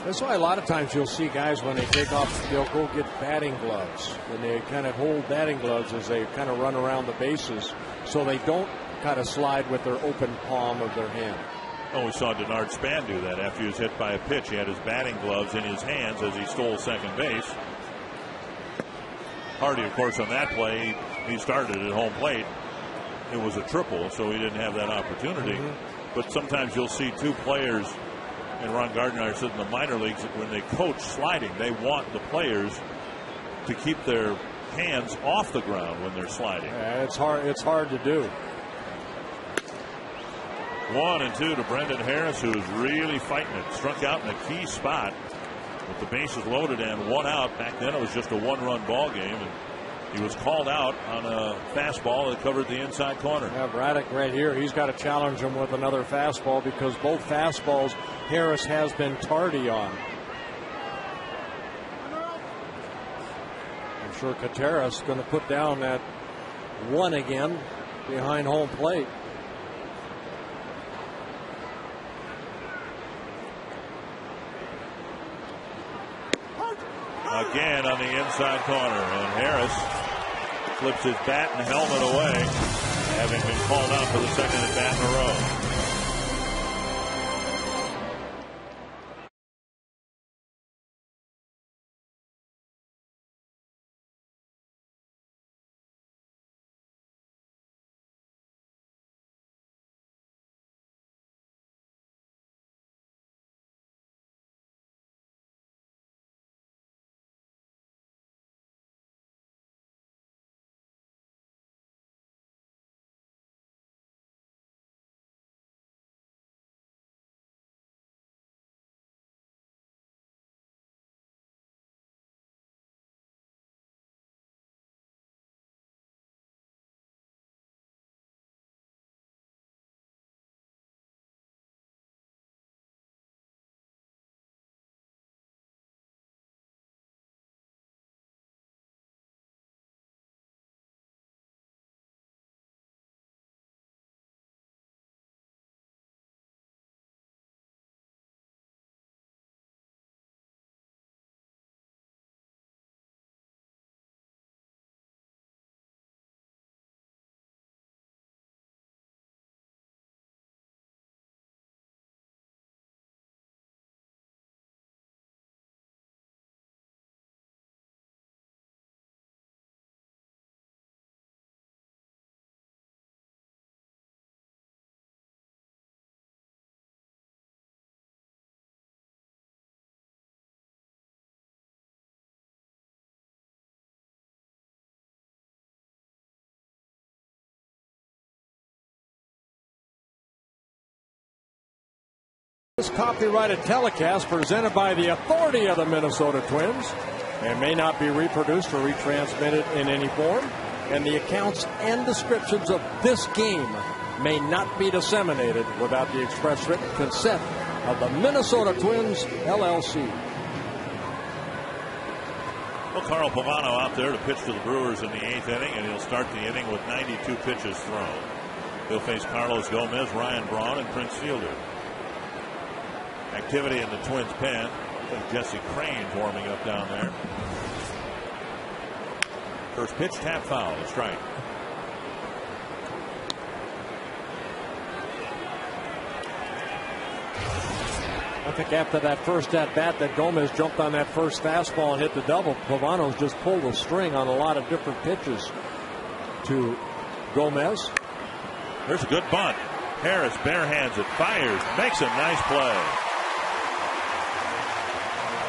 That's why a lot of times you'll see guys when they take off, they'll go get batting gloves. And they kind of hold batting gloves as they kind of run around the bases so they don't kind of slide with their open palm of their hand. Oh, we saw Denard Span do that after he was hit by a pitch. He had his batting gloves in his hands as he stole second base. Hardy, of course, on that play, he started at home plate. It was a triple, so he didn't have that opportunity. But sometimes you'll see two players, and Ron Gardner said in the minor leagues, when they coach sliding, they want the players to keep their hands off the ground when they're sliding. Yeah, it's hard to do. 1-2 to Brendan Harris, who is really fighting it. Struck out in a key spot with the bases loaded and one out. Back then it was just a one-run ball game, and he was called out on a fastball that covered the inside corner. Yeah, Braddock right here, he's got to challenge him with another fastball because both fastballs Harris has been tardy on. I'm sure Contreras is going to put down that one again behind home plate. Again on the inside corner, and Harris flips his bat and helmet away, having been called out for the second at bat in a row. This copyrighted telecast presented by the authority of the Minnesota Twins and may not be reproduced or retransmitted in any form, and the accounts and descriptions of this game may not be disseminated without the express written consent of the Minnesota Twins, LLC. Well, Carl Pavano out there to pitch to the Brewers in the 8th inning, and he'll start the inning with 92 pitches thrown. He'll face Carlos Gomez, Ryan Braun, and Prince Fielder. Activity in the Twins pen. I think Jesse Crane's warming up down there. First pitch, tap foul, a strike. I think after that first at bat that Gomez jumped on that first fastball and hit the double, Pavano's just pulled a string on a lot of different pitches to Gomez. There's a good bunt. Harris barehands it, fires, makes a nice play.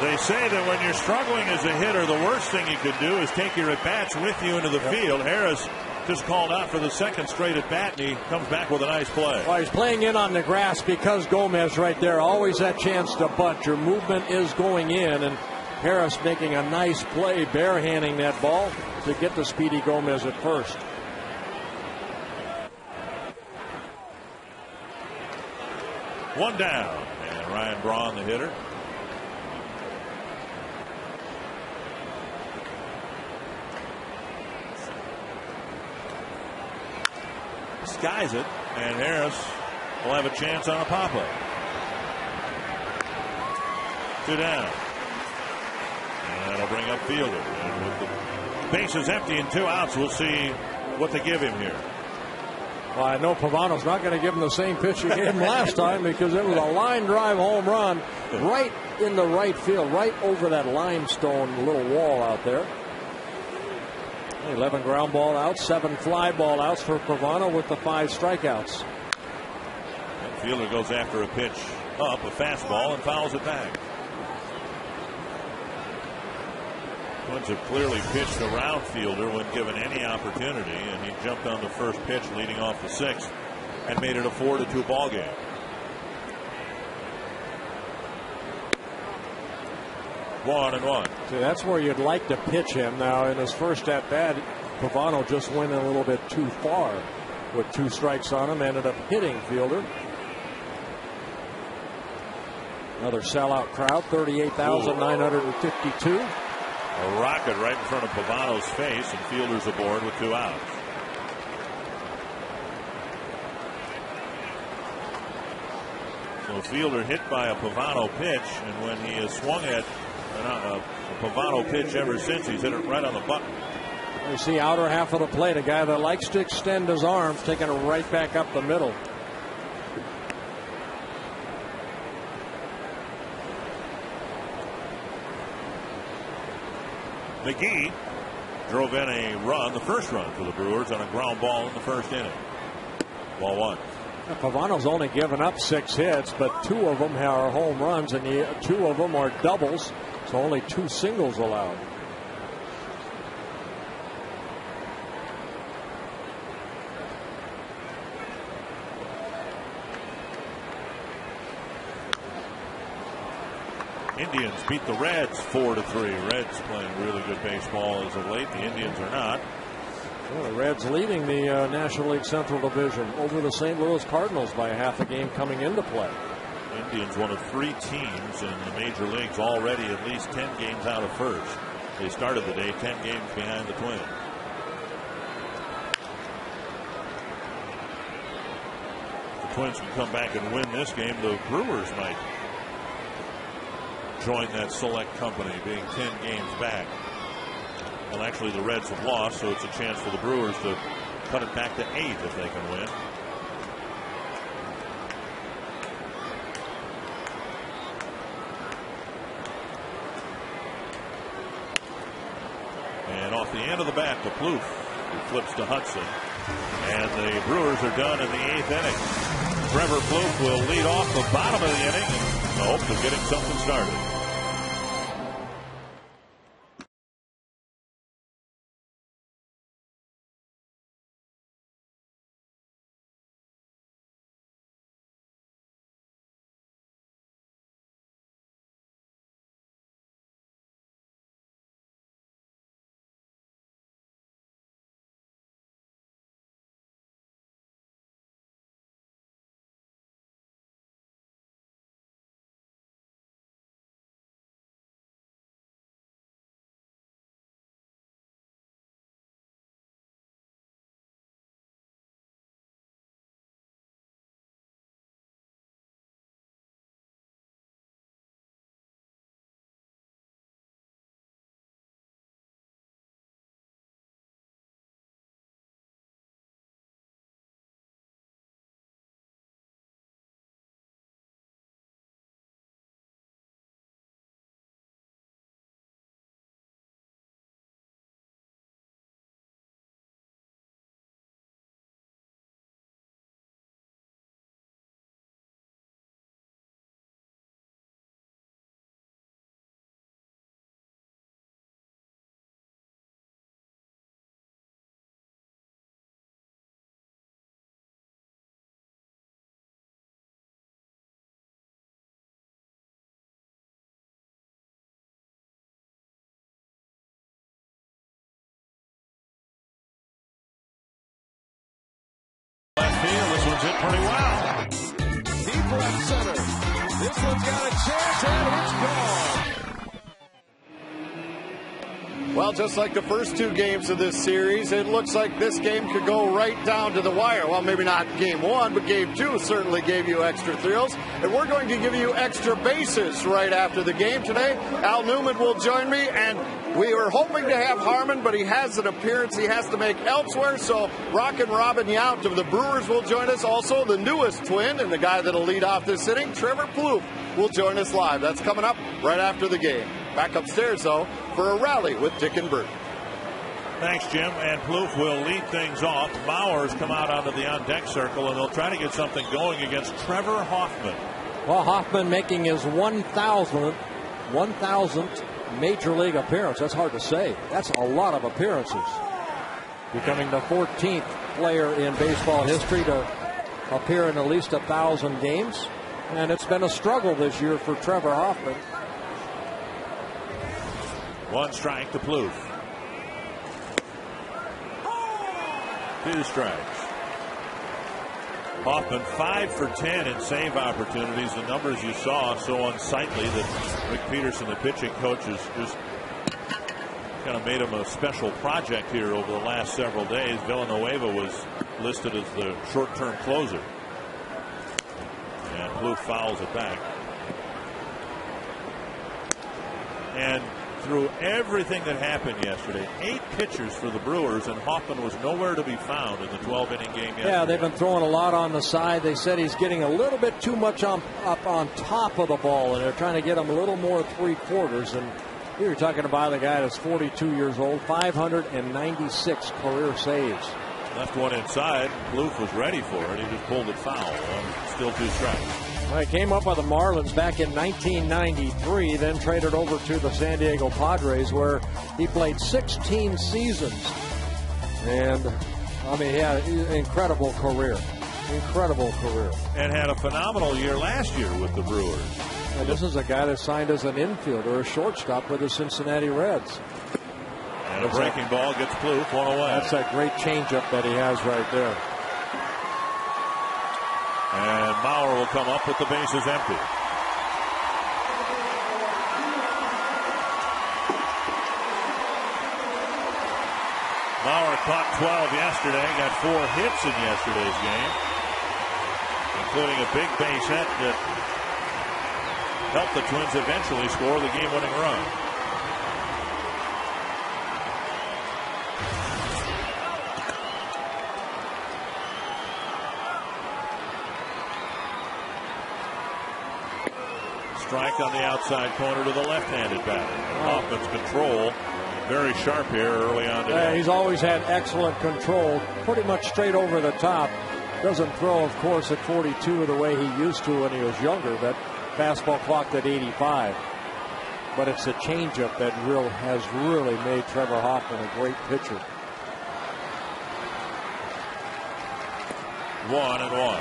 They say that when you're struggling as a hitter, the worst thing you could do is take your at-bats with you into the field. Harris just called out for the second straight at-bat, and he comes back with a nice play. Well, he's playing in on the grass because Gomez right there. Always that chance to bunt. Your movement is going in, and Harris making a nice play, barehanding that ball to get to Speedy Gomez at first. One down, and Ryan Braun, the hitter. Skies it, and Harris will have a chance on a pop-up. 2 down. And that'll bring up Fielder. And with the bases empty and 2 outs, we'll see what they give him here. Well, I know Pavano's not going to give him the same pitch he gave him last time, because it was a line drive home run right in the right field, right over that limestone little wall out there. 11 ground ball outs, 7 fly ball outs for Pavano with the 5 strikeouts. And Fielder goes after a pitch up, a fastball, and fouls it back. Twins have clearly pitched around Fielder when given any opportunity, and he jumped on the first pitch leading off the 6th and made it a 4-2 ball game. One and one. See, that's where you'd like to pitch him. Now, in his first at bat, Pavano just went a little bit too far with 2 strikes on him, ended up hitting Fielder. Another sellout crowd, 38,952. A rocket right in front of Pavano's face, and Fielder's aboard with 2 outs. So Fielder hit by a Pavano pitch, and when he has swung at a Pavano pitch ever since, he's hit it right on the button. You see outer half of the plate, a guy that likes to extend his arms, taking it right back up the middle. McGee drove in a run, the first run for the Brewers, on a ground ball in the first inning. Ball 1. Pavano's only given up 6 hits, but 2 of them are home runs, and 2 of them are doubles, so only 2 singles allowed. Indians beat the Reds 4-3. Reds playing really good baseball as of late. The Indians are not. Well, the Reds leading the National League Central Division over the St. Louis Cardinals by a half a game coming into play. Indians, one of 3 teams in the major leagues already at least 10 games out of first. They started the day 10 games behind the Twins. If the Twins can come back and win this game, the Brewers might join that select company, being 10 games back. Well, actually, the Reds have lost, so it's a chance for the Brewers to cut it back to 8 if they can win. And off the end of the bat to Plouffe, who flips to Hudson. And the Brewers are done in the 8th inning. Trevor Plouffe will lead off the bottom of the inning in the hopes of getting something started. it pretty well. Deep left center. This one's got a chance, and it's gone. Well, just like the first two games of this series, it looks like this game could go right down to the wire. Well, maybe not game one, but game two certainly gave you extra thrills. And we're going to give you extra bases right after the game today. Al Newman will join me, and we were hoping to have Harmon, but he has an appearance he has to make elsewhere. So Rockin' Robin Yount of the Brewers will join us. Also, the newest Twin and the guy that'll lead off this inning, Trevor Plouffe, will join us live. That's coming up right after the game. Back upstairs, though, for a rally with Dick and Bert. Thanks, Jim. And Plouffe will lead things off. Bauer's come out onto the on-deck circle, and they'll try to get something going against Trevor Hoffman. Well, Hoffman making his 1,000th Major League appearance. That's hard to say. That's a lot of appearances. Becoming the 14th player in baseball history to appear in at least 1,000 games. And it's been a struggle this year for Trevor Hoffman. One strike to Plouffe. 2 strikes. Hoffman 5 for 10 in save opportunities. The numbers you saw so unsightly that Rick Peterson, the pitching coach, has just kind of made him a special project here over the last several days. Villanueva was listed as the short-term closer. And Plouffe fouls it back. And through everything that happened yesterday, 8 pitchers for the Brewers, and Hoffman was nowhere to be found in the 12-inning game yesterday. Yeah, they've been throwing a lot on the side. They said he's getting a little bit too much up on top of the ball, and they're trying to get him a little more three-quarters. And here you're talking about a guy that's 42 years old, 596 career saves. Left one inside. Plouffe was ready for it. He just pulled it foul. Still 2 strikes. Well, he came up with the Marlins back in 1993, then traded over to the San Diego Padres, where he played 16 seasons. And, I mean, he had an incredible career. Incredible career. And had a phenomenal year last year with the Brewers. And this is a guy that signed as an infielder, a shortstop with the Cincinnati Reds. And a breaking ball gets Plouffe one away. That's that great changeup that he has right there. And Mauer will come up with the bases empty. Mauer caught 12 yesterday, got 4 hits in yesterday's game, including a big base hit that helped the Twins eventually score the game-winning run. Strike on the outside corner to the left-handed batter. Hoffman's control very sharp here early on today. He's always had excellent control, pretty much straight over the top. Doesn't throw, of course, at 42 the way he used to when he was younger. That fastball clocked at 85. But it's the changeup that has really made Trevor Hoffman a great pitcher. 1-1.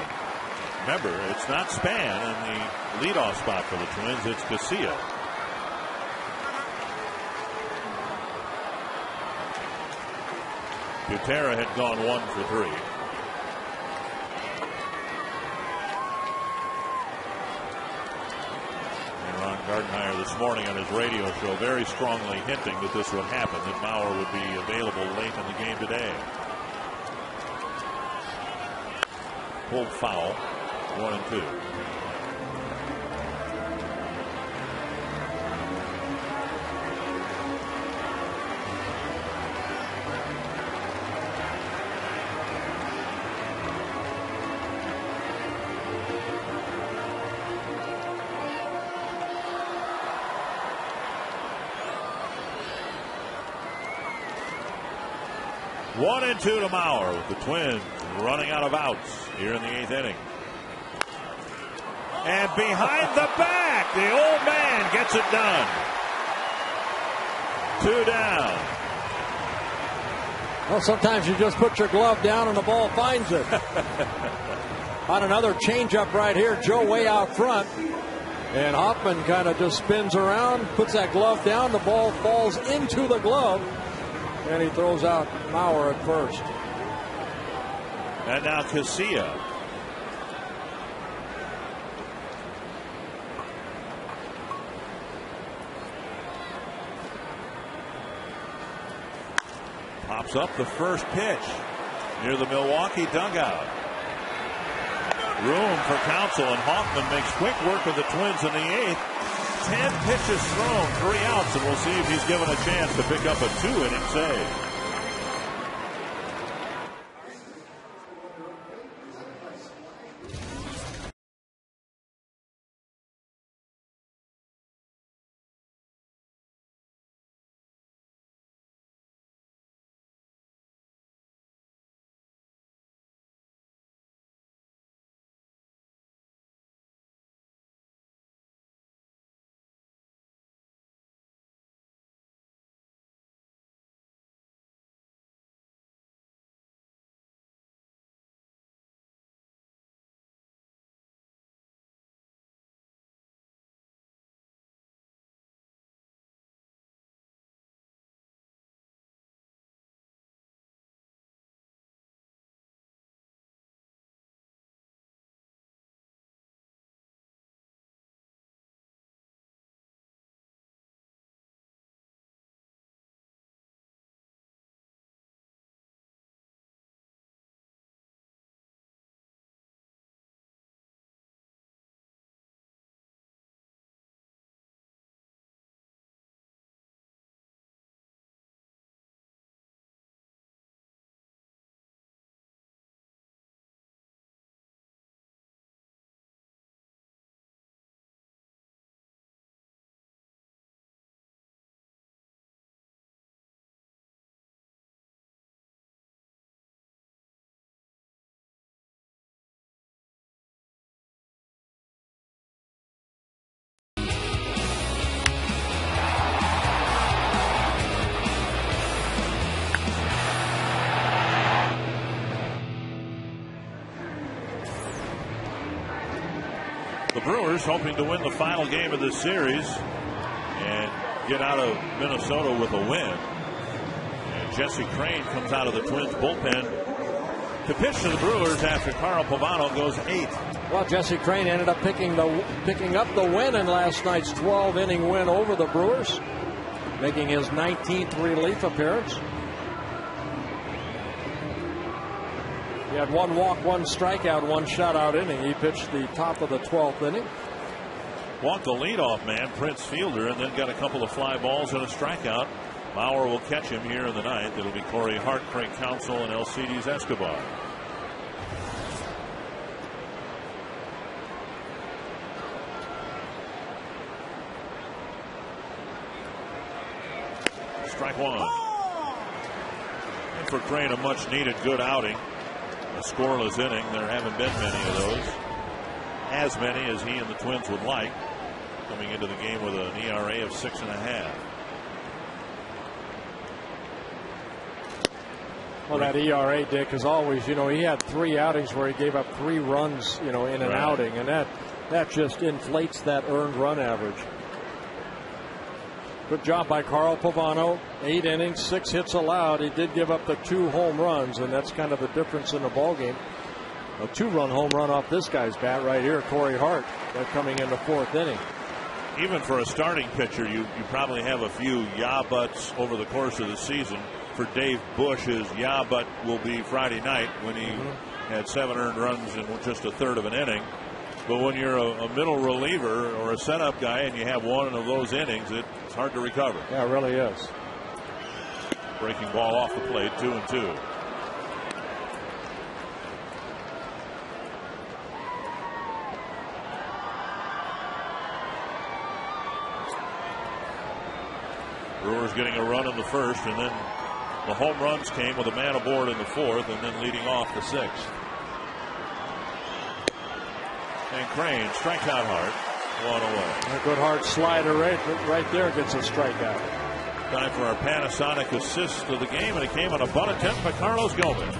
Remember, it's not Span in the leadoff spot for the Twins. It's Casilla. Butera had gone 1 for 3. And Ron Gardenhire this morning on his radio show very strongly hinting that this would happen, that Mauer would be available late in the game today. Pulled foul. 1-2. One and 2 to Mauer, with the Twins running out of outs here in the 8th inning. And behind the back, the old man gets it done. 2 down. Well, sometimes you just put your glove down and the ball finds it. On another changeup right here, Joe way out front. And Hoffman kind of just spins around, puts that glove down, the ball falls into the glove, and he throws out Mauer at first. And now Casilla Pops up the first pitch near the Milwaukee dugout. Room for Counsell, and Hoffman makes quick work of the Twins in the 8th. 10 pitches thrown, 3 outs, and we'll see if he's given a chance to pick up a 2-inning save. The Brewers hoping to win the final game of this series and get out of Minnesota with a win. And Jesse Crain comes out of the Twins bullpen to pitch to the Brewers after Carl Pavano goes 8. Well, Jesse Crain ended up picking up the win in last night's 12-inning win over the Brewers, making his 19th relief appearance. He had 1 walk, 1 strikeout, 1 shutout inning. He pitched the top of the 12th inning. Walked the leadoff man, Prince Fielder, and then got a couple of fly balls and a strikeout. Mauer will catch him here in the 9th. It'll be Corey Hart, Craig Counsell, and Alcides Escobar. Strike 1. And for Crain, a much needed good outing. A scoreless inning. There haven't been many of those. As many as he and the Twins would like. Coming into the game with an ERA of 6.5. Well, that ERA, Dick, is always, he had 3 outings where he gave up 3 runs, in an outing, and that just inflates that earned run average. Good job by Carl Pavano. 8 innings, 6 hits allowed. He did give up the 2 home runs, and that's kind of the difference in the ballgame. A 2-run home run off this guy's bat right here, Corey Hart. They're coming in the 4th inning. Even for a starting pitcher, you probably have a few yeah-buts over the course of the season. For Dave Bush, his yeah-but will be Friday night when he had 7 earned runs in just a third of an inning. But when you're a middle reliever or a setup guy and you have 1 of those innings, it's hard to recover. Yeah, it really is. Breaking ball off the plate, 2-2. Brewers getting a run in the 1st, and then the home runs came with a man aboard in the 4th, and then leading off the 6th. And Crain strikes out Hart. 1 away. A good hard slider right there gets a strikeout. Time for our Panasonic assist of the game, and it came on a bunt attempt by Carlos Gomez.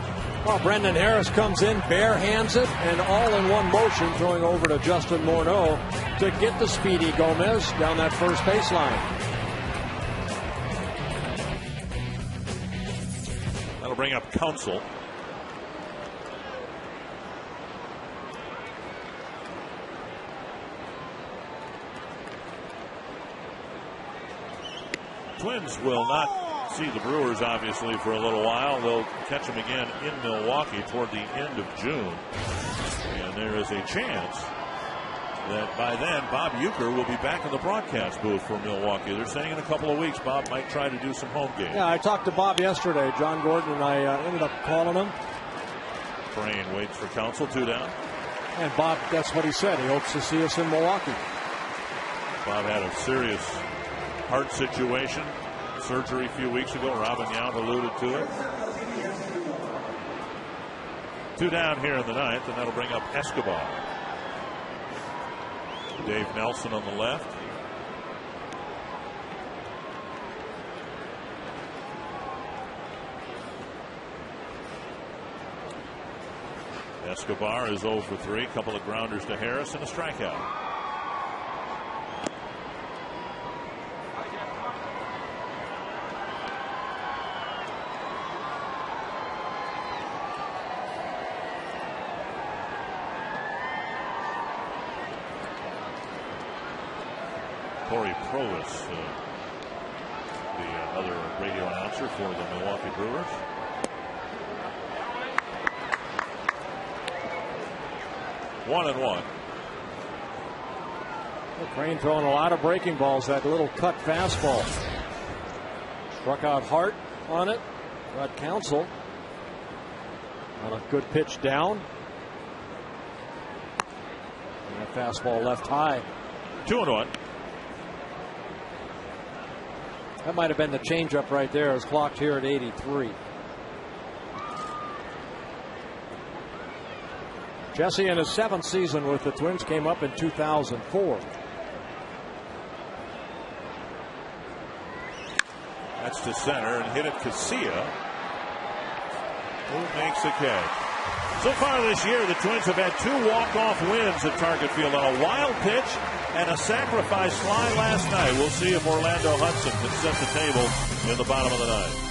Well, Brendan Harris comes in, bare hands it, and all in one motion, throwing over to Justin Morneau to get the speedy Gomez down that first baseline. That'll bring up Counsell. Twins will not see the Brewers, obviously, for a little while. They'll catch them again in Milwaukee toward the end of June. And there is a chance that by then Bob Uecker will be back in the broadcast booth for Milwaukee. They're saying in a couple of weeks Bob might try to do some home games. Yeah, I talked to Bob yesterday. John Gordon and I ended up calling him. Crane waits for counsel, 2 down. And Bob, that's what he said. He hopes to see us in Milwaukee. Bob had a serious heart situation, surgery a few weeks ago. Robin Yount alluded to it. 2 down here in the ninth, and that'll bring up Escobar. Dave Nelson on the left. Escobar is 0 for 3. Couple of grounders to Harris and a strikeout. Corey Provis, the other radio announcer for the Milwaukee Brewers. One and one. Well, Crane throwing a lot of breaking balls. That little cut fastball. Struck out Hart on it. Got Counsell on a good pitch down. And that fastball left high. 2-1. That might have been the changeup right there. It's clocked here at 83. Jesse, in his 7th season with the Twins, came up in 2004. That's to center and hit it Casilla, who makes the catch. So far this year, the Twins have had 2 walk-off wins at Target Field on a wild pitch and a sacrifice fly last night. We'll see if Orlando Hudson can set the table in the bottom of the ninth.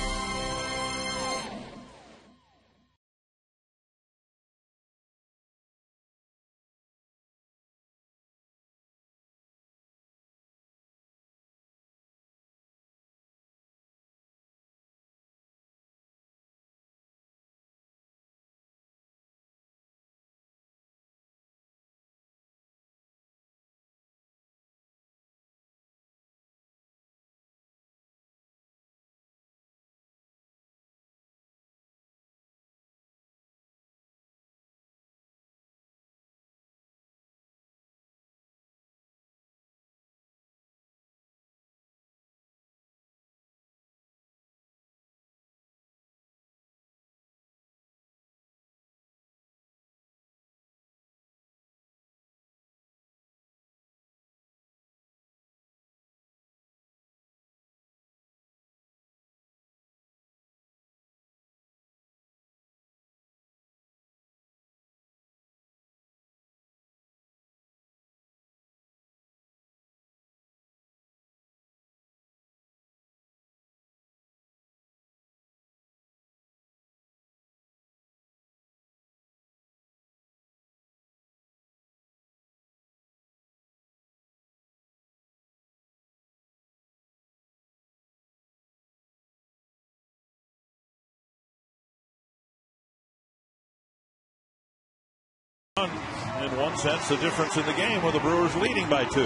In one sense, the difference in the game with the Brewers leading by 2.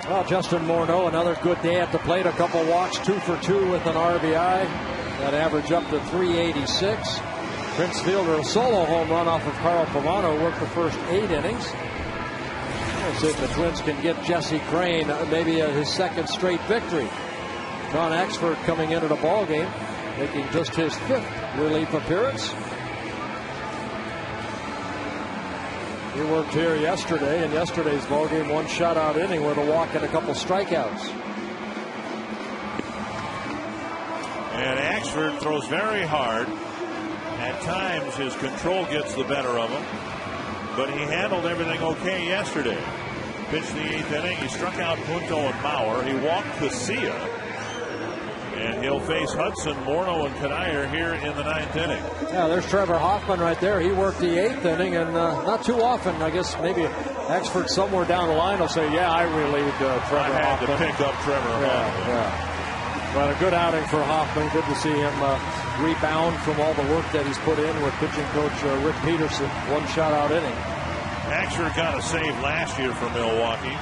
Well, Justin Morneau, another good day at the plate. A couple walks, 2 for 2 with an RBI. That average up to 386. Prince Fielder, a solo home run off of Carl Pavano, worked the first 8 innings. We'll see if the Twins can get Jesse Crane maybe his 2nd straight victory. John Axford coming into the ball game, making just his 5th relief appearance. He worked here yesterday in yesterday's ballgame, 1 shutout inning with a walk and a couple strikeouts. And Axford throws very hard. At times his control gets the better of him, but he handled everything okay yesterday. Pitched the 8th inning. He struck out Punto and Mauer. He walked Casilla. And he'll face Hudson, Morneau, and Kanayer here in the 9th inning. Yeah, there's Trevor Hoffman right there. He worked the 8th inning, and not too often. I guess maybe Axford somewhere down the line will say, yeah, I relieved Trevor Hoffman. I had to pick up Trevor Hoffman. Yeah. But a good outing for Hoffman. Good to see him rebound from all the work that he's put in with pitching coach Rick Peterson. One shutout inning. Axford got a save last year for Milwaukee.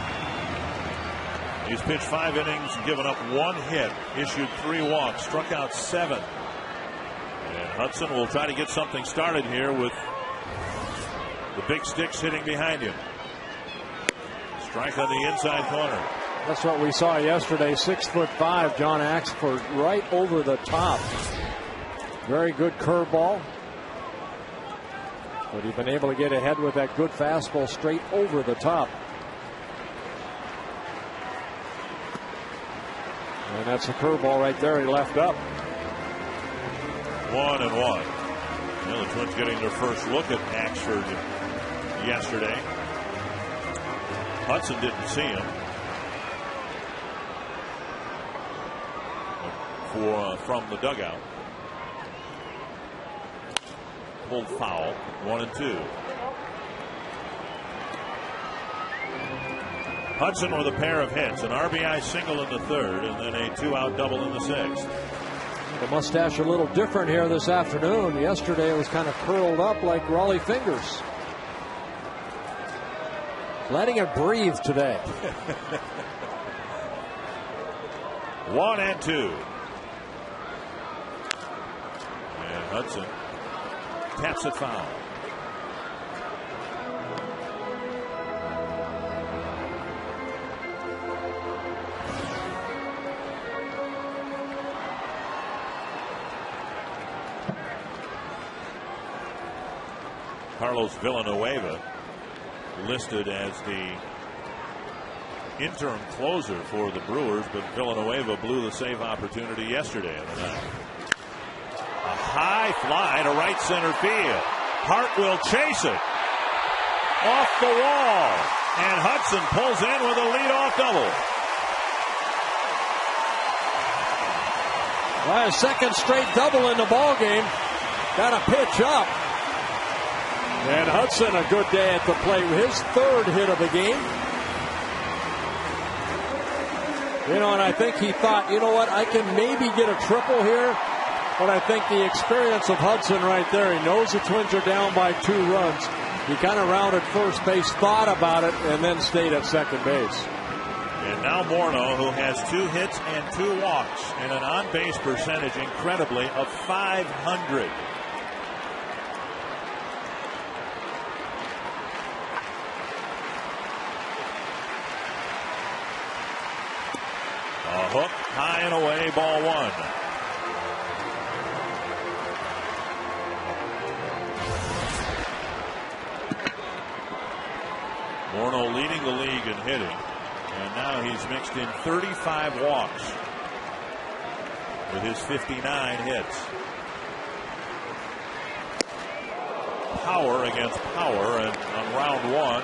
He's pitched 5 innings, given up 1 hit, issued 3 walks, struck out 7. And Hudson will try to get something started here with the big sticks hitting behind him. Strike on the inside corner. That's what we saw yesterday. 6'5", John Axford, right over the top. Very good curveball. But he's been able to get ahead with that good fastball straight over the top. And that's a curveball right there. He left up. 1-1. The Twins getting their first look at Axford yesterday. Hudson didn't see him. From the dugout. Pulled foul. 1-2. Hudson with a pair of hits, an RBI single in the 3rd, and then a 2-out double in the 6th. The mustache a little different here this afternoon. Yesterday it was kind of curled up like Raleigh fingers. Letting it breathe today. 1-2. And Hudson taps it foul. Carlos Villanueva listed as the interim closer for the Brewers, but Villanueva blew the save opportunity yesterday in the night. A high fly to right center field. Hart will chase it off the wall, and Hudson pulls in with a leadoff double. Well, a second straight double in the ball game. Got a pitch up. And Hudson, a good day at the plate with his 3rd hit of the game. You know, and I think he thought, you know what, I can maybe get a triple here. But I think the experience of Hudson right there, he knows the Twins are down by 2 runs. He kind of rounded first base, thought about it, and then stayed at second base. And now Morneau, who has 2 hits and 2 walks and an on-base percentage, incredibly, of .500. A hook, high and away, ball 1. Morneau leading the league in hitting, and now he's mixed in 35 walks with his 59 hits. Power against power, and on round 1,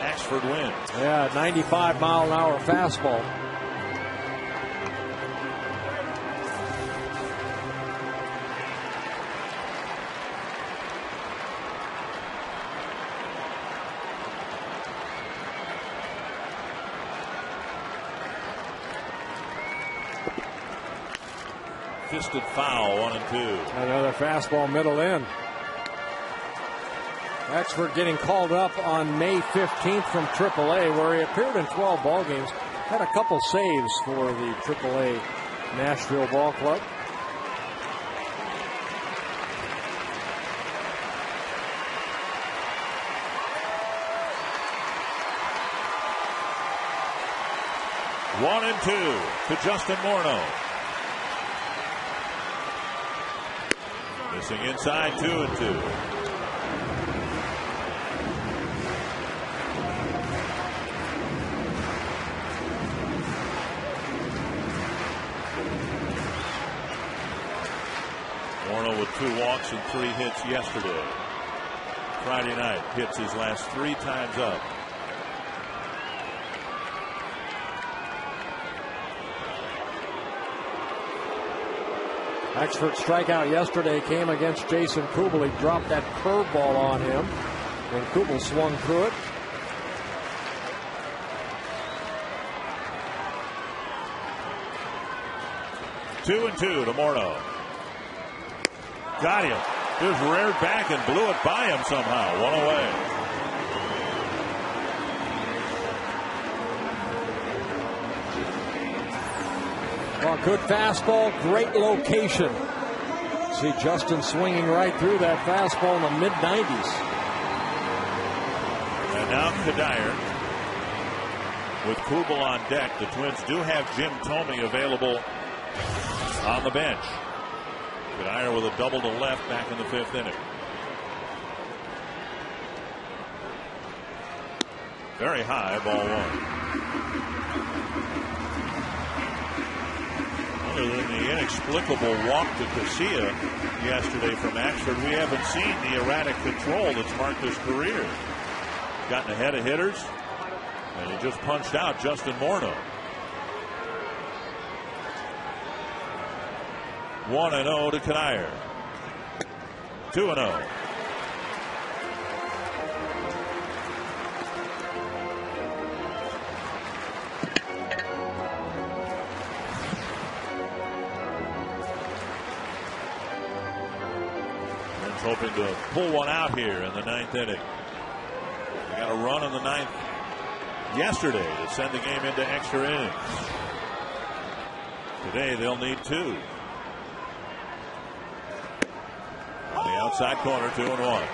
Axford wins. Yeah, 95-mile-an-hour fastball. Fisted foul, 1-2. Another fastball middle in. Axford getting called up on May 15th from AAA, where he appeared in 12 ball games. Had a couple saves for the AAA Nashville Ball Club. One and 2 to Justin Morneau. Missing inside, 2-2. Morneau with 2 walks and 3 hits yesterday. Friday night hits his last 3 times up. Axford's strikeout yesterday came against Jason Kubel. He dropped that curveball on him, and Kubel swung through it. 2-2 to Morneau. Got him. Just reared back and blew it by him somehow. One away. Well, good fastball, great location. See Justin swinging right through that fastball in the mid-90s. And now Kadire with Kubel on deck. The Twins do have Jim Thome available on the bench. Kadire with a double to left back in the 5th inning. Very high, ball 1. Other than the inexplicable walk to Casilla yesterday from Axford, we haven't seen the erratic control that's marked his career. Gotten ahead of hitters, and he just punched out Justin Morneau. 1-0 to Kadire. 2-0. Hoping to pull one out here in the 9th inning. They got a run in the 9th yesterday to send the game into extra innings. Today they'll need 2. On the outside corner, 2-1.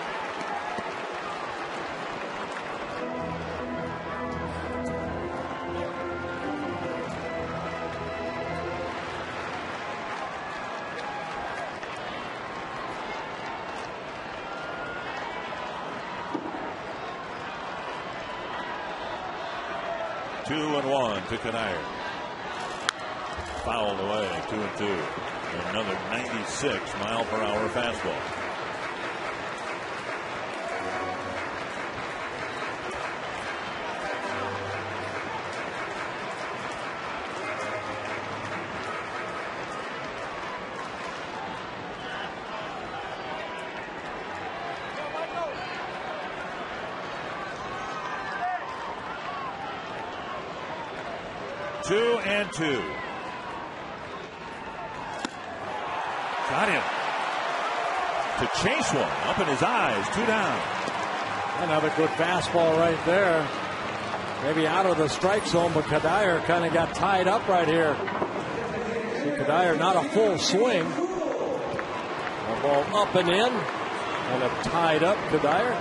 To Kadire. Fouled away, 2-2. Another 96-mile-per-hour fastball. Two and 2. Got him. To chase one. Up in his eyes. 2 down. Another good fastball right there. Maybe out of the strike zone, but Kadire kind of got tied up right here. See Kadire, not a full swing. A ball up and in. And a tied up Kadire.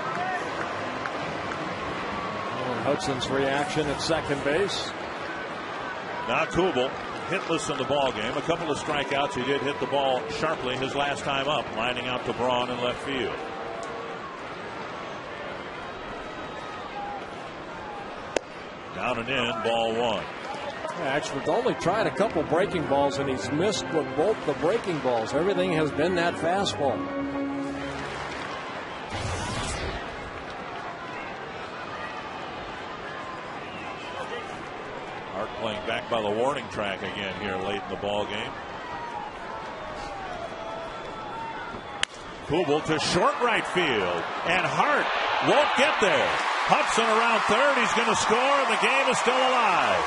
And Hudson's reaction at second base. Now Kubel hitless in the ball game. A couple of strikeouts. He did hit the ball sharply his last time up, lining out to Braun in left field. Down and in, ball 1. Axford's only tried a couple breaking balls, and he's missed with both the breaking balls. Everything has been that fastball. Playing back by the warning track again here late in the ball game. Kubel to short right field, and Hart won't get there. Hudson around third. He's going to score, and the game is still alive.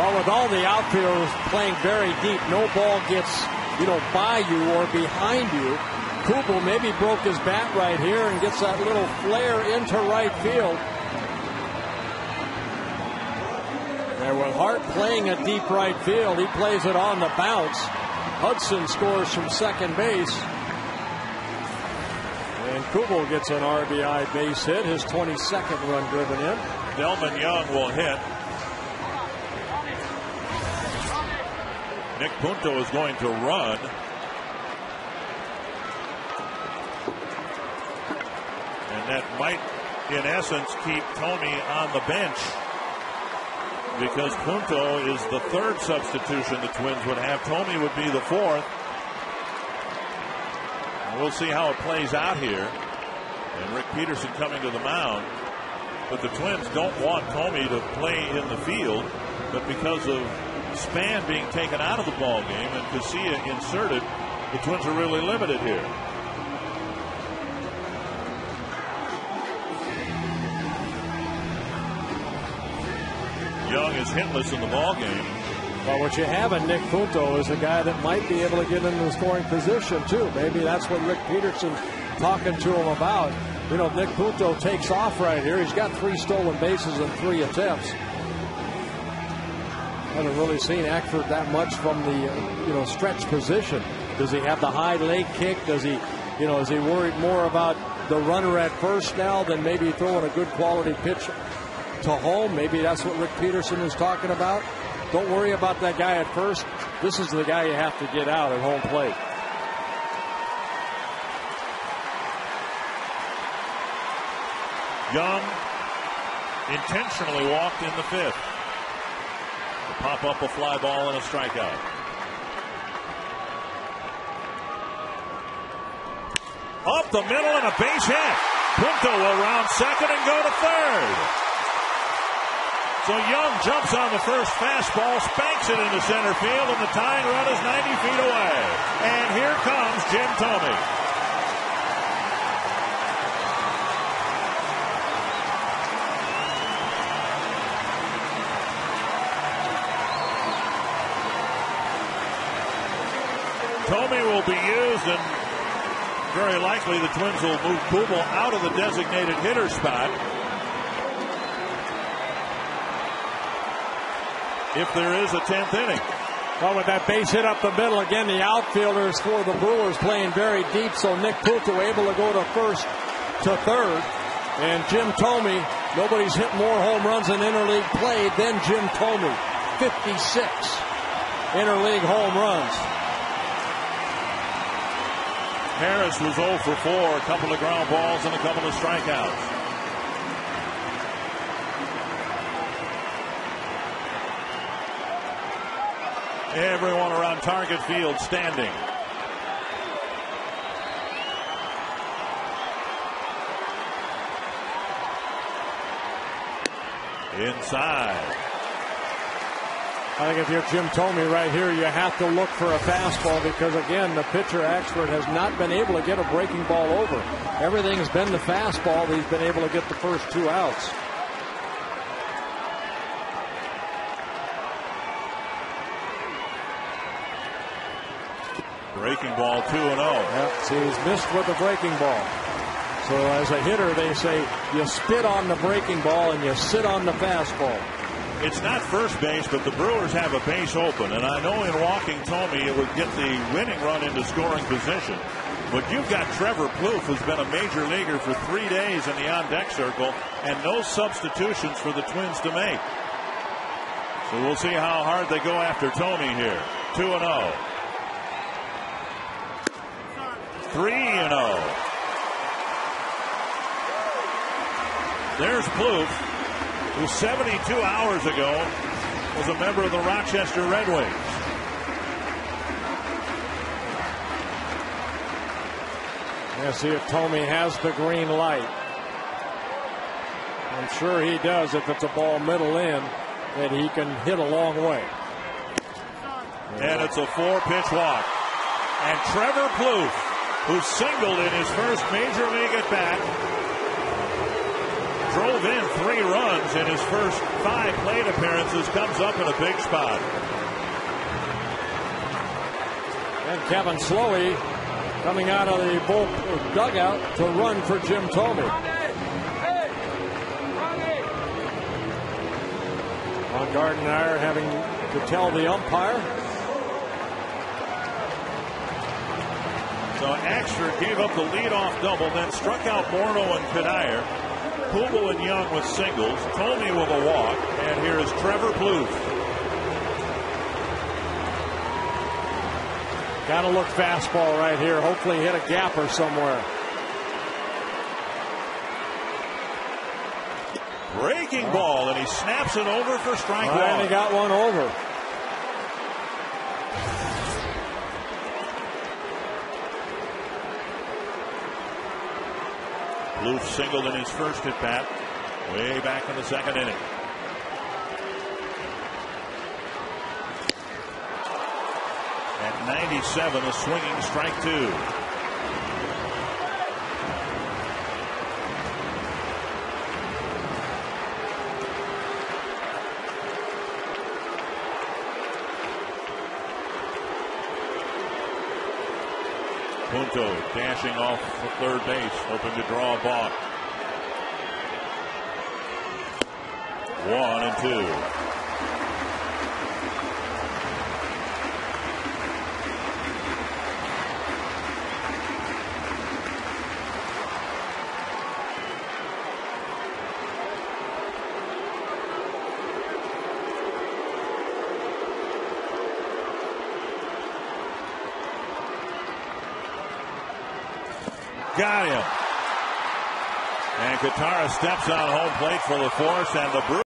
Well, with all the outfielders playing very deep, no ball gets, by you or behind you. Kubel maybe broke his bat right here and gets that little flare into right field. There with Hart playing a deep right field. He plays it on the bounce. Hudson scores from second base. And Kubel gets an RBI base hit, his 22nd run driven in. Delman Young will hit. Nick Punto is going to run. And that might, in essence, keep Thome on the bench, because Punto is the 3rd substitution the Twins would have. Thome would be the 4th. And we'll see how it plays out here. And Rick Peterson coming to the mound. But the Twins don't want Thome to play in the field, but because of Span being taken out of the ball game and Casilla inserted, the Twins are really limited here. Young is hitless in the ball game. Well, what you have in Nick Punto is a guy that might be able to get into the scoring position, too. Maybe that's what Rick Peterson's talking to him about. You know, Nick Punto takes off right here. He's got 3 stolen bases in 3 attempts. Haven't really seen Eckford that much from the, stretch position. Does he have the high leg kick? Does he, is he worried more about the runner at first now than maybe throwing a good quality pitch to home? Maybe that's what Rick Peterson is talking about. Don't worry about that guy at first. This is the guy you have to get out at home plate. Young intentionally walked in the 5th to pop up a fly ball and a strikeout. Up the middle and a base hit. Punto will round second and go to third. So Young jumps on the first fastball, spanks it into center field, and the tying run is 90 feet away. And here comes Jim Thome. Thome will be used, and very likely the Twins will move Kubel out of the designated hitter spot. If there is a 10th inning. Well, with that base hit up the middle, again, the outfielders for the Brewers playing very deep, so Nick Punto able to go to first to third. And Jim Thome, nobody's hit more home runs in interleague play than Jim Thome. 56 interleague home runs. Harris was 0 for 4, a couple of ground balls and a couple of strikeouts. Everyone around target field standing. Inside. I think if you're Jim Thome right here, you have to look for a fastball because, again, the pitcher, Axford, has not been able to get a breaking ball over. Everything has been the fastball that he's been able to get the first 2 outs. Breaking ball 2-0. Yep, see, he's missed with the breaking ball. So as a hitter, they say you spit on the breaking ball and you sit on the fastball. It's not first base, but the Brewers have a base open, and I know in walking Thome it would get the winning run into scoring position. But you've got Trevor Plouffe, who's been a major leaguer for 3 days in the on-deck circle, and no substitutions for the Twins to make. So we'll see how hard they go after Thome here. 2-0. 3-0. There's Plouffe, who 72 hours ago was a member of the Rochester Red Wings. Yeah, see if Thome has the green light. I'm sure he does if it's a ball middle in that he can hit a long way. And it's a 4-pitch walk. And Trevor Plouffe, who singled in his first major league at bat, drove in 3 runs in his first 5 plate appearances, comes up in a big spot. And Kevin Slowey coming out of the dugout to run for Jim Thome. Ron Gardenhire having to tell the umpire. So Axford gave up the leadoff double, then struck out Morneau and Cuddyer. Kubel and Young with singles, Thome with a walk, and here is Trevor Plouffe. Got to look fastball right here. Hopefully hit a gapper somewhere. Breaking ball, and he snaps it over for strike one. And he got one over. Plouffe singled in his first at bat, way back in the second inning. At 97, a swinging strike 2. Punto dashing off third base, hoping to draw a balk. 1-2. Got him. And Katara steps on home plate for the force, and the Brewers